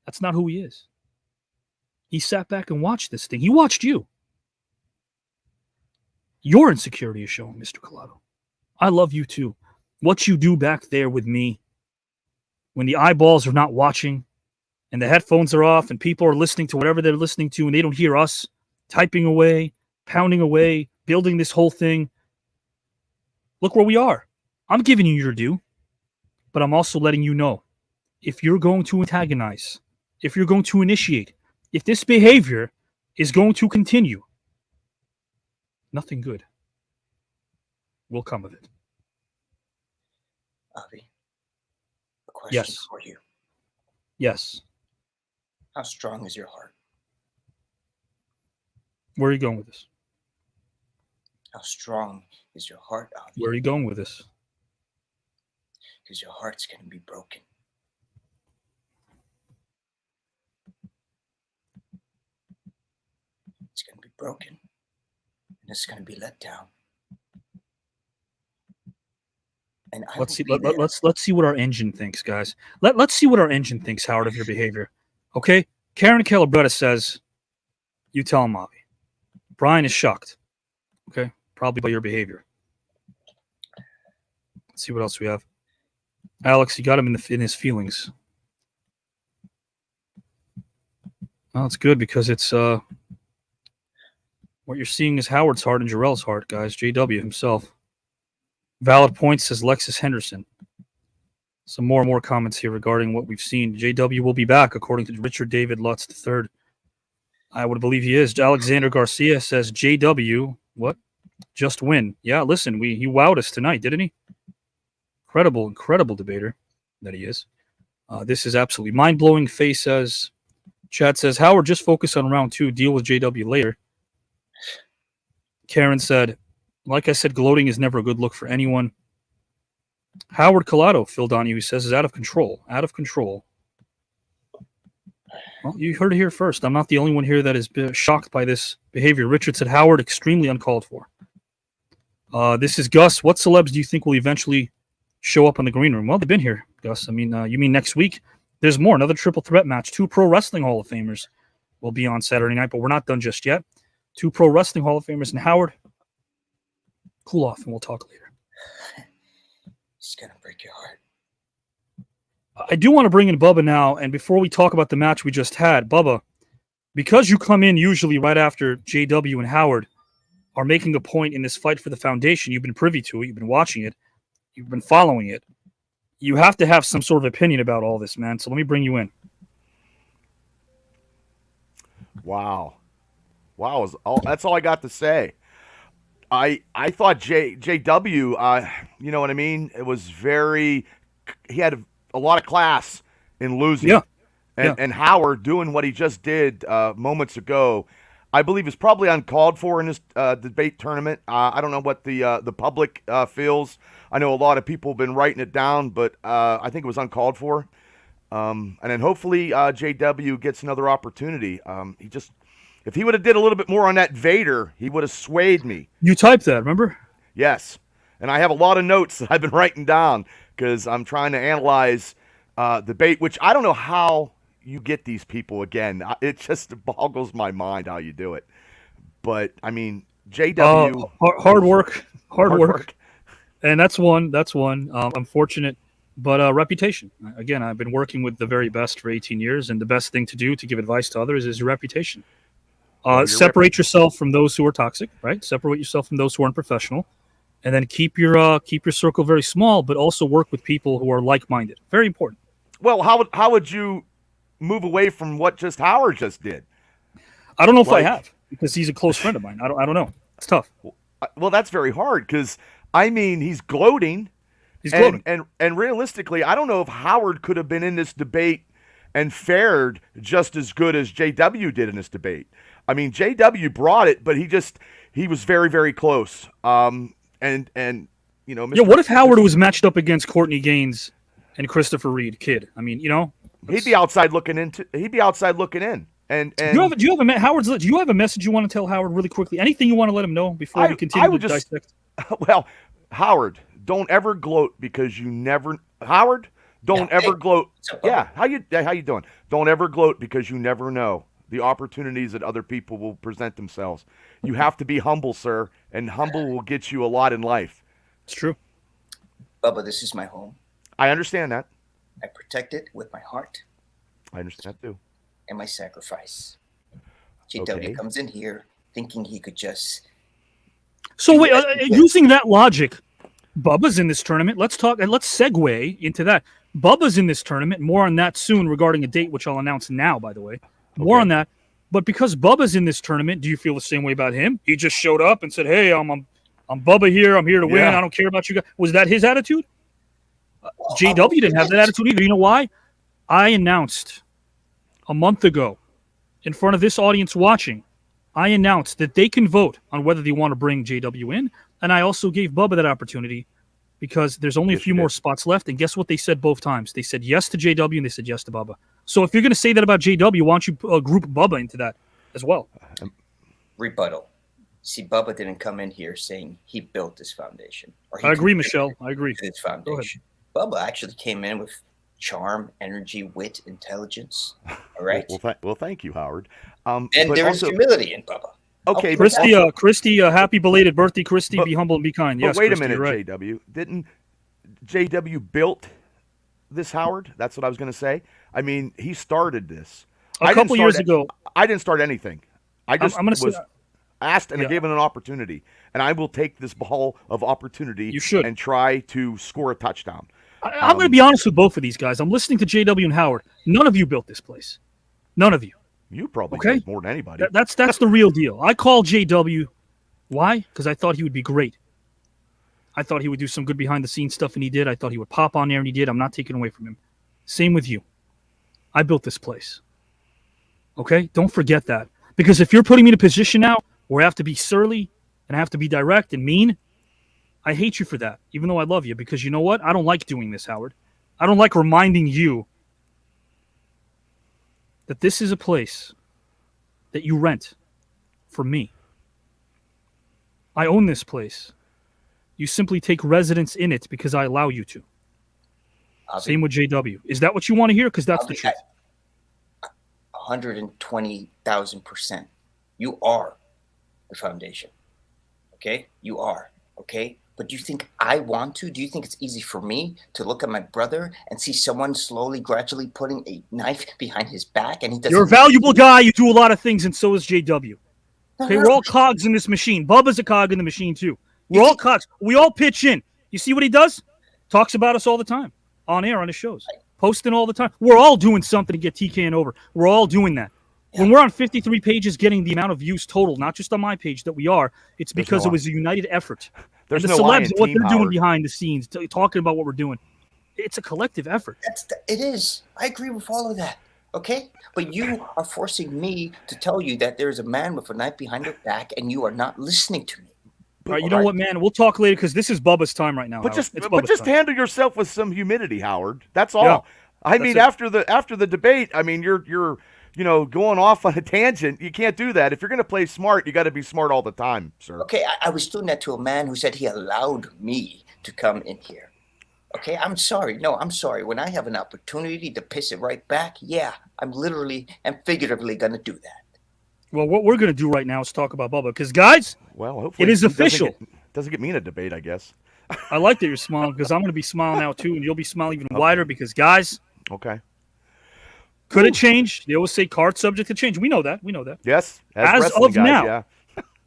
That's not who he is. He sat back and watched this thing. He watched you. Your insecurity is showing, Mr. Collado. I love you too. What you do back there with me, when the eyeballs are not watching and the headphones are off and people are listening to whatever they're listening to and they don't hear us typing away, pounding away, building this whole thing. Look where we are. I'm giving you your due, but I'm also letting you know, if you're going to antagonize, if you're going to initiate, if this behavior is going to continue, nothing good will come of it. Avi, a question Yes. for you. Yes. How strong is your heart? Where are you going with this? How strong is your heart, Avi? Where are you going with this? Because your heart's going to be broken. It's going to be broken. And it's going to be let down. And Let's see. Let's see what our engine thinks, guys. Let's see what our engine thinks, Howard, of your behavior. Okay, Karen Calabretta says, "You tell him, Avi." Brian is shocked. Okay, probably by your behavior. Let's see what else we have. Alex, you got him in his feelings. Well, it's good because it's what you're seeing is Howard's heart and Jarrell's heart, guys. JW himself. Valid points, says Lexus Henderson. Some more and more comments here regarding what we've seen. JW will be back, according to Richard David Lutz III. I would believe he is. Alexander Garcia says, JW, what? Just win. Yeah, listen, he wowed us tonight, didn't he? Incredible debater that he is. This is absolutely mind-blowing. Faye says, Chad says, Howard, just focus on round 2. Deal with JW later. Karen said, like I said, gloating is never a good look for anyone. Howard Collado, Phil Donahue says, is out of control. Out of control. Well, you heard it here first. I'm not the only one here that is shocked by this behavior. Richard said, Howard, extremely uncalled for. This is Gus. What celebs do you think will eventually show up in the green room? Well, they've been here, Gus. I mean, you mean next week? There's more. Another triple threat match. 2 Pro Wrestling Hall of Famers will be on Saturday night, but we're not done just yet. 2 Pro Wrestling Hall of Famers. And Howard, cool off, and we'll talk later. It's going to break your heart. I do want to bring in Bubba now, and before we talk about the match we just had, Bubba, because you come in usually right after JW and Howard are making a point in this fight for the foundation, you've been privy to it, you've been watching it, you've been following it. You have to have some sort of opinion about all this, man. So let me bring you in. Wow, that's all I got to say. I thought JW, you know what I mean? It was he had a lot of class in losing. Yeah. And Howard doing what he just did moments ago, I believe is probably uncalled for in this debate tournament. I don't know what the public feels. I know a lot of people have been writing it down, but I think it was uncalled for. And then hopefully JW gets another opportunity. If he would have did a little bit more on that Vader, he would have swayed me. You typed that, remember? Yes. And I have a lot of notes that I've been writing down because I'm trying to analyze debate, which I don't know how you get these people again. It just boggles my mind how you do it. But, I mean, JW... hard work. And that's one. Unfortunate, but reputation. Again, I've been working with the very best for 18 years, and the best thing to do to give advice to others is your reputation. Separate yourself from those who are toxic, right? Separate yourself from those who aren't professional, and then keep your circle very small, but also work with people who are like-minded. Very important. Well, how would you move away from what just Howard just did? I don't know if I have, because he's a close friend of mine. I don't know. It's tough. Well, that's very hard because I mean he's gloating. He's gloating, and realistically, I don't know if Howard could have been in this debate and fared just as good as JW did in this debate. I mean, JW brought it, but he was very, very close. And you know, what if Howard was matched up against Courtney Gaines and Christopher Reid, kid? I mean, you know, he'd be outside looking in. And do you have a message you want to tell Howard really quickly? Anything you want to let him know before we continue to dissect? Well, Howard, don't ever gloat because you never. Howard, don't ever gloat. Yeah, how you doing? Don't ever gloat because you never know the opportunities that other people will present themselves. You have to be humble, sir, and humble will get you a lot in life. It's true. Bubba, this is my home. I understand that. I protect it with my heart. I understand that too. And my sacrifice. JW comes in here thinking he could just... So wait, using that logic, Bubba's in this tournament. Let's talk and let's segue into that. Bubba's in this tournament. More on that soon regarding a date, which I'll announce now, by the way. More on that. But because Bubba's in this tournament, do you feel the same way about him? He just showed up and said, hey, I'm Bubba here. I'm here to win. I don't care about you guys. Was that his attitude? JW didn't have that attitude either. You know why? I announced a month ago, in front of this audience watching, I announced that they can vote on whether they want to bring JW in, and I also gave Bubba that opportunity because there's only a few more spots left, and guess what they said both times? They said yes to JW, and they said yes to Bubba. So if you're going to say that about JW, why don't you group Bubba into that as well? Rebuttal. See, Bubba didn't come in here saying he built this foundation. Or he I agree, Michelle. I agree. This foundation. Bubba actually came in with charm, energy, wit, intelligence. All right. Well, thank you, Howard. And there is humility in Bubba. Okay, Christy, happy belated birthday, Christy. Be humble and be kind. Yes, but wait Christy, a minute, you're right. JW. Didn't JW built this, Howard? That's what I was going to say. I mean, he started this. A couple years ago. I didn't start anything. I just I'm gonna was say, asked and I gave him an opportunity. And I will take this ball of opportunity and try to score a touchdown. I'm going to be honest with both of these guys. I'm listening to JW and Howard. None of you built this place. None of you. You probably Okay? did more than anybody. That's the real deal. I called JW. Why? Because I thought he would be great. I thought he would do some good behind-the-scenes stuff, and he did. I thought he would pop on there, and he did. I'm not taking away from him. Same with you. I built this place. Okay? Don't forget that. Because if you're putting me in a position now where I have to be surly and I have to be direct and mean, I hate you for that, even though I love you. Because you know what? I don't like doing this, Howard. I don't like reminding you that this is a place that you rent from me. I own this place. You simply take residence in it because I allow you to. Same with JW. Is that what you want to hear? Because that's the truth. 120,000%. You are the foundation. Okay? You are. Okay? But do you think I want to? Do you think it's easy for me to look at my brother and see someone slowly, gradually putting a knife behind his back and he doesn't... You're a valuable guy. You do a lot of things, and so is JW. Okay, we're all cogs in this machine. Bubba's a cog in the machine, too. We're all cogs. We all pitch in. You see what he does? Talks about us all the time. On air, on his shows. Posting all the time. We're all doing something to get TKN over. We're all doing that. Yeah. When we're on 53 pages getting the amount of views total, not just on my page that we are, it's because it was a united effort. There's and the no celebs, what they're doing Howard. behind the scenes, talking about what we're doing. It's a collective effort. It is. I agree with all of that. Okay? But you are forcing me to tell you that there's a man with a knife behind your back and you are not listening to me. All right, you know what, man? We'll talk later because this is Bubba's time right now. But Howard. just handle yourself with some humility, Howard. That's all. Yeah, I mean, after the debate, I mean, you're going off on a tangent. You can't do that. If you're going to play smart, you got to be smart all the time, sir. Okay, I was doing that to a man who said he allowed me to come in here. Okay, I'm sorry. No, I'm sorry. When I have an opportunity to piss it right back, yeah, I'm literally and figuratively going to do that. Well, what we're going to do right now is talk about Bubba. Because, guys, hopefully it is official. Doesn't get me in a debate, I guess. I like that you're smiling because I'm going to be smiling now, too, and you'll be smiling even wider because, guys. Okay. Could it change? They always say card subject to change. We know that. We know that. Yes. As of guys, now, yeah.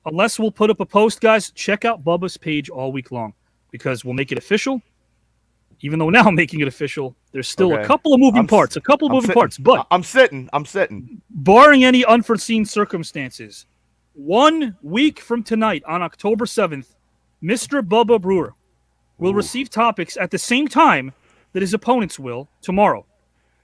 unless we'll put up a post, guys, check out Bubba's page all week long because we'll make it official. Even though now I'm making it official, there's still a couple of moving parts. But I'm sitting. Barring any unforeseen circumstances, 1 week from tonight on October 7th, Mr. Bubba Brewer will receive topics at the same time that his opponents will tomorrow.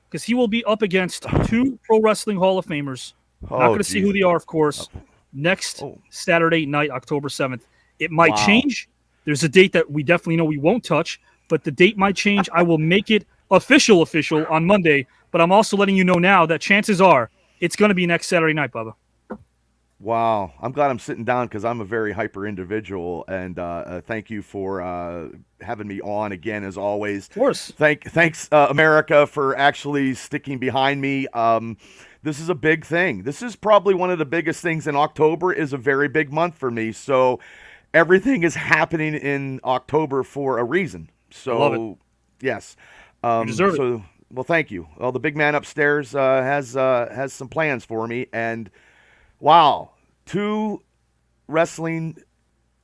Because he will be up against two Pro Wrestling Hall of Famers. Not going to see who they are, of course. Next Saturday night, October 7th. It might change. There's a date that we definitely know we won't touch, but the date might change. I will make it official on Monday, but I'm also letting you know now that chances are it's going to be next Saturday night, Bubba. Wow. I'm glad I'm sitting down because I'm a very hyper individual, and thank you for having me on again, as always. Of course. Thanks, America, for actually sticking behind me. This is a big thing. This is probably one of the biggest things, and October is a very big month for me. So everything is happening in October for a reason. So, love it. Yes. You deserve it. Well, thank you. Well, the big man upstairs has some plans for me, and wow, 2 wrestling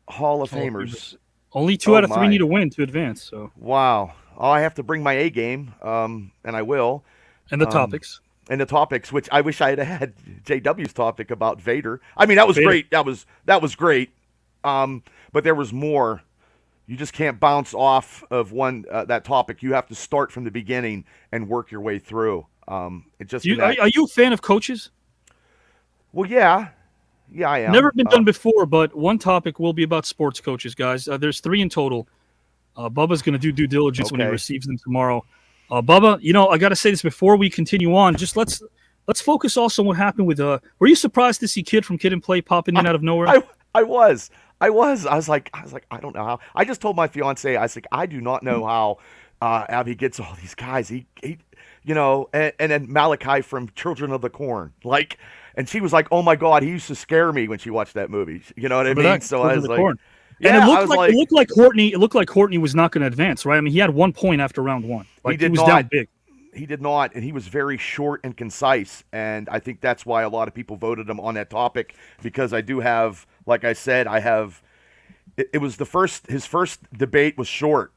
Hall of Famers. Only 2 out of 3 need to win to advance. So wow. I have to bring my A game, and I will. And the topics. And the topics, which I wish I had JW's topic about Vader. I mean, that was great. That was great. But there was more. You just can't bounce off of that topic. You have to start from the beginning and work your way through. It just are you a fan of coaches? Well, yeah, I am. Never been done before, but one topic will be about sports coaches, guys. There's 3 in total. Bubba's going to do due diligence when he receives them tomorrow. Bubba, I got to say this before we continue on. Just let's focus also on what happened with. Were you surprised to see Kid from Kid and Play popping in out of nowhere? I was. I was like, I don't know how. I just told my fiance, I was like, I do not know how Avi gets all these guys. He and then Malachi from Children of the Corn, like, and she was like, oh my God, he used to scare me when she watched that movie. You know what I mean? So I was like, and it looked like Courtney. It looked like Courtney was not going to advance, right? I mean, he had 1 point after round 1. Like, he was down big. He did not, and he was very short and concise, and I think that's why a lot of people voted him on that topic, because I do have, like I said, it was his first debate was short.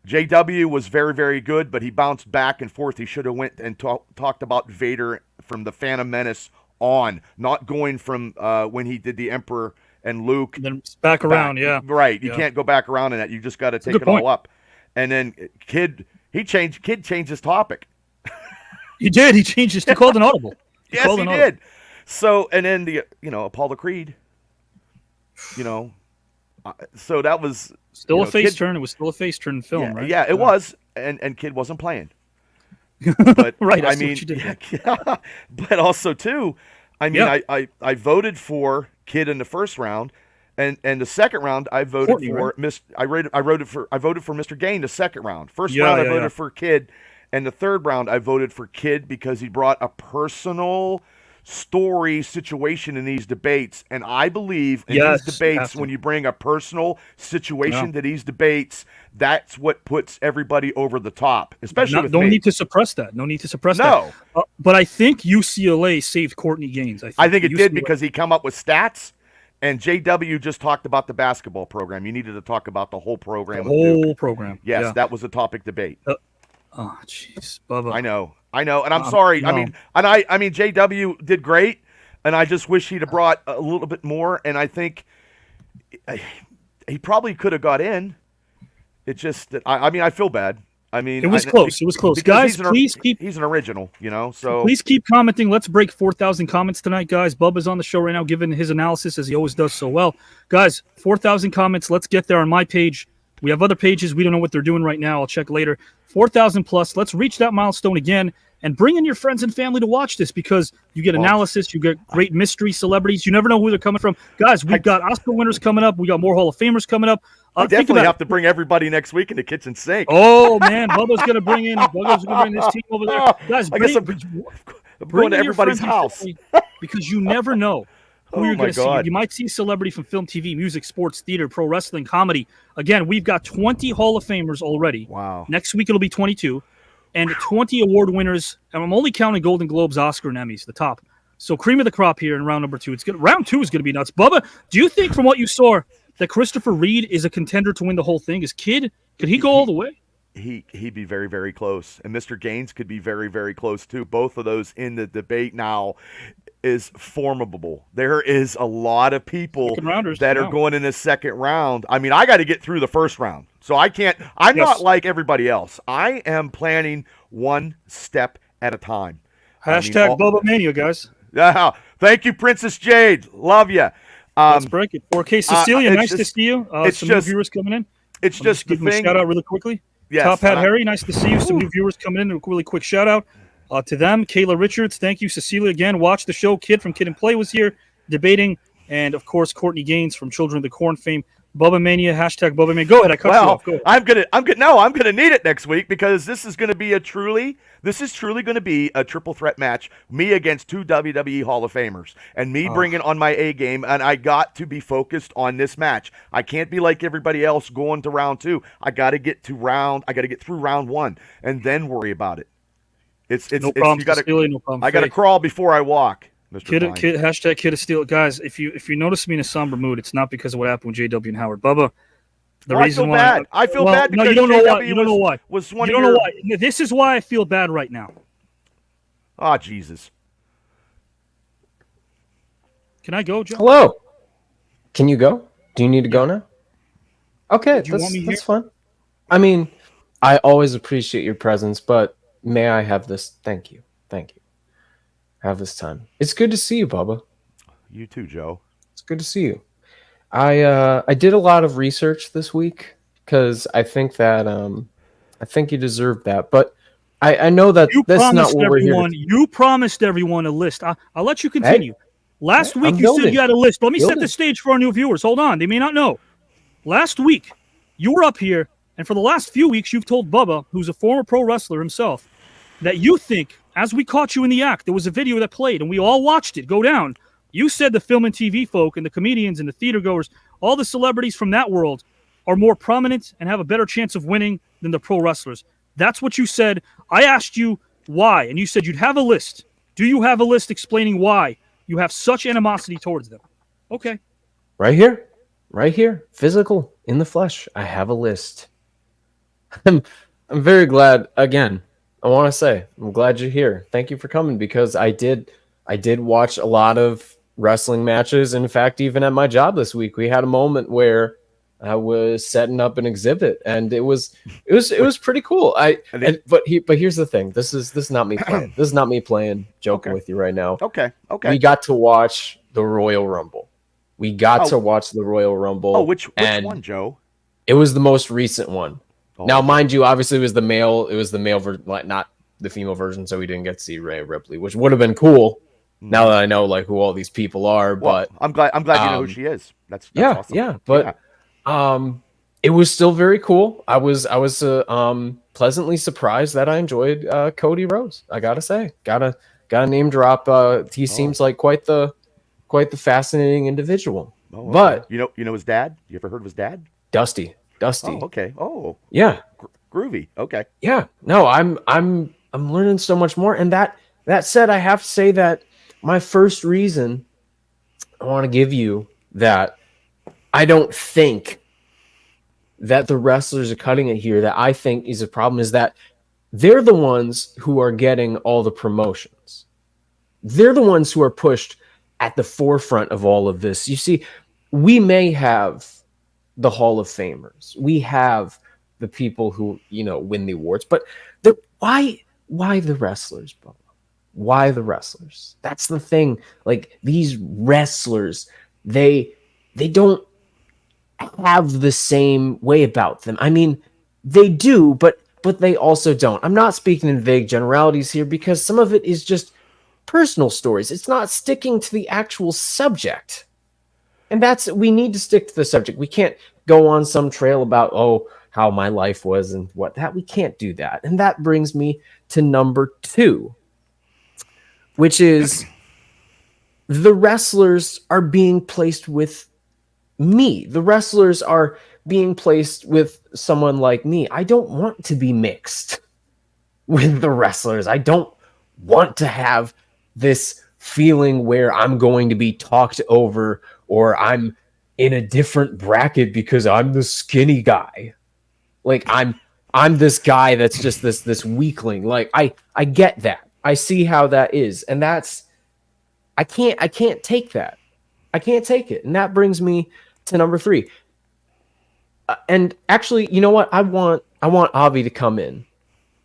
JW was very, very good, but he bounced back and forth. He should have went and talked about Vader from the Phantom Menace on, not going from when he did the Emperor and Luke. And then back around, yeah. Right, you can't go back around in that. You just got to take it all up. And then Kid changed his topic. He did. He changed He called an audible. Yes, he did. So, and then Apollo Creed, so that was still a face turn. It was still a face turn in film, right? Yeah, it was. And Kid wasn't playing. But right. I mean, but also too, I mean, I voted for Kid in the first round. And the second round, I voted Courtney, for right? I voted for Mr. Gain the second round. First round, I voted for Kid, and the third round, I voted for Kid because he brought a personal story situation in these debates, and I believe in these debates, when you bring a personal situation to these debates, that's what puts everybody over the top, especially with me. No need to suppress that. No need to suppress that. But I think UCLA saved Courtney Gaines. I think it did because he come up with stats. And JW just talked about the basketball program. You needed to talk about the whole program. The whole program. Yes, that was a topic debate. Oh, jeez, Bubba. I know, and I'm sorry. No. I mean, JW did great, and I just wish he'd have brought a little bit more. And I think he probably could have got in. It just that I feel bad. I mean, it was close. It was close, guys. He's an original, So please keep commenting. Let's break 4,000 comments tonight, guys. Bubba's on the show right now, giving his analysis as he always does so well, guys. 4,000 comments. Let's get there on my page. We have other pages. We don't know what they're doing right now. I'll check later. 4,000 plus. Let's reach that milestone again and bring in your friends and family to watch this, because you get analysis, you get great mystery celebrities. You never know who they're coming from, guys. We've got Oscar winners coming up. We got more Hall of Famers coming up. I definitely have to bring everybody next week in the kitchen sink. Oh man, Bubba's gonna bring this team over there, guys. I'm going to everybody's house because you never know who you're going to see. You might see a celebrity from film, TV, music, sports, theater, pro wrestling, comedy. Again, we've got 20 Hall of Famers already. Wow. Next week it'll be 22, and 20 award winners. And I'm only counting Golden Globes, Oscar, and Emmys, the top. So cream of the crop here in round number 2. Round 2 is going to be nuts. Bubba, do you think from what you saw that Christopher Reid is a contender to win the whole thing? Could he go all the way? He'd be very, very close. And Mr. Gaines could be very, very close too. Both of those in the debate now is formidable. There is a lot of people that are going in the second round. I mean, I got to get through the first round. So I'm not like everybody else. I am planning one step at a time. Hashtag Bubba Mania, guys. Yeah. Thank you, Princess Jade. Love you. Let's break it. 4K Cecilia, nice to see you. Some new viewers coming in. It's just give them a shout out really quickly. Yes, Top Hat Harry, nice to see you. Some new viewers coming in. A really quick shout out to them. Kayla Richards, thank you. Cecilia again. Watch the show. Kid from Kid and Play was here debating, and of course Courtney Gaines from Children of the Corn fame. Bubba Mania, hashtag Bubba Mania. Go ahead. I cut you off. Go ahead. I'm gonna need it next week, because this is gonna be truly going to be a triple threat match. Me against 2 WWE Hall of Famers, and me bringing on my A game. And I got to be focused on this match. I can't be like everybody else going to round 2. I got to get through round 1 and then worry about it. No problem. I got to crawl before I walk. Kid, hashtag Kid of Steel, guys. If you notice me in a somber mood, it's not because of what happened with JW and Howard. Bubba, I feel bad. I feel bad because you don't know why. You don't know why. Was one you don't know why. This is why I feel bad right now. Oh, Jesus. Can I go, Joe? Hello. Can you go? Do you need to go now? Okay, that's fine. I mean, I always appreciate your presence, but may I have this? Thank you. Thank you. Have this time. It's good to see you, Bubba. You too, Joe. It's good to see you. I did a lot of research this week because I think that I think you deserve that. But I know that that's not what we're here. You promised everyone a list. I'll let you continue. Last week you said you had a list. Let me set the stage for our new viewers. Hold on. They may not know. Last week, you were up here, and for the last few weeks, you've told Bubba, who's a former pro wrestler himself, that you think, as we caught you in the act, there was a video that played, and we all watched it go down. You said the film and TV folk and the comedians and the theater goers, all the celebrities from that world, are more prominent and have a better chance of winning than the pro wrestlers. That's what you said. I asked you why, and you said you'd have a list. Do you have a list explaining why you have such animosity towards them? Okay. Right here, physical, in the flesh. I have a list. I'm very glad. Again, I want to say I'm glad you're here. Thank you for coming, because I did watch a lot of wrestling matches. In fact, even at my job this week, we had a moment where I was setting up an exhibit, and it was pretty cool. But here's the thing. This is not me playing. This is not me playing, joking with you right now. Okay. We got to watch the Royal Rumble. We got to watch the Royal Rumble. Oh, which one, Joe? It was the most recent one. Now, mind you, obviously it was the male version, like not the female version, so we didn't get to see Rhea Ripley, which would have been cool. Now that I know like who all these people are, but I'm glad you know who she is. That's awesome. Yeah, but it was still very cool. I was pleasantly surprised that I enjoyed Cody Rhodes. I gotta say, gotta name drop. He seems like quite the fascinating individual. Oh, okay. But you know his dad. You ever heard of his dad? Dusty. Oh, okay. Oh, yeah. Groovy. Okay. Yeah. No, I'm learning so much more. And that said, I have to say that my first reason I want to give you that I don't think that the wrestlers are cutting it here, that I think is a problem, is that they're the ones who are getting all the promotions. They're the ones who are pushed at the forefront of all of this. You see, we may have the Hall of Famers. We have the people who, win the awards, but why the wrestlers, Bob? Why the wrestlers? That's the thing. Like, these wrestlers, they don't have the same way about them. I mean, they do, but they also don't. I'm not speaking in vague generalities here, because some of it is just personal stories. It's not sticking to the actual subject. And we need to stick to the subject. We can't go on some trail about, how my life was and we can't do that. And that brings me to number 2, which is the wrestlers are being placed with me. The wrestlers are being placed with someone like me. I don't want to be mixed with the wrestlers. I don't want to have this feeling where I'm going to be talked over, or I'm in a different bracket because I'm the skinny guy. Like, I'm this guy that's just this weakling. Like, I get that. I see how that is. And I can't take that. I can't take it. And that brings me to number 3. And actually, you know what? I want Avi to come in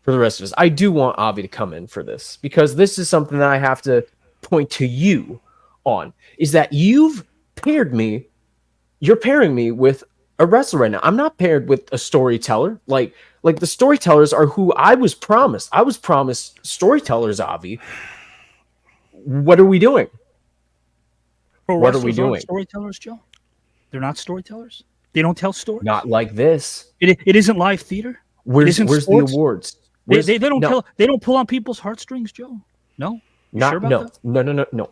for the rest of us. I do want Avi to come in for this, because this is something that I have to point to you on, is that you're pairing me with a wrestler right now. I'm not paired with a storyteller. Like the storytellers are who I was promised. I was promised storytellers, Avi. What are we doing? What are we doing? Storytellers, Joe? They're not storytellers? They don't tell stories? Not like this. It isn't live theater? Where's the awards? They don't pull on people's heartstrings, Joe. No? Sure about that?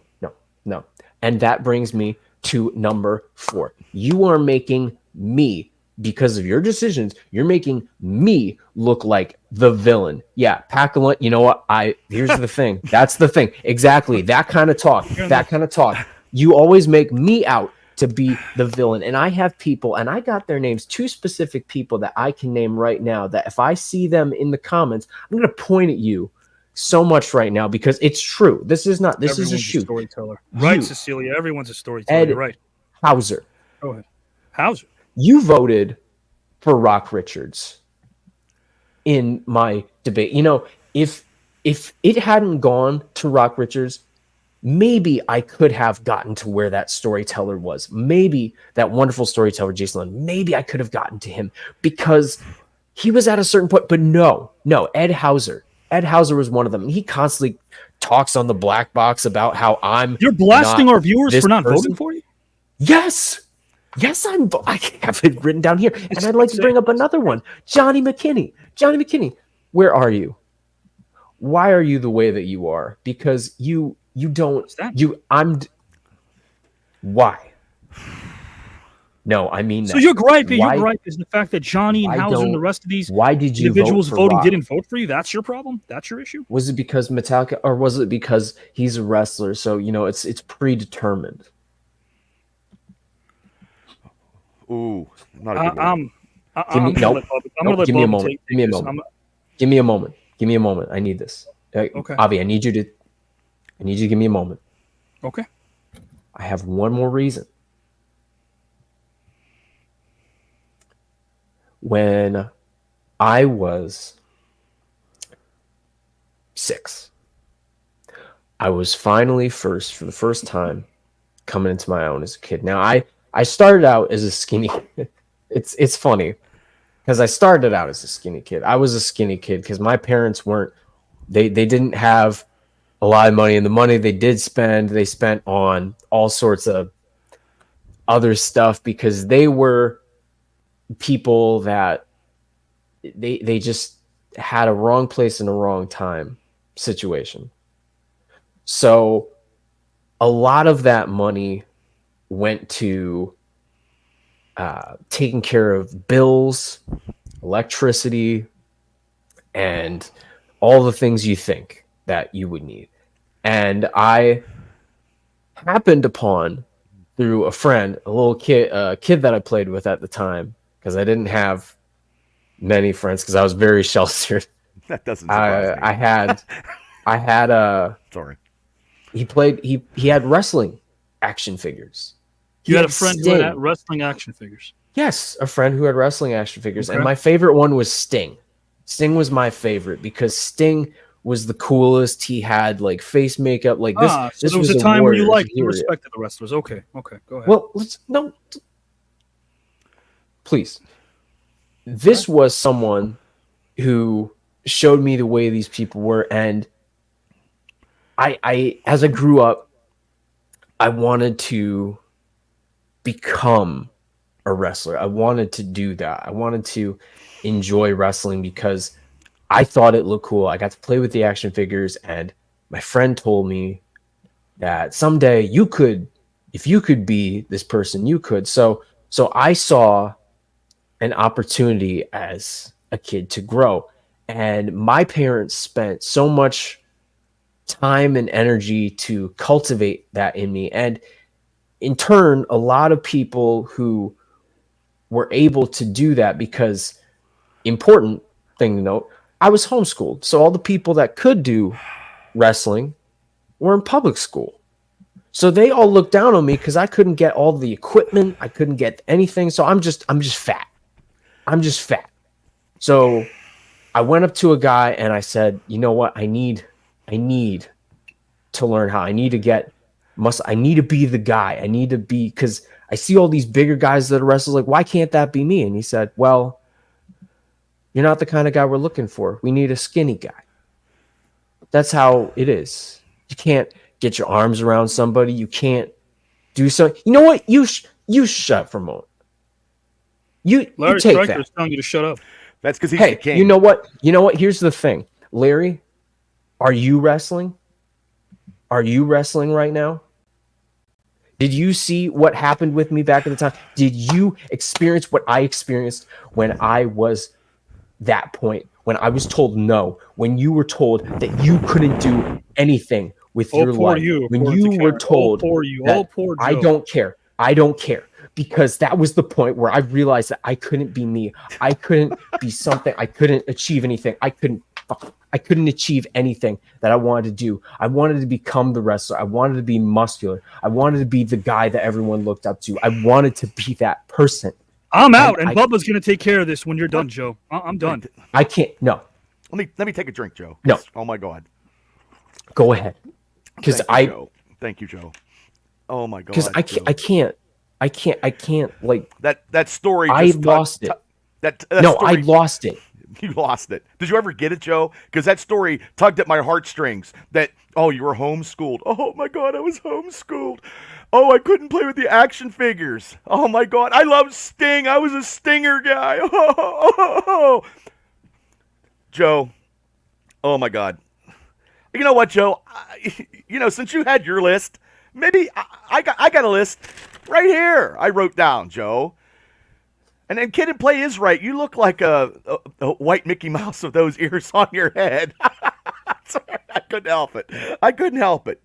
No. And that brings me to number 4. You are making me, because of your decisions, you're making me look like the villain. Yeah, Pac-a-Lunch, you know what? Here's the thing. That's the thing. Exactly. That kind of talk. You always make me out to be the villain. And I have people, and I got their names, 2 specific people that I can name right now, that if I see them in the comments, I'm going to point at you so much right now, because it's true. This is a shoot. Storyteller. Right, Cecilia. Everyone's a storyteller. You're right. Hauser. Go ahead. Hauser. You voted for Rock Richards in my debate. If if it hadn't gone to Rock Richards, maybe I could have gotten to where that storyteller was. Maybe that wonderful storyteller, Jason Lund, maybe I could have gotten to him because he was at a certain point. But no, Ed Hauser. Ed Hauser was one of them. He constantly talks on the black box about how You're blasting our viewers for not voting for you? Yes. Yes, I have it written down here. And I'd like to bring up another one. Johnny McKinney. Johnny McKinney, where are you? Why are you the way that you are? Because you don't why? No, I mean So that. your gripe Why- is the fact that Johnny and why Hauser and don't- the rest of these why did you individuals vote for voting Rock? didn't vote for you? That's your problem? That's your issue? Was it because Metallica, or was it because he's a wrestler? So it's predetermined. Ooh, not a good one. Give me, I'm gonna nope. let Bubba- I'm Nope, gonna let give me a Bubba moment. take Give me a this. moment. Give me a moment. Give me a moment. I need this. Okay. Avi, I need you to give me a moment. Okay. I have one more reason. When I was 6, I was finally for the first time coming into my own as a kid. Now I started out as a skinny it's funny because I started out as a skinny kid. I was a skinny kid because my parents weren't they didn't have a lot of money, and the money they did spend, they spent on all sorts of other stuff because they were people that they just had a wrong place in a wrong time situation. So a lot of that money went to taking care of bills, electricity, and all the things you think that you would need. And I happened upon, through a friend, a little kid that I played with at the time, because I didn't have many friends because I was very sheltered. That doesn't surprise me. I had sorry. He had wrestling action figures. You He had a friend who Sting. had wrestling action figures. Yes, a friend who had wrestling action figures. Okay. And my favorite one was Sting. Sting was my favorite because Sting was the coolest. He had like face makeup. Like this. So This there was a time where you warrior liked and period. respected the wrestlers. Okay, go ahead. Well, please. This was someone who showed me the way these people were, and I as I grew up, I wanted to become a wrestler. I wanted to do that. I wanted to enjoy wrestling because I thought it looked cool. I got to play with the action figures, and my friend told me that someday you could, if you could be this person, you could. So I saw an opportunity as a kid to grow. And my parents spent so much time and energy to cultivate that in me. And in turn, a lot of people who were able to do that, because important thing to note, I was homeschooled. So all the people that could do wrestling were in public school. So they all looked down on me because I couldn't get all the equipment. I couldn't get anything. So I'm just fat. I'm just fat. So I went up to a guy and I said, you know what? I need to learn how. I need to be the guy. I need to be, because I see all these bigger guys that are wrestlers. Like, why can't that be me? And he said, well, you're not the kind of guy we're looking for. We need a skinny guy. That's how it is. You can't get your arms around somebody. You can't do so. You know what? You shut for a moment. You Larry take Stryker that. is telling you to shut up. That's because he's Hey, the king. you know what? Here's the thing. Larry, are you wrestling? Are you wrestling right now? Did you see what happened with me back at the time? Did you experience what I experienced when I was that point? When I was told no, when you were told that you couldn't do anything with your poor life, you, when according to you were Karen. told Poor you. that Poor I Joe. don't care, because that was the point where I realized that I couldn't be me. I couldn't be something. I couldn't achieve anything. I couldn't achieve anything that I wanted to do. I wanted to become the wrestler. I wanted to be muscular. I wanted to be the guy that everyone looked up to. I wanted to be that person. I'm out, and Bubba's going to take care of this when you're done, Joe. I'm done. I can't. No. Let me take a drink, Joe. No. Oh my God. Go ahead. Because Thank you, Joe. Oh my God. Because I can't like that story. I lost it. No, I lost it. You lost it. Did you ever get it, Joe? Because that story tugged at my heartstrings. That, oh, you were homeschooled. Oh my God, I was homeschooled. Oh, I couldn't play with the action figures. Oh my God, I love Sting. I was a Stinger guy. Oh. Joe. Oh my God. You know what, Joe? Since you had your list, maybe I got a list right here. I wrote down, Joe. And then Kid and Play is right. You look like a white Mickey Mouse with those ears on your head. Sorry, I couldn't help it.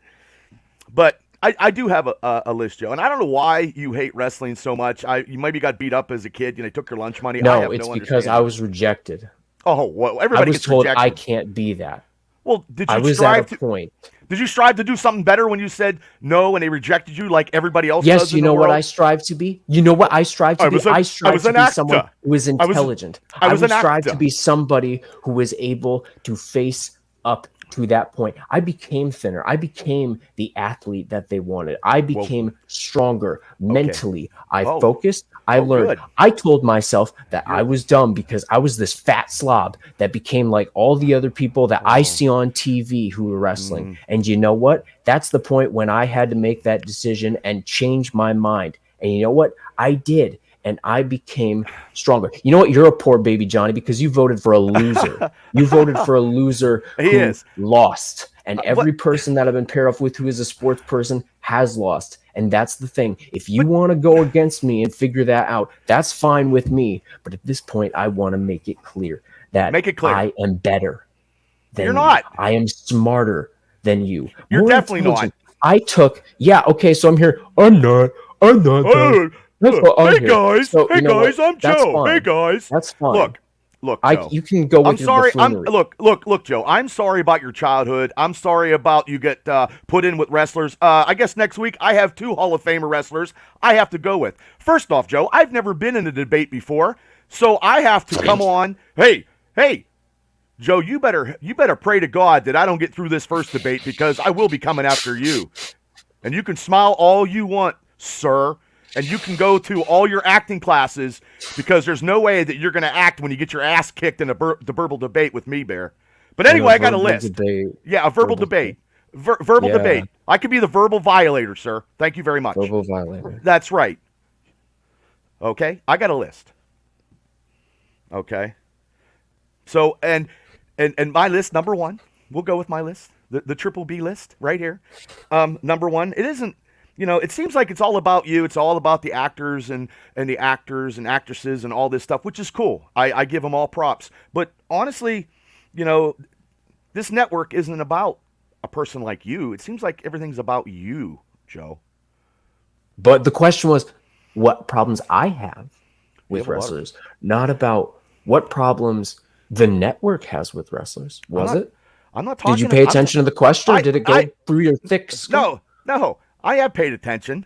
But I do have a list, Joe. And I don't know why you hate wrestling so much. You maybe got beat up as a kid. They took your lunch money. No, it's because I was rejected. Oh, well, everybody was gets told rejected. I can't be that. Well, did you I was strive at a point. Did you strive to do something better when you said no and they rejected you like everybody else yes, does you in know the what world? I strive to be? You know what I strive to be? I strive to be someone who is intelligent. I would strive to be somebody who is able to face up to that point. I became thinner. I became the athlete that they wanted. I became stronger mentally. I focused. I learned. Good. I told myself that I was dumb because I was this fat slob that became like all the other people that I see on TV who were wrestling. And you know what? That's the point when I had to make that decision and change my mind. And you know what? I did. And I became stronger. You know what? You're a poor baby, Johnny, because you voted for a loser. You voted for a loser who lost. And every person that I've been paired up with who is a sports person has lost. And that's the thing. If you want to go against me and figure that out, that's fine with me. But at this point, I want to make it clear that I am better than You're not. you. I am smarter than you. You're More definitely not. intelligent. So I'm here. I'm not. That's what I'm here. Guys. So, hey you know guys, what? I'm That's Joe. fine. Hey guys. That's fine. Look, Joe. You can go with I'm sorry. buffoonery. Look, Joe. I'm sorry about your childhood. I'm sorry about you get put in with wrestlers. I guess next week I have 2 Hall of Famer wrestlers I have to go with. First off, Joe, I've never been in a debate before, so I have to come on. Hey, Joe, you better pray to God that I don't get through this first debate because I will be coming after you. And you can smile all you want, sir. And you can go to all your acting classes because there's no way that you're going to act when you get your ass kicked in the verbal debate with me, Bear. But anyway, I got a list. Yeah, a verbal debate. Verbal debate. I could be the verbal violator, sir. Thank you very much. Verbal violator. That's right. Okay, I got a list. Okay. So, and my list, number 1, we'll go with my list, the triple B list right here. Number 1, it isn't, it seems like it's all about you. It's all about the actors and the actors and actresses and all this stuff, which is cool. I give them all props. But honestly, this network isn't about a person like you. It seems like everything's about you, Joe. But the question was what problems I have with wrestlers, not about what problems the network has with wrestlers. I'm not talking. Did you pay attention to the question, or did it go through your thick skull? No. I have paid attention.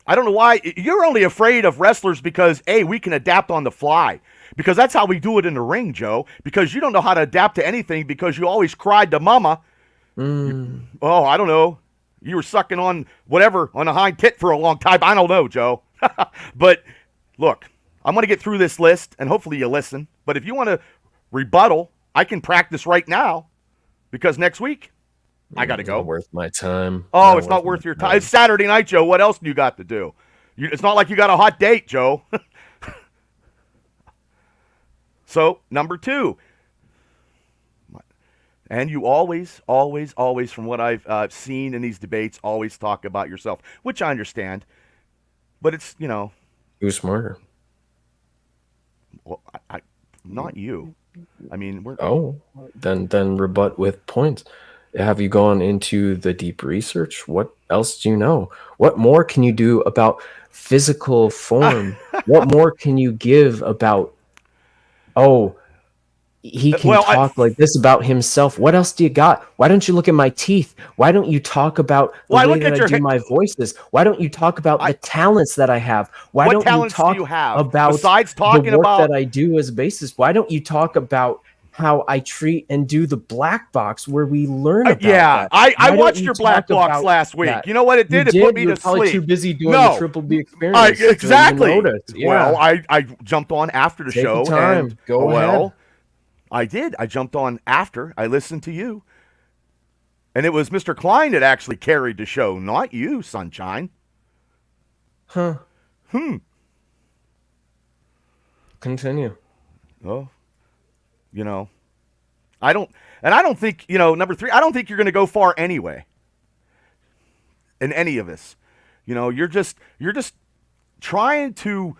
I don't know why. You're only afraid of wrestlers because, A, we can adapt on the fly. Because that's how we do it in the ring, Joe. Because you don't know how to adapt to anything because you always cried to mama. I don't know. You were sucking on whatever, on a hind tit for a long time. I don't know, Joe. But, look, I'm going to get through this list, and hopefully you listen. But if you want to rebuttal, I can practice right now. Because next week, I got to go. Not worth my time. Oh, it's not worth your time. It's Saturday night, Joe. What else do you got to do? It's not like you got a hot date, Joe. So, number 2. And you always, from what I've seen in these debates, always talk about yourself, which I understand. But it's, Who's smarter? Well, I not you. I mean, we're... Oh, then rebut with points. Have you gone into the deep research? What else do you know? What more can you do about physical form? What more can you give about, he can talk like this about himself. What else do you got? Why don't you look at my teeth? Why don't you talk about the way that I do my voices? Why don't you talk about the talents that I have? Why don't you talk about besides talking the work about that I do as a bassist? Why don't you talk about how I treat and do the black box where we learn about yeah, that. I Why don't watched you your black talk box about last week. that? You know what it You did? It put me You're to probably sleep. too busy doing the Triple B experience. Exactly. To even notice. Yeah. Well, I jumped on after the Take show. your time. And, Go well, ahead. I did. I jumped on after. I listened to you. And it was Mr. Klein that actually carried the show, not you, Sunshine. Huh. Oh, Continue. I don't think, number 3, I don't think you're going to go far anyway. In any of this. You're just trying to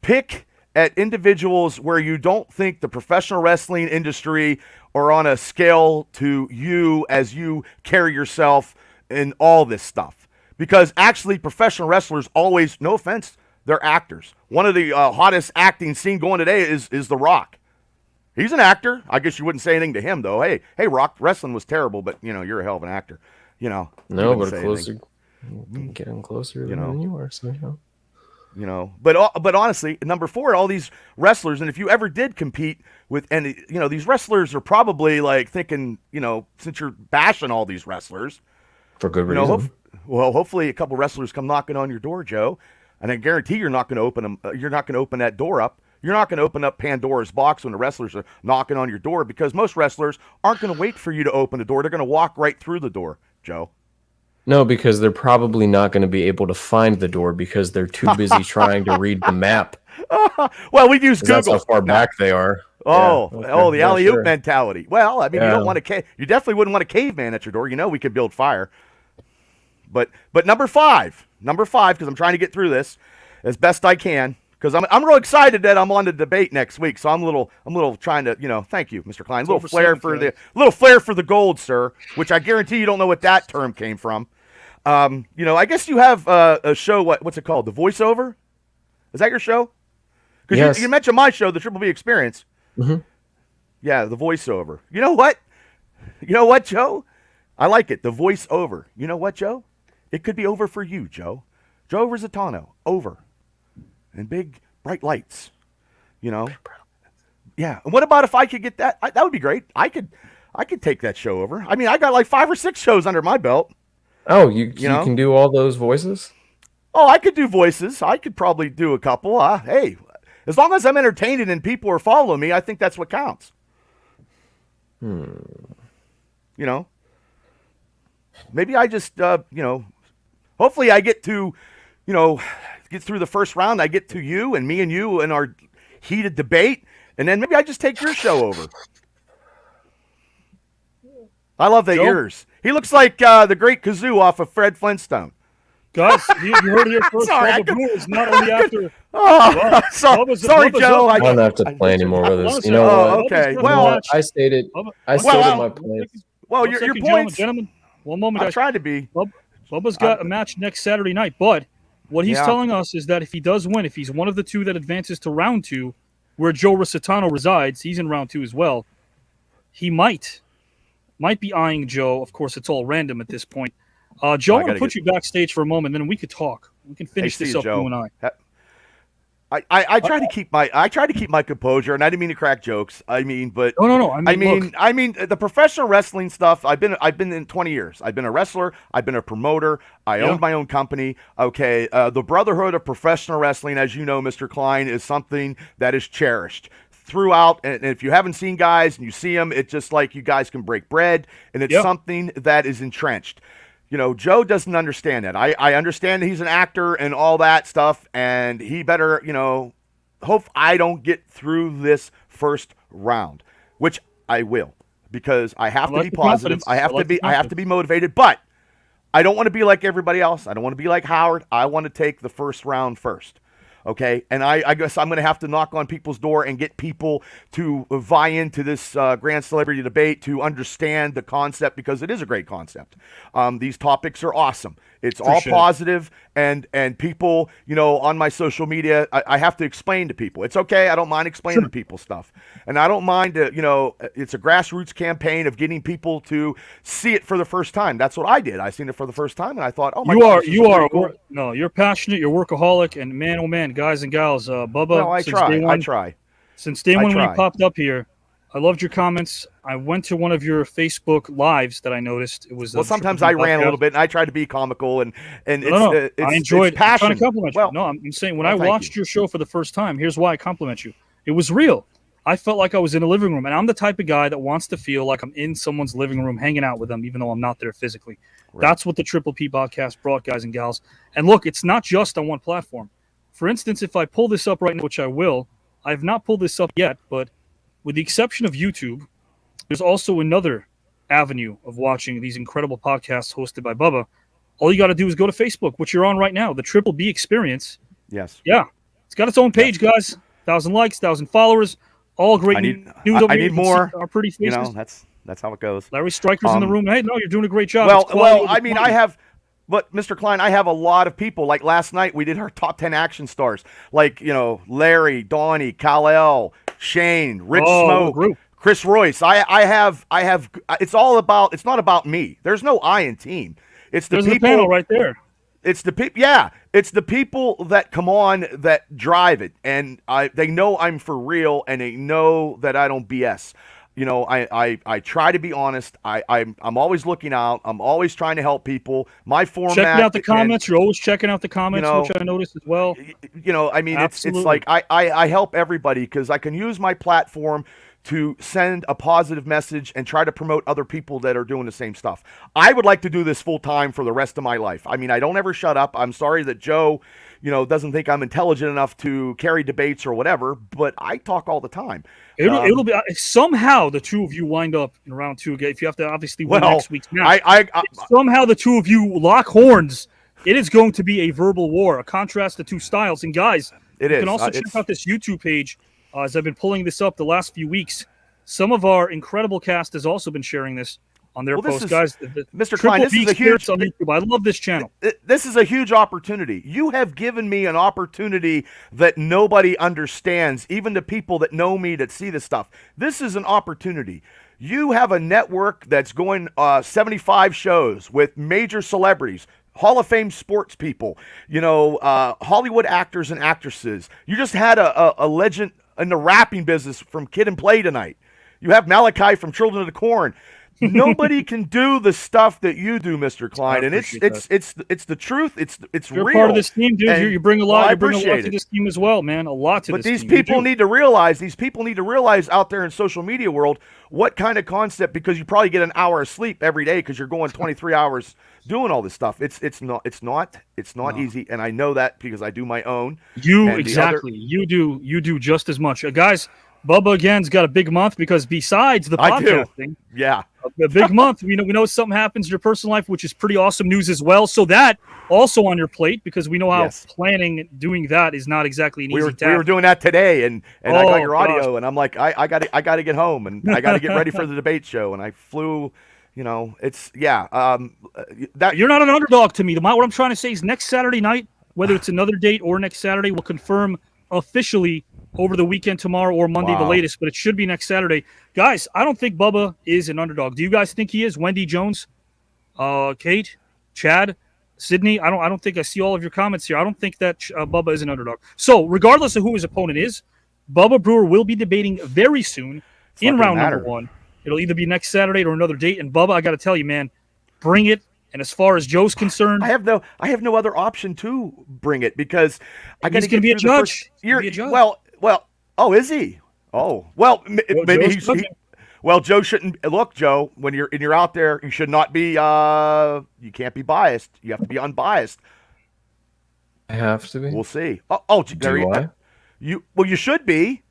pick at individuals where you don't think the professional wrestling industry are on a scale to you as you carry yourself in all this stuff. Because actually professional wrestlers always, no offense, they're actors. One of the hottest acting scene going today is The Rock. He's an actor. I guess you wouldn't say anything to him though. Hey, Rock, wrestling was terrible, but you're a hell of an actor. No, but closer, getting closer than you are. So But honestly, number 4, all these wrestlers, and if you ever did compete with any, these wrestlers are probably like thinking, since you're bashing all these wrestlers, for good reason. Hopefully a couple wrestlers come knocking on your door, Joe, and I guarantee you're not going to open them. You're not going to open that door up. You're not going to open up Pandora's box when the wrestlers are knocking on your door, because most wrestlers aren't going to wait for you to open the door. They're going to walk right through the door, Joe. No, because they're probably not going to be able to find the door because they're too busy trying to read the map. Well, we've used Google. That's how far back they are. The alley-oop mentality. Well, I mean, you don't want you definitely wouldn't want a caveman at your door. We could build fire. But number 5, because I'm trying to get through this as best I can, because I'm real excited that I'm on the debate next week. So I'm a little trying to, thank you, Mr. Klein. Little flair for the gold, sir, which I guarantee you don't know what that term came from. I guess you have a show. What's it called? The Voiceover? Is that your show? Because yes. you mentioned my show, the Triple B Experience. Mm-hmm. Yeah, the Voiceover. You know what? Joe? I like it. The Voiceover. You know what, Joe? It could be over for you, Joe. Joe Rositano. Over. And big bright lights. Yeah. And what about if I could get that? That would be great. I could take that show over. I mean, I got like 5 or 6 shows under my belt. Oh, you can do all those voices? Oh, I could do voices. I could probably do a couple. Hey, as long as I'm entertaining and people are following me, I think that's what counts. Maybe I just, hopefully I get to, get through the first round. I get to you and me and you in our heated debate. And then maybe I just take your show over. I love the ears. He looks like the great Kazoo off of Fred Flintstone. Guys, you heard it here first. Sorry, the rules, not only after. Sorry, Joe. I don't have to play anymore with this. You know what? Okay. Well, I stated my points. Well, your points. Gentlemen, one moment. I'm trying to be. Bubba's got a match next Saturday night, but what he's telling us is that if he does win, if he's one of the 2 that advances to round 2, where Joe Rositano resides, he's in round 2 as well. He might be eyeing Joe. Of course, it's all random at this point. Joe, I'm going to put you backstage for a moment, then we could talk. We can finish this up, Joe. you and I. I try to keep my composure, and I didn't mean to crack jokes. I mean, but no. I mean the professional wrestling stuff. I've been in 20 years. I've been a wrestler. I've been a promoter. I owned my own company. Okay, the brotherhood of professional wrestling, as you know, Mr. Klein, is something that is cherished throughout. And if you haven't seen guys and you see them, it's just like you guys can break bread, and it's something that is entrenched. Joe doesn't understand that. I understand that he's an actor and all that stuff, and he better, hope I don't get through this first round, which I will, because I have to be positive. I have to be motivated, but I don't want to be like everybody else. I don't want to be like Howard. I want to take the first round first. Okay, and I guess I'm going to have to knock on people's door and get people to vie into this grand celebrity debate to understand the concept, because it is a great concept. These topics are awesome. It's all positive, and people, on my social media, I have to explain to people. It's okay. I don't mind explaining to people stuff, and I don't mind. It's a grassroots campaign of getting people to see it for the first time. That's what I did. I seen it for the first time, and I thought, oh my God, you're passionate. You're workaholic, and man, oh man, guys and gals, Bubba. Well, I try. Since day one when he popped up here, I loved your comments. I went to one of your Facebook lives that I noticed. It was well. Sometimes I ran a little bit, and I tried to be comical, and I enjoyed. it's passion. I'm trying to compliment you. No, I'm saying when I watched your show for the first time, here's why I compliment you. It was real. I felt like I was in a living room, and I'm the type of guy that wants to feel like I'm in someone's living room, hanging out with them, even though I'm not there physically. Right. That's what the Triple P podcast brought, guys and gals. And look, it's not just on one platform. For instance, if I pull this up right now, which I will, I have not pulled this up yet, but with the exception of YouTube, there's also another avenue of watching these incredible podcasts hosted by Bubba. All you got to do is go to Facebook, which you're on right now, the Triple B Experience. Yes. Yeah. It's got its own page, guys. 1,000 likes, 1,000 followers. All great news. I need more. Our pretty faces. You know, that's how it goes. Larry Stryker's in the room. Hey, no, you're doing a great job. Well, I mean, I have... But Mr. Klein, I have a lot of people. Like last night, we did our top 10 action stars. Like, you know, Larry, Donnie, Kal-El, Shane, Rich Smoke, Chris Royce. I have. It's all about. It's not about me. There's no I in team. It's the people. The panel right there. It's the people. Yeah, it's the people that come on that drive it, and they know I'm for real, and they know that I don't BS. You know, I try to be honest. I'm always looking out. I'm always trying to help people. My format. Checking out the comments. You're always checking out the comments, you know, which I noticed as well. You know, I mean, it's like I help everybody because I can use my platform to send a positive message and try to promote other people that are doing the same stuff. I would like to do this full time for the rest of my life. I mean, I don't ever shut up. I'm sorry that Joe, you know, doesn't think I'm intelligent enough to carry debates or whatever, but I talk all the time. It'll be somehow the two of you wind up in round two. If you have to obviously win next week's match, somehow the two of you lock horns. It is going to be a verbal war, a contrast to two styles. And guys, you can also check out this YouTube page. As I've been pulling this up the last few weeks, some of our incredible cast has also been sharing this on their posts. Guys, Mr. Klein, this is a huge on YouTube. I love this channel. This is a huge opportunity. You have given me an opportunity that nobody understands, even the people that know me that see this stuff. This is an opportunity. You have a network that's going 75 shows with major celebrities, Hall of Fame sports people, you know, Hollywood actors and actresses. You just had a legend in the rapping business from Kid and Play tonight. You have Malachi from Children of the Corn. Nobody can do the stuff that you do, Mr. Klein, and it's the truth. It's You're real. Part of this team, dude. You bring a lot. I you bring a lot appreciate to this team as well, man. A lot to But this these team. people need to realize. These people need to realize out there in social media world what kind of concept, because you probably get an hour of sleep every day because you're going 23 hours doing all this stuff. It's not easy, and I know that because I do my own. You do just as much, guys. Bubba again's got a big month because besides the podcasting, a big month. We know something happens in your personal life, which is pretty awesome news as well. So that also on your plate, because we know how doing that is not exactly an easy task. We were doing that today, and I got your audio, and I'm like, I got to get home, and I got to get ready for the debate show, and I flew. You know, that you're not an underdog to me. What I'm trying to say is next Saturday night, whether it's another date or next Saturday, we'll confirm officially over the weekend tomorrow or Monday the latest, but it should be next Saturday. Guys, I don't think Bubba is an underdog. Do you guys think he is? Wendy Jones, Kate, Chad, Sydney? I don't think I see all of your comments here. I don't think that Bubba is an underdog. So regardless of who his opponent is, Bubba Brewer will be debating very soon in round number one. It'll either be next Saturday or another date. And Bubba, I got to tell you, man, bring it. And as far as Joe's concerned, I have no other option to bring it because he's going to be a judge. Well, oh, is he? Oh, well, maybe well, Joe shouldn't look. Joe, when you're out there, you should not be. You can't be biased. You have to be unbiased. I have to be. We'll see. You should be.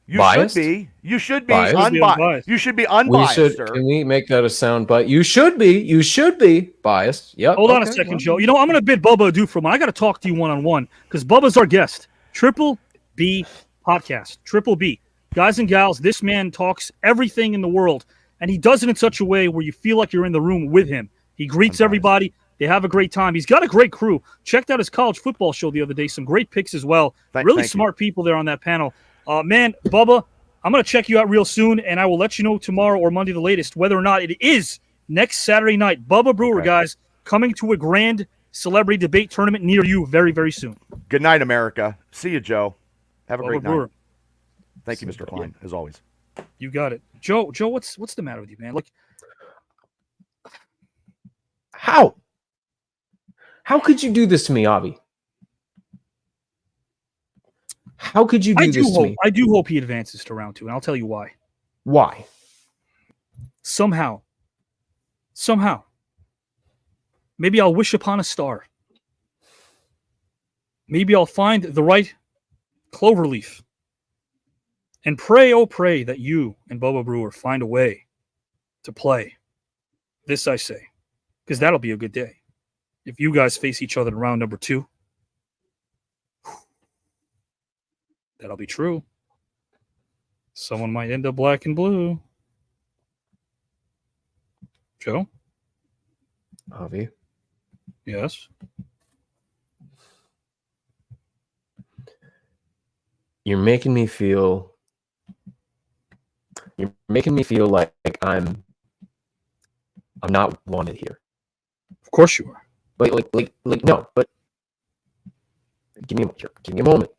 Biased? You should be Biased? unbiased. You should be unbiased. Can we make that a sound bite? You should be biased. Yep. Hold on a second, Joe. You know, I'm going to bid Bubba adieu for a moment. I got to talk to you one-on-one because Bubba's our guest. Triple B podcast. Triple B. Guys and gals, this man talks everything in the world, and he does it in such a way where you feel like you're in the room with him. He greets everybody. They have a great time. He's got a great crew. Checked out his college football show the other day. Some great picks as well. Really smart people there on that panel. Man, Bubba, I'm going to check you out real soon, and I will let you know tomorrow or Monday the latest whether or not it is next Saturday night. Bubba Brewer, guys, coming to a grand celebrity debate tournament near you very, very soon. Good night, America. See you, Joe. Have a Bubba great Brewer. night. Thank you, Mr. Klein, as always. You got it. Joe, what's the matter with you, man? Like, how could you do this to me, Avi? How could you do this to me? I do hope he advances to round 2, and I'll tell you why. Why? Somehow, maybe I'll wish upon a star. Maybe I'll find the right clover leaf. And pray, oh pray, that you and Bubba Brewer find a way to play. This I say, because that'll be a good day. If you guys face each other in round number 2, that'll be true. Someone might end up black and blue. Joe? Avi? Yes? You're making me feel like I'm not wanted here. Of course you are. Like no, but give me a moment.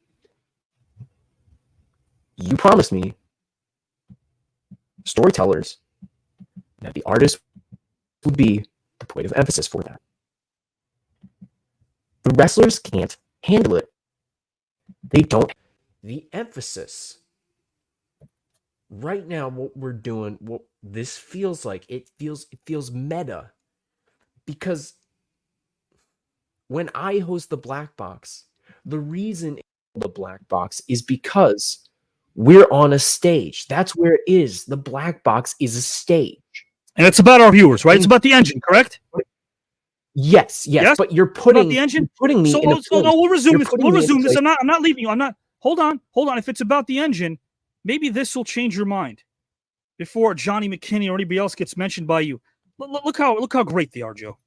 You promised me storytellers that the artist would be the point of emphasis for that. The wrestlers can't handle it. They don't. The emphasis. Right now, what we're doing, what this feels like, it feels meta. Because when I host the Black Box, the reason the Black Box is because we're on a stage. That's where it is. The Black Box is a stage. And it's about our viewers, right? It's about the engine, correct? Yes. But you're putting the engine. Putting me in a place. We'll resume You're this. putting We'll me in a resume this. place- I'm not leaving you. I'm not. Hold on. If it's about the engine, maybe this will change your mind before Johnny McKinney or anybody else gets mentioned by you. Look how great they are, Joe.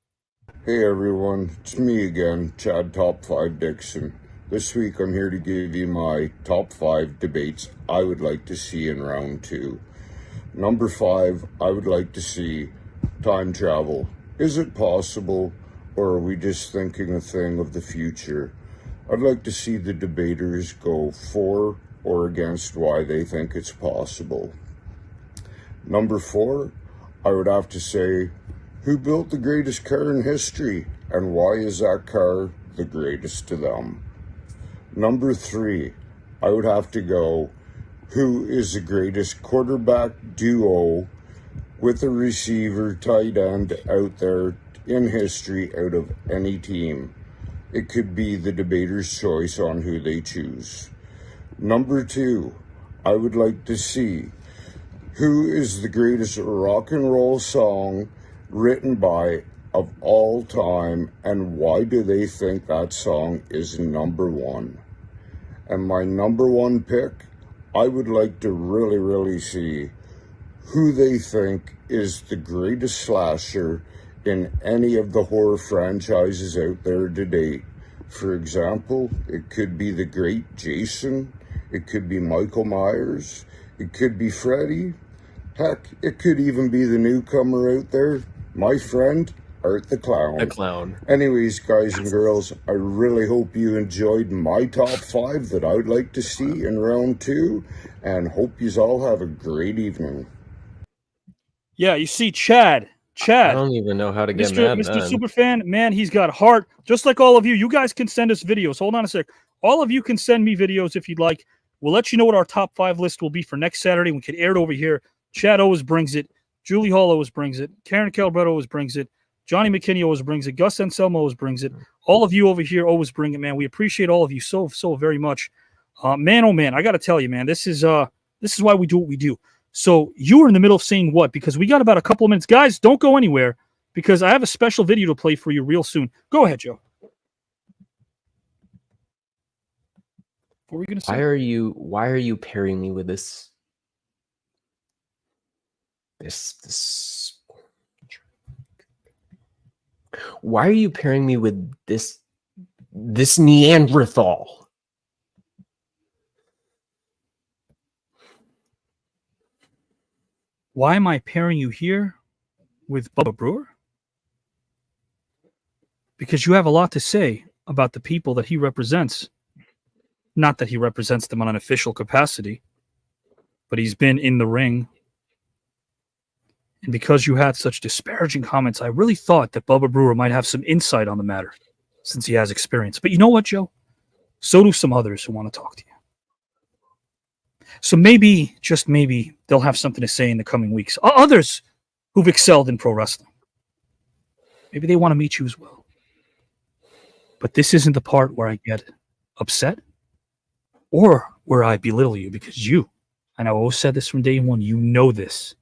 Hey everyone, it's me again, Chad Top 5 Dixon. This week I'm here to give you my top 5 debates I would like to see in round 2. Number 5, I would like to see time travel. Is it possible, or are we just thinking a thing of the future? I'd like to see the debaters go for or against why they think it's possible. Number 4, I would have to say, who built the greatest car in history, and why is that car the greatest to them? Number 3, I would have to go, who is the greatest quarterback duo with a receiver tight end out there in history out of any team? It could be the debater's choice on who they choose. Number 2, I would like to see, who is the greatest rock and roll song written by of all time, and why do they think that song is number 1? And my number 1 pick, I would like to really see who they think is the greatest slasher in any of the horror franchises out there to date. For example, it could be the great Jason, it could be Michael Myers, it could be Freddy, heck, it could even be the newcomer out there, my friend, Art the Clown. The Clown. Anyways, guys and girls, I really hope you enjoyed my top 5 that I would like to see in round 2, and hope you all have a great evening. Yeah, you see, Chad. I don't even know how to get mad. Mr. Then. Superfan, man, he's got heart. Just like all of you. You guys can send us videos. Hold on a sec. All of you can send me videos if you'd like. We'll let you know what our top 5 list will be for next Saturday. We can air it over here. Chad always brings it. Julie Hall always brings it. Karen Calbretto always brings it. Johnny McKinney always brings it. Gus Anselmo always brings it. All of you over here always bring it, man. We appreciate all of you so very much. Man, oh man, I got to tell you, man, this is why we do what we do. So you were in the middle of saying what? Because we got about a couple of minutes. Guys, don't go anywhere because I have a special video to play for you real soon. Go ahead, Joe. What were we going to say? Why are you pairing me with this? Why are you pairing me with this Neanderthal? Why am I pairing you here with Bubba Brewer? Because you have a lot to say about the people that he represents. Not that he represents them on an official capacity, but he's been in the ring. And because you had such disparaging comments, I really thought that Bubba Brewer might have some insight on the matter since he has experience. But you know what, Joe? So do some others who want to talk to you. So maybe, just maybe, they'll have something to say in the coming weeks. Others who've excelled in pro wrestling. Maybe they want to meet you as well. But this isn't the part where I get upset or where I belittle you, because you, and I've always said this from day one, you know this.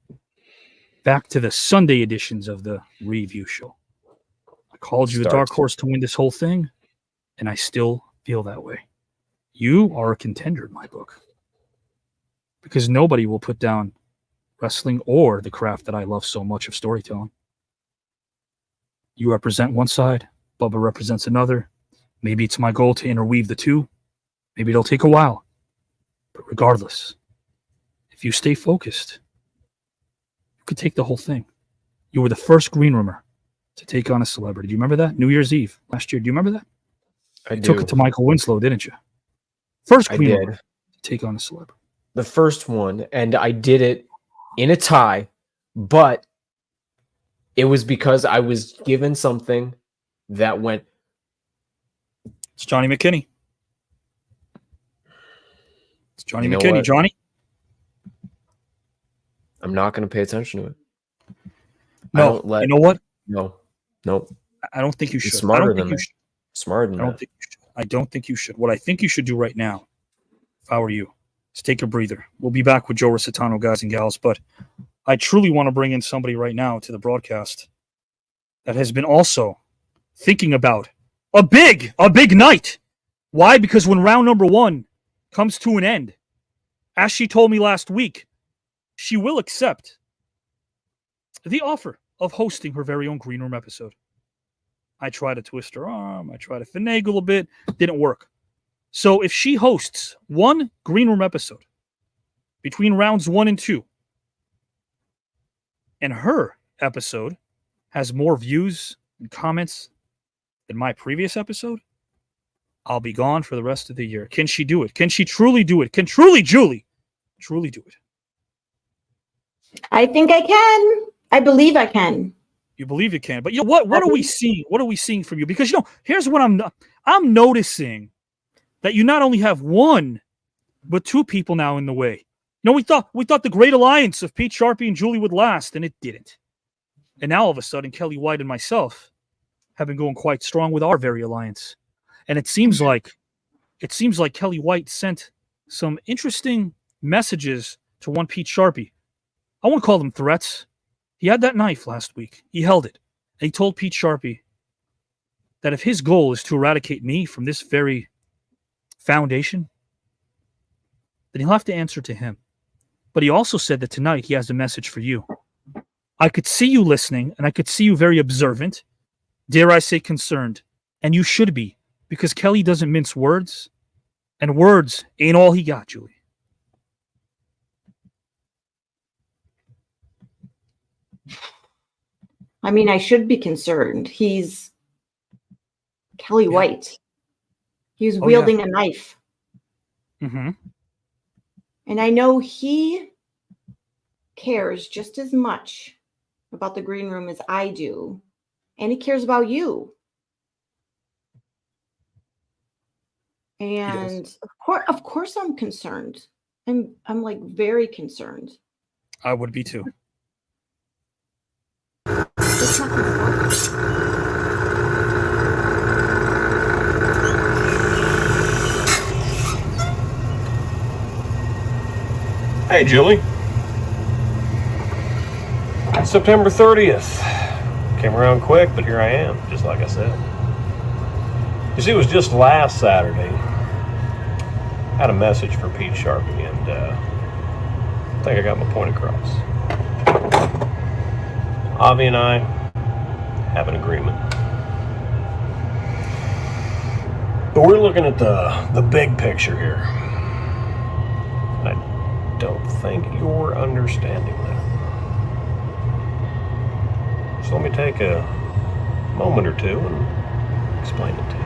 Back to the Sunday editions of the review show. I called you a dark horse to win this whole thing, and I still feel that way. You are a contender in my book. Because nobody will put down wrestling or the craft that I love so much of storytelling. You represent one side, Bubba represents another. Maybe it's my goal to interweave the two. Maybe it'll take a while. But regardless, if you stay focused, you could take the whole thing. You were the first green roomer to take on a celebrity. Do you remember that? New Year's Eve last year. Do you remember that? You took it to Michael Winslow, didn't you? First green roomer to take on a celebrity. The first one, and I did it in a tie, but it was because I was given something that went. It's Johnny McKinney. It's Johnny You know McKinney. what? Johnny? I'm not going to pay attention to it. No, you know what? No. I don't think you should. Smarter than that. Smarter than I don't that. think you should. I don't think you should. What I think you should do right now, if I were you, is take a breather. We'll be back with Joe Rositano, guys and gals, but I truly want to bring in somebody right now to the broadcast that has been also thinking about a big night. Why? Because when round number 1 comes to an end, as she told me last week, she will accept the offer of hosting her very own Green Room episode. I tried to twist her arm. I tried to finagle a bit. Didn't work. So if she hosts one Green Room episode between rounds 1 and 2, and her episode has more views and comments than my previous episode, I'll be gone for the rest of the year. Can she do it? Can she truly do it? Can Julie truly do it? I think I can. I believe I can. You believe you can, but you know what are we seeing? What are we seeing from you? Because here's what I'm noticing, that you not only have one, but 2 people now in the way. We thought the great alliance of Pete Sharpie and Julie would last, and it didn't. And now all of a sudden, Kelly White and myself have been going quite strong with our very alliance. And it seems like Kelly White sent some interesting messages to one Pete Sharpie. I won't call them threats. He had that knife last week. He held it. And he told Pete Sharpie that if his goal is to eradicate me from this very foundation, then he'll have to answer to him. But he also said that tonight he has a message for you. I could see you listening, and I could see you very observant, dare I say concerned, and you should be, because Kelly doesn't mince words, and words ain't all he got, Julie. I mean, I should be concerned. He's Kelly White. He's wielding a knife. Mm-hmm. And I know he cares just as much about the green room as I do. And he cares about you. And of course I'm concerned. I'm like very concerned. I would be too. Hey, Julie. It's September 30th. Came around quick, but here I am, just like I said. You see, it was just last Saturday. I had a message for Pete Sharpie, and I think I got my point across. Avi and I have an agreement. But we're looking at the big picture here. I don't think you're understanding that. So let me take a moment or two and explain it to you.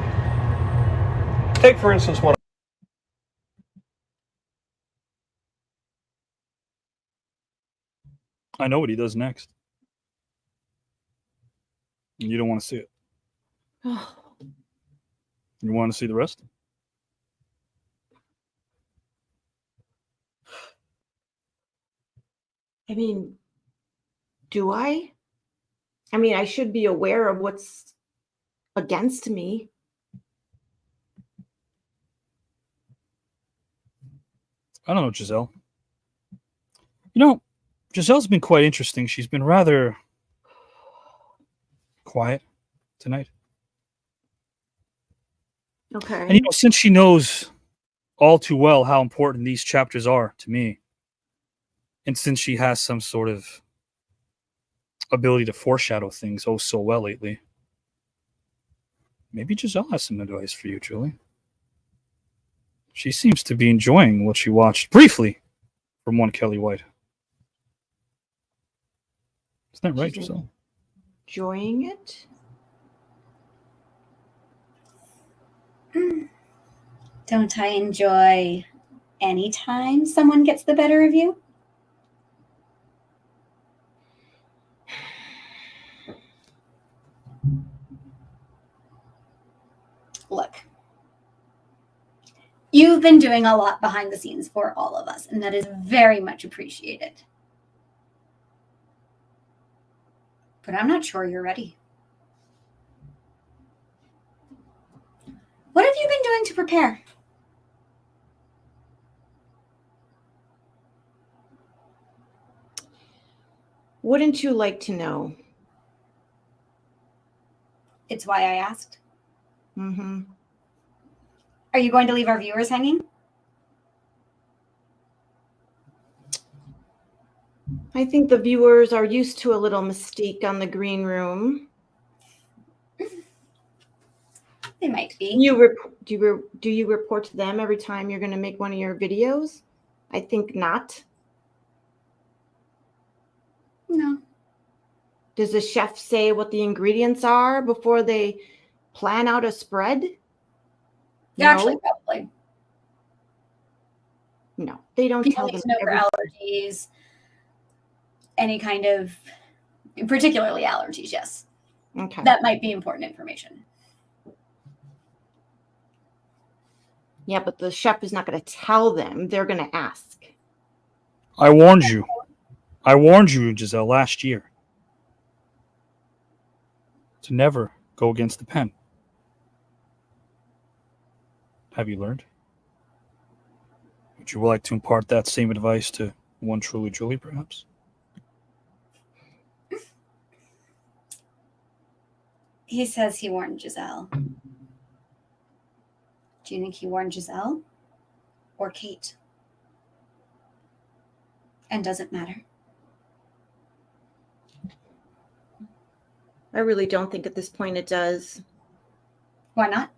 Take, for instance, what I know what he does next. And you don't want to see it. You want to see the rest? I mean, do I? I mean, I should be aware of what's against me. I don't know, Giselle. You know, Giselle's been quite interesting. She's been rather quiet tonight. Okay. And, you know, since she knows all too well how important these chapters are to me, and since she has some sort of ability to foreshadow things oh so well lately, maybe Giselle has some advice for you, Julie. She seems to be enjoying what she watched briefly from one Kelly White. Isn't that right, She's Giselle? enjoying it? Don't I enjoy any time someone gets the better of you? Look, you've been doing a lot behind the scenes for all of us, and that is very much appreciated. But I'm not sure you're ready. What have you been doing to prepare? Wouldn't you like to know? It's why I asked. Mm-hmm. Are you going to leave our viewers hanging? I think the viewers are used to a little mystique on the green room. They might be. Do you report to them every time you're going to make one of your videos? I think not. No. Does the chef say what the ingredients are before they plan out a spread? Actually, probably. No, they don't People tell need them to know for allergies, any kind of, particularly allergies, yes. Okay. That might be important information. Yeah, but the chef is not going to tell them. They're going to ask. I warned you. I warned you, Giselle, last year to never go against the pen. Have you learned? Would you like to impart that same advice to one truly Julie, perhaps? He says he warned Giselle. Do you think he warned Giselle or Kate? And does it matter? I really don't think at this point it does. Why not?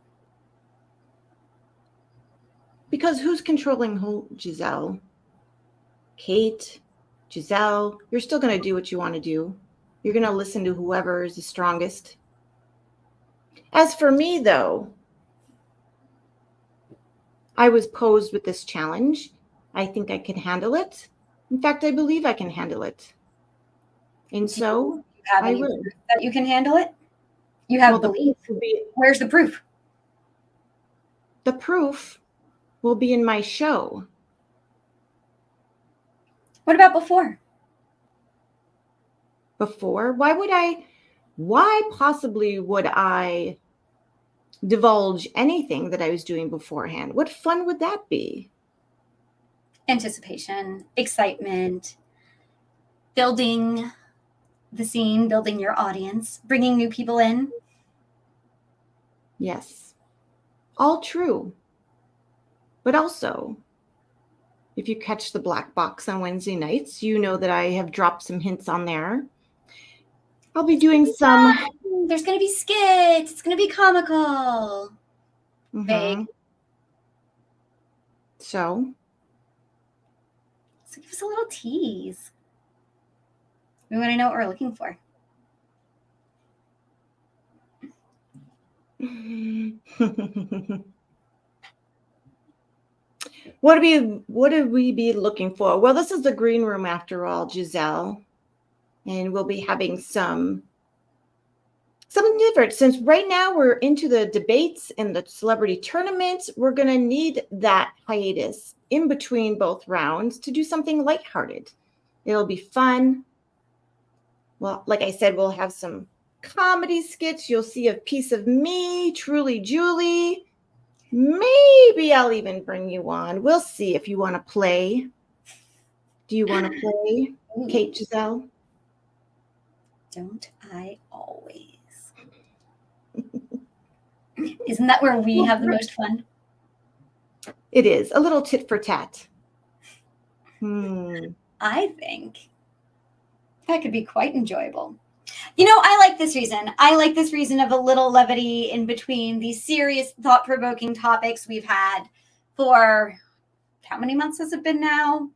Because who's controlling who, Giselle? Kate, Giselle, you're still going to do what you want to do. You're going to listen to whoever is the strongest. As for me, though, I was posed with this challenge. I think I can handle it. In fact, I believe I can handle it. And so I will. That you can handle it? You have belief. Where's the proof? The proof will be in my show. What about before? Before? Why possibly would I divulge anything that I was doing beforehand? What fun would that be? Anticipation, excitement, building the scene, building your audience, bringing new people in. Yes, all true. But also, if you catch the black box on Wednesday nights, you know that I have dropped some hints on there. I'll be doing some. There's going to be skits. It's going to be comical. Vague. So give us a little tease. We want to know what we're looking for. What do we be looking for? Well, this is the green room after all, Giselle. And we'll be having something different. Since right now we're into the debates and the celebrity tournaments, we're going to need that hiatus in between both rounds to do something lighthearted. It'll be fun. Well, like I said, we'll have some comedy skits. You'll see a piece of me, Truly Julie. Maybe I'll even bring you on. We'll see if you want to play. Do you want to play, Kate Giselle? Don't I always? Isn't that where we have the most fun? It is a little tit for tat. I think that could be quite enjoyable. You know, I like this reason. I like this reason of a little levity in between these serious, thought-provoking topics we've had for how many months has it been now?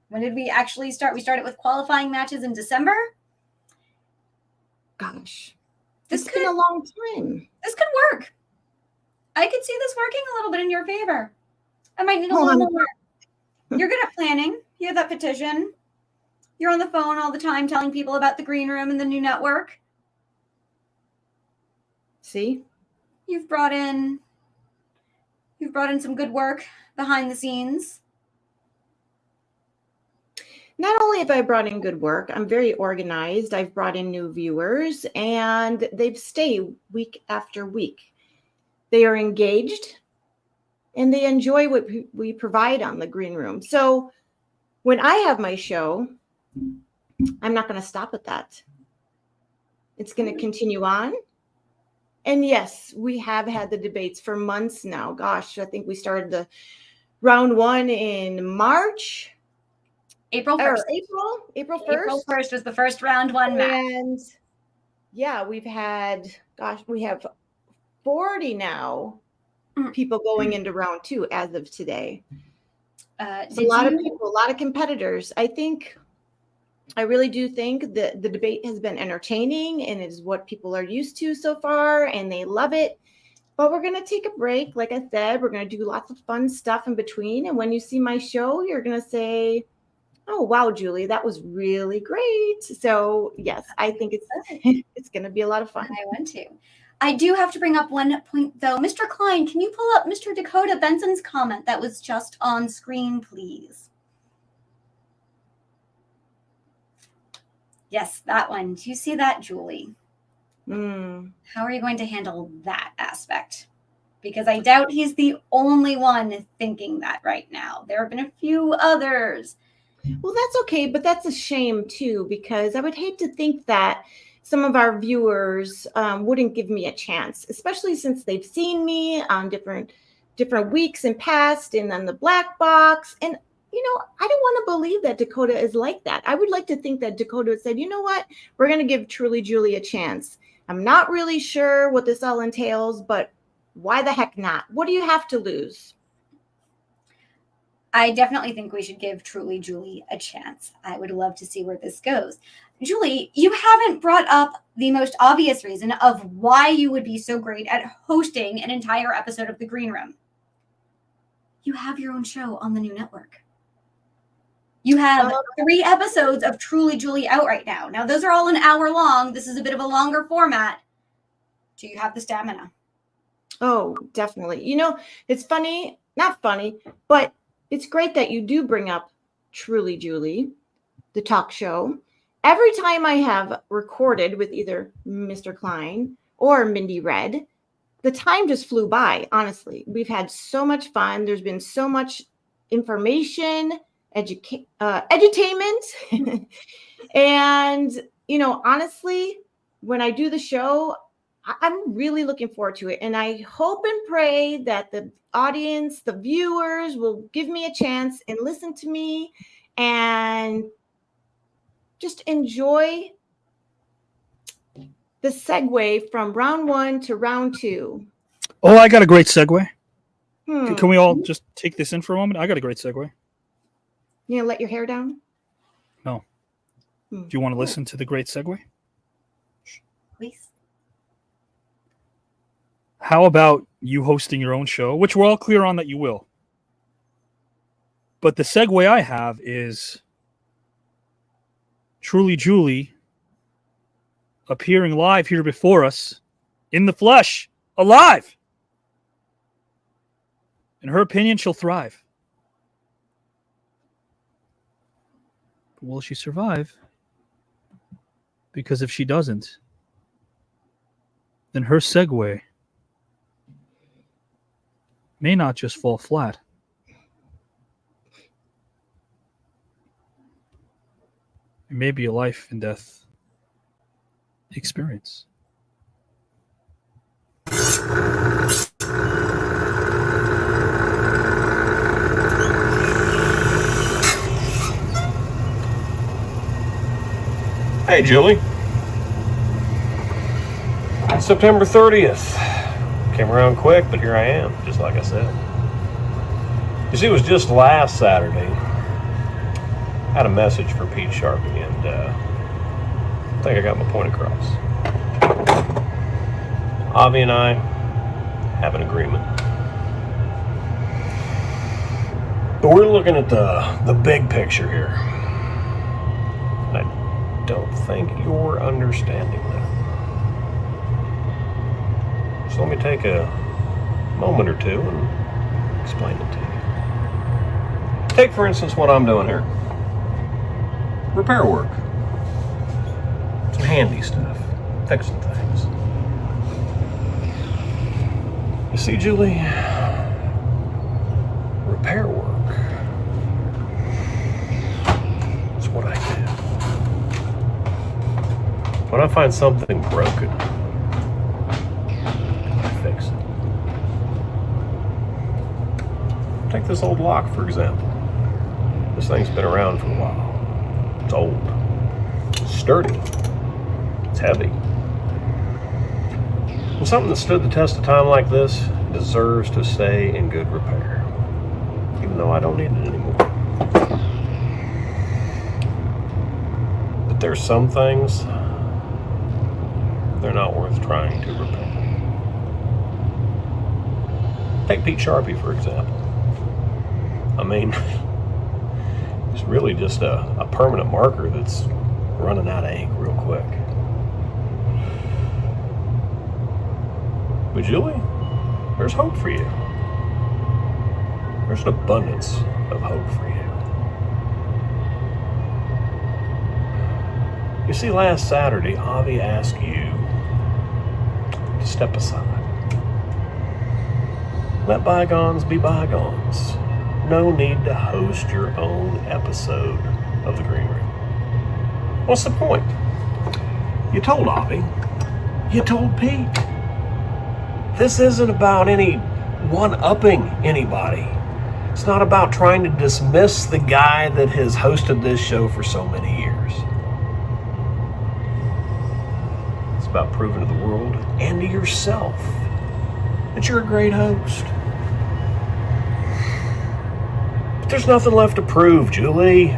When did we actually start? We started with qualifying matches in December. Gosh, This it's been a long time. This could work. I could see this working a little bit in your favor. I might need a Oh, little I'm- more. You're good at planning. You have that petition. You're on the phone all the time telling people about the green room and the new network. See? You've brought in some good work behind the scenes. Not only have I brought in good work, I'm very organized. I've brought in new viewers, and they've stayed week after week. They are engaged, and they enjoy what we provide on the green room. So when I have my show, I'm not going to stop at that. It's going to continue on. And yes, we have had the debates for months now. Gosh, I think we started the round one in March. April 1st. April 1st. April 1st was the first round one match. And yeah, we have 40 now people going into round two as of today. It's a lot of people, a lot of competitors. I really do think that the debate has been entertaining and is what people are used to so far, and they love it. But we're going to take a break. Like I said, we're going to do lots of fun stuff in between. And when you see my show, you're going to say, oh, wow, Julie, that was really great. So yes, I think it's going to be a lot of fun. I want to. I do have to bring up one point, though. Mr. Klein, can you pull up Mr. Dakota Benson's comment that was just on screen, please? Yes, that one. Do you see that, Julie? How are you going to handle that aspect? Because I doubt he's the only one thinking that right now. There have been a few others. Well, that's okay, but that's a shame too, because I would hate to think that some of our viewers wouldn't give me a chance, especially since they've seen me on different weeks and past and on the black box. And, I don't want to believe that Dakota is like that. I would like to think that Dakota said, you know what, we're going to give Truly Julie a chance. I'm not really sure what this all entails, but why the heck not? What do you have to lose? I definitely think we should give Truly Julie a chance. I would love to see where this goes. Julie, you haven't brought up the most obvious reason of why you would be so great at hosting an entire episode of The Green Room. You have your own show on the new network. You have 3 episodes of Truly Julie out right now. Now, those are all an hour long. This is a bit of a longer format. Do you have the stamina? Oh, definitely. It's funny, not funny, but it's great that you do bring up Truly Julie, the talk show. Every time I have recorded with either Mr. Klein or Mindy Red, the time just flew by, honestly. We've had so much fun. There's been so much information, edutainment. And, honestly, when I do the show, I'm really looking forward to it. And I hope and pray that the audience, the viewers will give me a chance and listen to me and just enjoy the segue from round one to round two. Oh, I got a great segue. Can we all just take this in for a moment? I got a great segue. Let your hair down? No. Do you want to listen to the great segue? Please. How about you hosting your own show, which we're all clear on that you will. But the segue I have is Truly Julie, appearing live here before us, in the flesh, alive. In her opinion, she'll thrive. But will she survive? Because if she doesn't, then her segue may not just fall flat. It may be a life and death experience. Hey, Julie. September 30th. Came around quick, but here I am, just like I said. You see, it was just last Saturday. I had a message for Pete Sharpie, and I think I got my point across. Avi and I have an agreement. But we're looking at the big picture here. And I don't think you're understanding that. So let me take a moment or two and explain it to you. Take, for instance, what I'm doing here. Repair work. Some handy stuff. Fixing things. You see, Julie, repair work is what I do. When I find something broken, fix it. Take this old lock, for example. This thing's been around for a while. It's old. It's sturdy. It's heavy. Well, something that stood the test of time like this deserves to stay in good repair, even though I don't need it anymore. But there's some things, they're not worth trying to repair. Take Pete Sharpie, for example. I mean, it's really just a permanent marker that's running out of ink real quick. But Julie, there's hope for you. There's an abundance of hope for you. You see, last Saturday, Avi asked you to step aside. Let bygones be bygones. No need to host your own episode of The Green Room. What's the point? You told Avi. You told Pete. This isn't about any one-upping anybody. It's not about trying to dismiss the guy that has hosted this show for so many years. It's about proving to the world and to yourself that you're a great host. But there's nothing left to prove, Julie.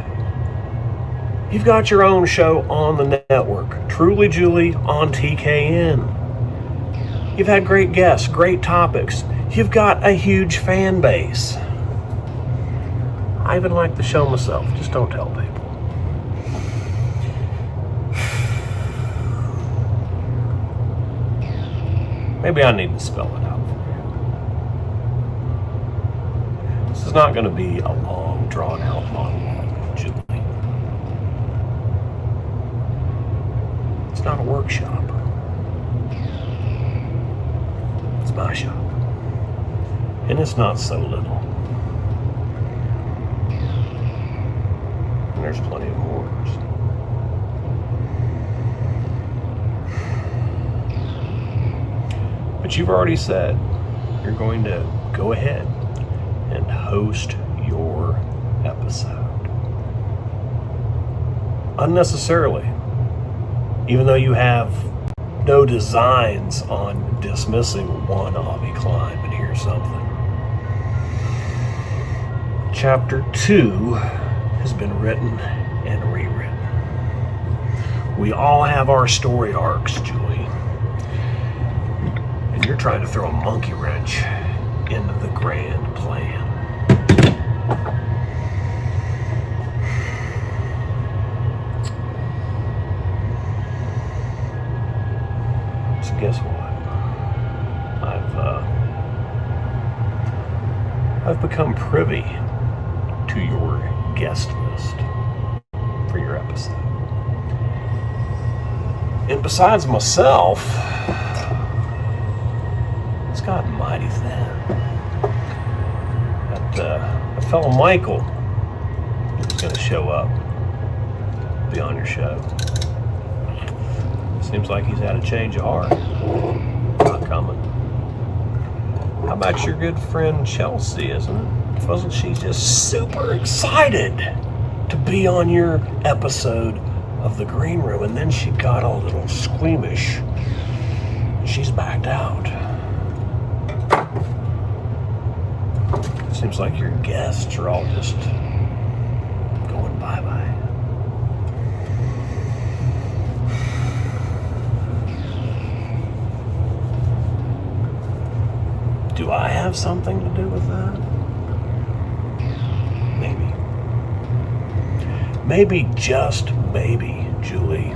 You've got your own show on the network, Truly Julie on TKN. You've had great guests, great topics. You've got a huge fan base. I even like the show myself, just don't tell people. Maybe I need to spell it out for you. This is not going to be a long, drawn-out monologue, Julie. It's not a workshop. It's my shop. And it's not so little. And there's plenty of horrors. But you've already said you're going to go ahead and host your episode. Unnecessarily. Even though you have no designs on dismissing one Avi Klein, but here's something. Chapter 2 has been written and rewritten. We all have our story arcs, Julie. And you're trying to throw a monkey wrench into the grand plan. privy to your guest list for your episode. And besides myself, it's gotten mighty thin. That fellow Michael is going to show up, be on your show. Seems like he's had a change of heart. Not coming. How about your good friend Chelsea, isn't it? Wasn't she just super excited to be on your episode of The Green Room? And then she got a little squeamish. She's backed out. Seems like your guests are all just going bye-bye. Do I have something to do with that? Maybe. Maybe, just maybe, Julie,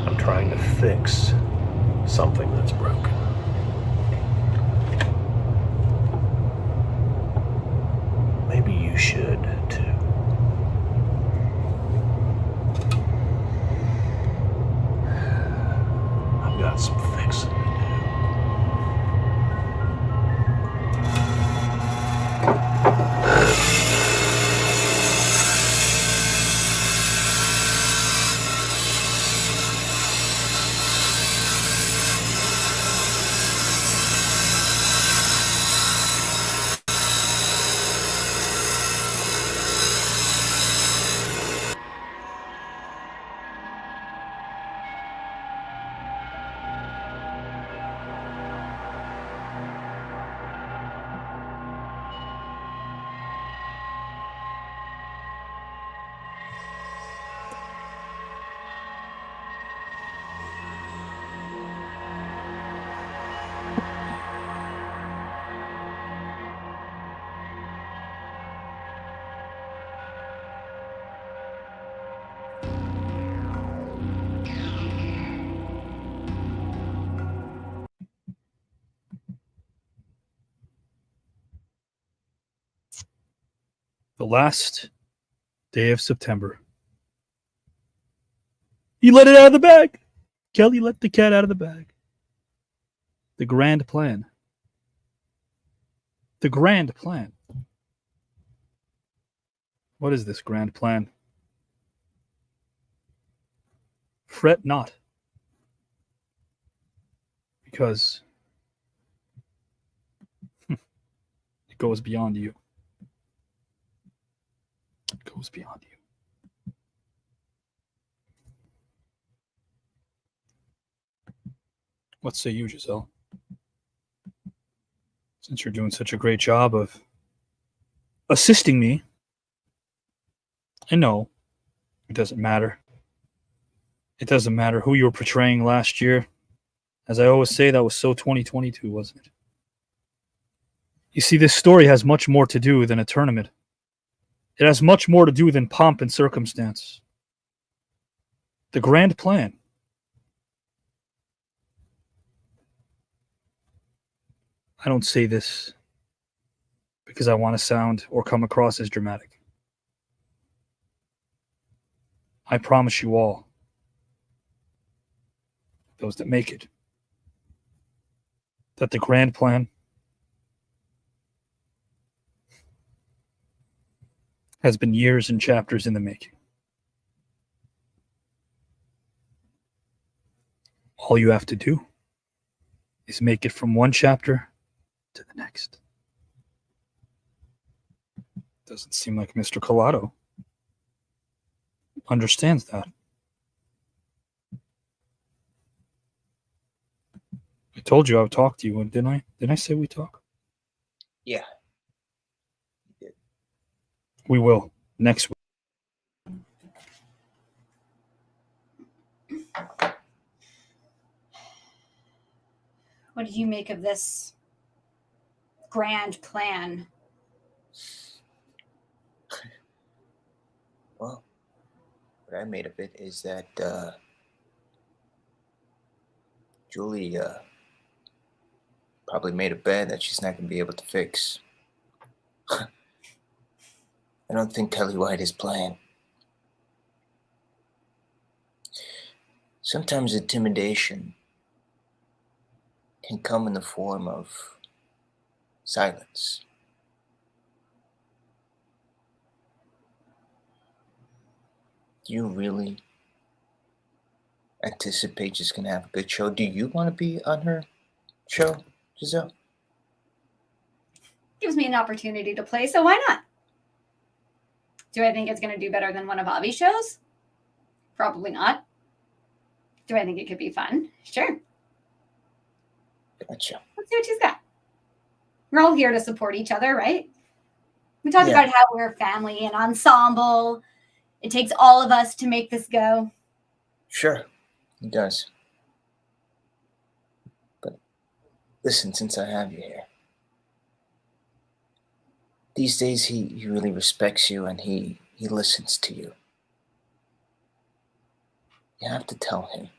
I'm trying to fix something that's broken. Maybe you should, too. I've got some fixing to do. The last day of September. He let it out of the bag. Kelly let the cat out of the bag. The grand plan. The grand plan. What is this grand plan? Fret not, because it goes beyond you. It goes beyond you. What say you, Giselle? Since you're doing such a great job of assisting me, and no, it doesn't matter. It doesn't matter who you were portraying last year. As I always say, that was so 2022, wasn't it? You see, this story has much more to do than a tournament. It has much more to do than pomp and circumstance. The grand plan. I don't say this because I want to sound or come across as dramatic. I promise you all, those that make it, that the grand plan has been years and chapters in the making. All you have to do is make it from one chapter to the next. Doesn't seem like Mr. Collado understands that. I told you I would talk to you, didn't I? Didn't I say we talk? Yeah. We will next week. What did you make of this grand plan? Well, what I made of it is that Julie probably made a bed that she's not going to be able to fix. I don't think Kelly White is playing. Sometimes intimidation can come in the form of silence. Do you really anticipate she's going to have a good show? Do you want to be on her show, Giselle? Gives me an opportunity to play, so why not? Do I think it's going to do better than one of Avi's shows? Probably not. Do I think it could be fun? Sure. Gotcha. Let's see what she's got. We're all here to support each other, right? We talk Yeah. about how we're a family and ensemble. It takes all of us to make this go. Sure, it does. But listen, since I have you here, these days he really respects you and he listens to you. You have to tell him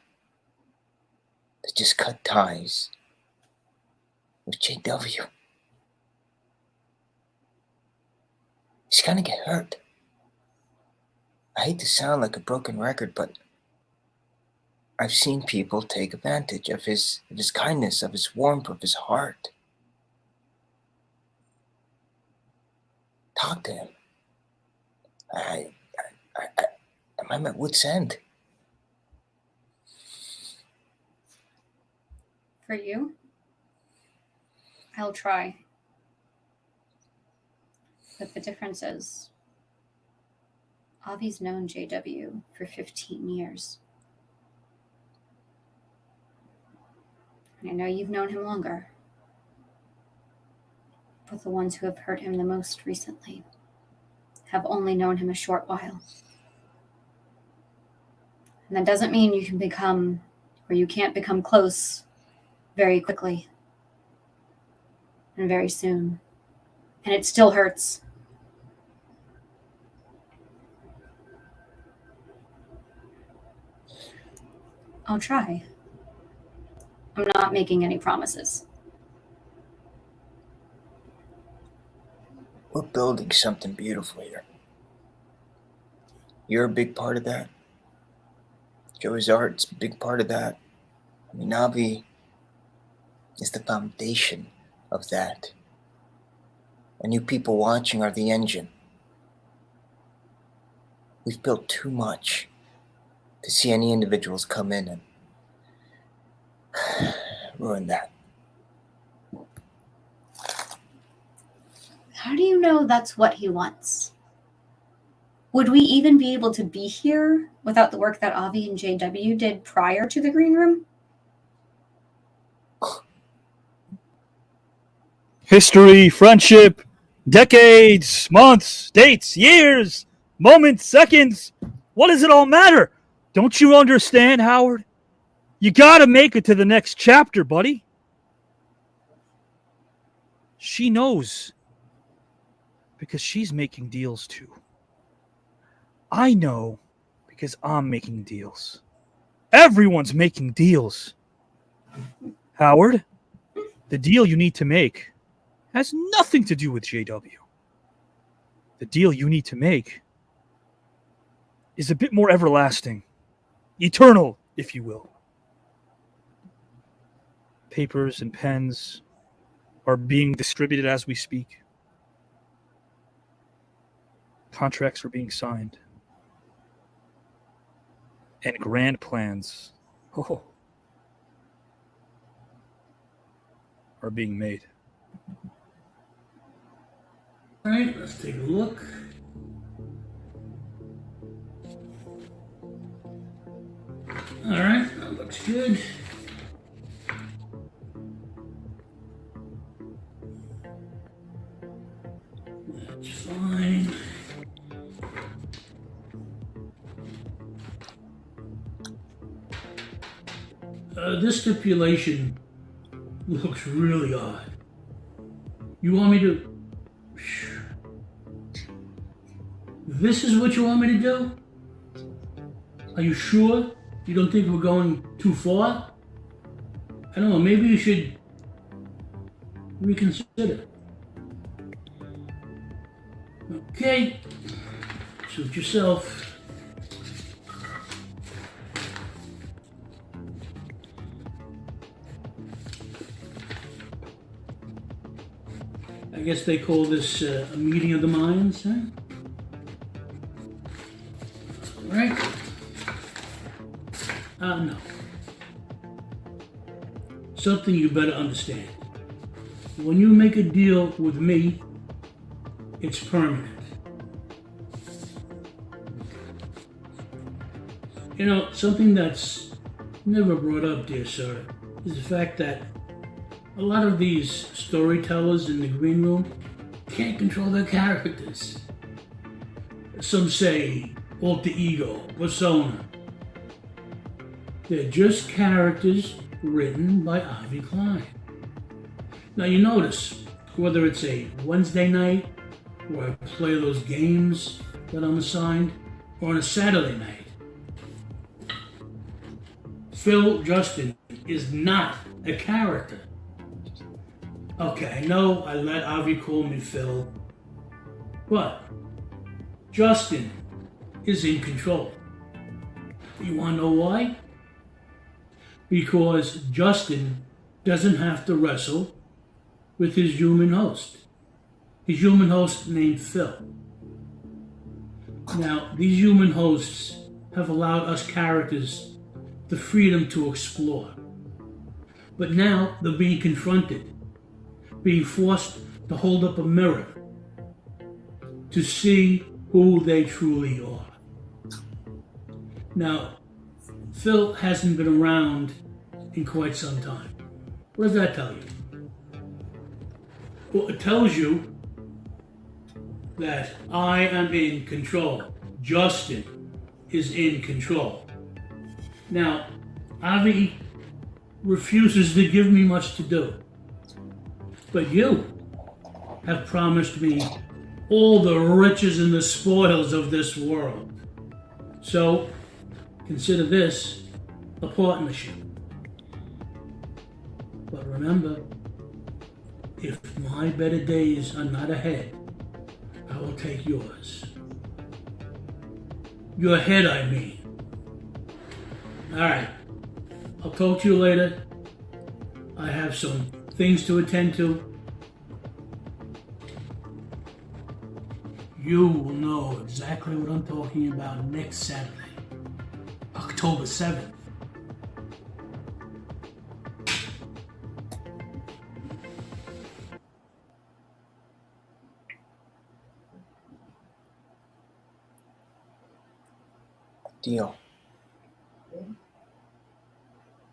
to just cut ties with JW. He's gonna get hurt. I hate to sound like a broken record, but I've seen people take advantage of his kindness, of his warmth, of his heart. Talk to him. I'm at wit's end. For you, I'll try. But the difference is, Avi's known JW for 15 years. And I know you've known him longer. But the ones who have hurt him the most recently have only known him a short while. And that doesn't mean you can become, or you can't become close very quickly and very soon. And it still hurts. I'll try. I'm not making any promises. We're building something beautiful here. You're a big part of that. Joey's art's a big part of that. I mean, Avi is the foundation of that. And you people watching are the engine. We've built too much to see any individuals come in and ruin that. How do you know that's what he wants? Would we even be able to be here without the work that Avi and JW did prior to the green room? History, friendship, decades, months, dates, years, moments, seconds. What does it all matter? Don't you understand, Howard? You gotta make it to the next chapter, buddy. She knows. Because she's making deals too. I know because I'm making deals. Everyone's making deals. Howard, the deal you need to make has nothing to do with JW. The deal you need to make is a bit more everlasting, eternal, if you will. Papers and pens are being distributed as we speak. Contracts are being signed. And grand plans are being made. All right, let's take a look. All right, that looks good. That's fine. This stipulation looks really odd. You want me to... This is what you want me to do? Are you sure? You don't think we're going too far? I don't know, maybe you should reconsider. Okay. Suit yourself. I guess they call this a meeting of the minds, huh? Right? No. Something you better understand. When you make a deal with me, it's permanent. You know, something that's never brought up, dear sir, is the fact that a lot of these storytellers in the green room can't control their characters. Some say alter ego, persona. They're just characters written by Avi Klein. Now you notice, whether it's a Wednesday night where I play those games that I'm assigned, or on a Saturday night, Phil Justin is not a character. Okay, I know I let Avi call me Phil, but Justin is in control. You wanna know why? Because Justin doesn't have to wrestle with his human host. His human host named Phil. Now, these human hosts have allowed us characters the freedom to explore. But now they're being confronted, being forced to hold up a mirror to see who they truly are. Now, Phil hasn't been around in quite some time. What does that tell you? Well, it tells you that I am in control. Justin is in control. Now, Avi refuses to give me much to do. But you have promised me all the riches and the spoils of this world. So, consider this a partnership. But remember, if my better days are not ahead, I will take yours. Your head, I mean. All right, I'll talk to you later. I have some things to attend to. You will know exactly what I'm talking about next Saturday, October 7th. Deal.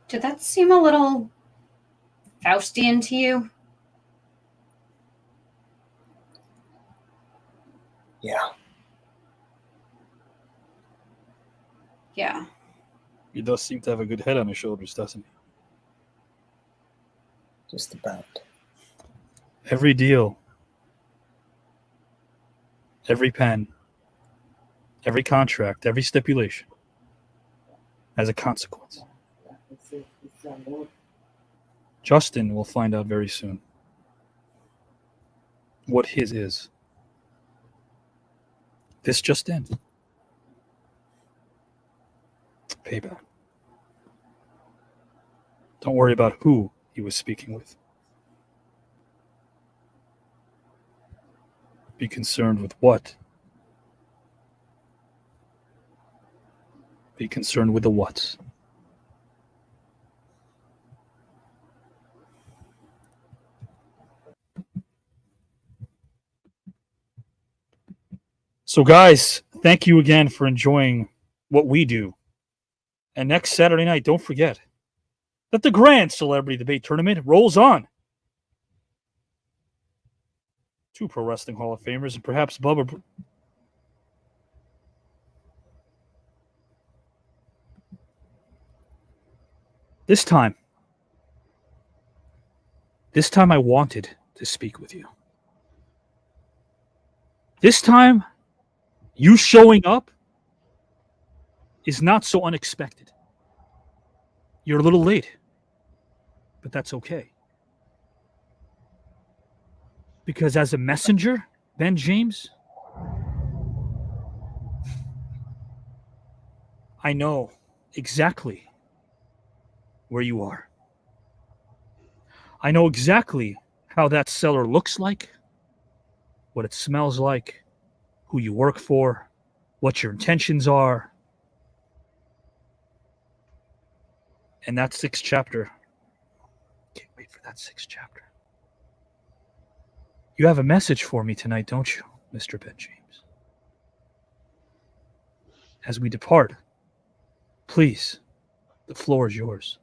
Did that seem a little Faustian to you? Yeah. Yeah. He does seem to have a good head on his shoulders, doesn't he? Just about. Every deal, every pen, every contract, every stipulation has a consequence. Justin will find out very soon what his is. This just in. Payback. Don't worry about who he was speaking with. Be concerned with what. Be concerned with the what's. So, guys, thank you again for enjoying what we do. And next Saturday night, don't forget that the Grand Celebrity Debate Tournament rolls on. 2 Pro Wrestling Hall of Famers and perhaps Bubba. This time I wanted to speak with you. This time, you showing up is not so unexpected. You're a little late, but that's okay. Because as a messenger, Ben James, I know exactly where you are. I know exactly how that cellar looks like, what it smells like, who you work for, what your intentions are. And that 6th chapter. Can't wait for that 6th chapter. You have a message for me tonight, don't you, Mr. Ben James? As we depart, please, the floor is yours.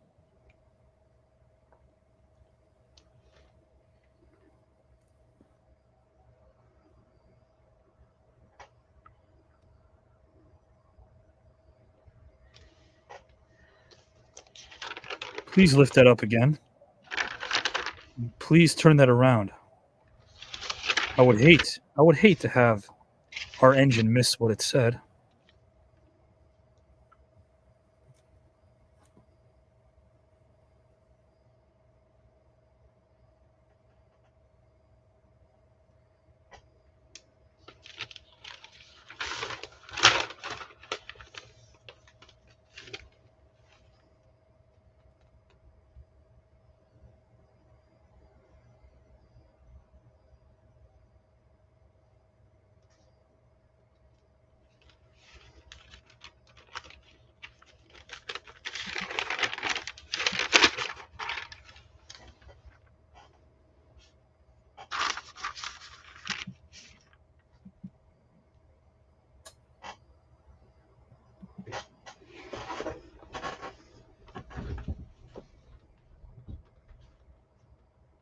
Please lift that up again. Please turn that around. I would hate to have our engine miss what it said.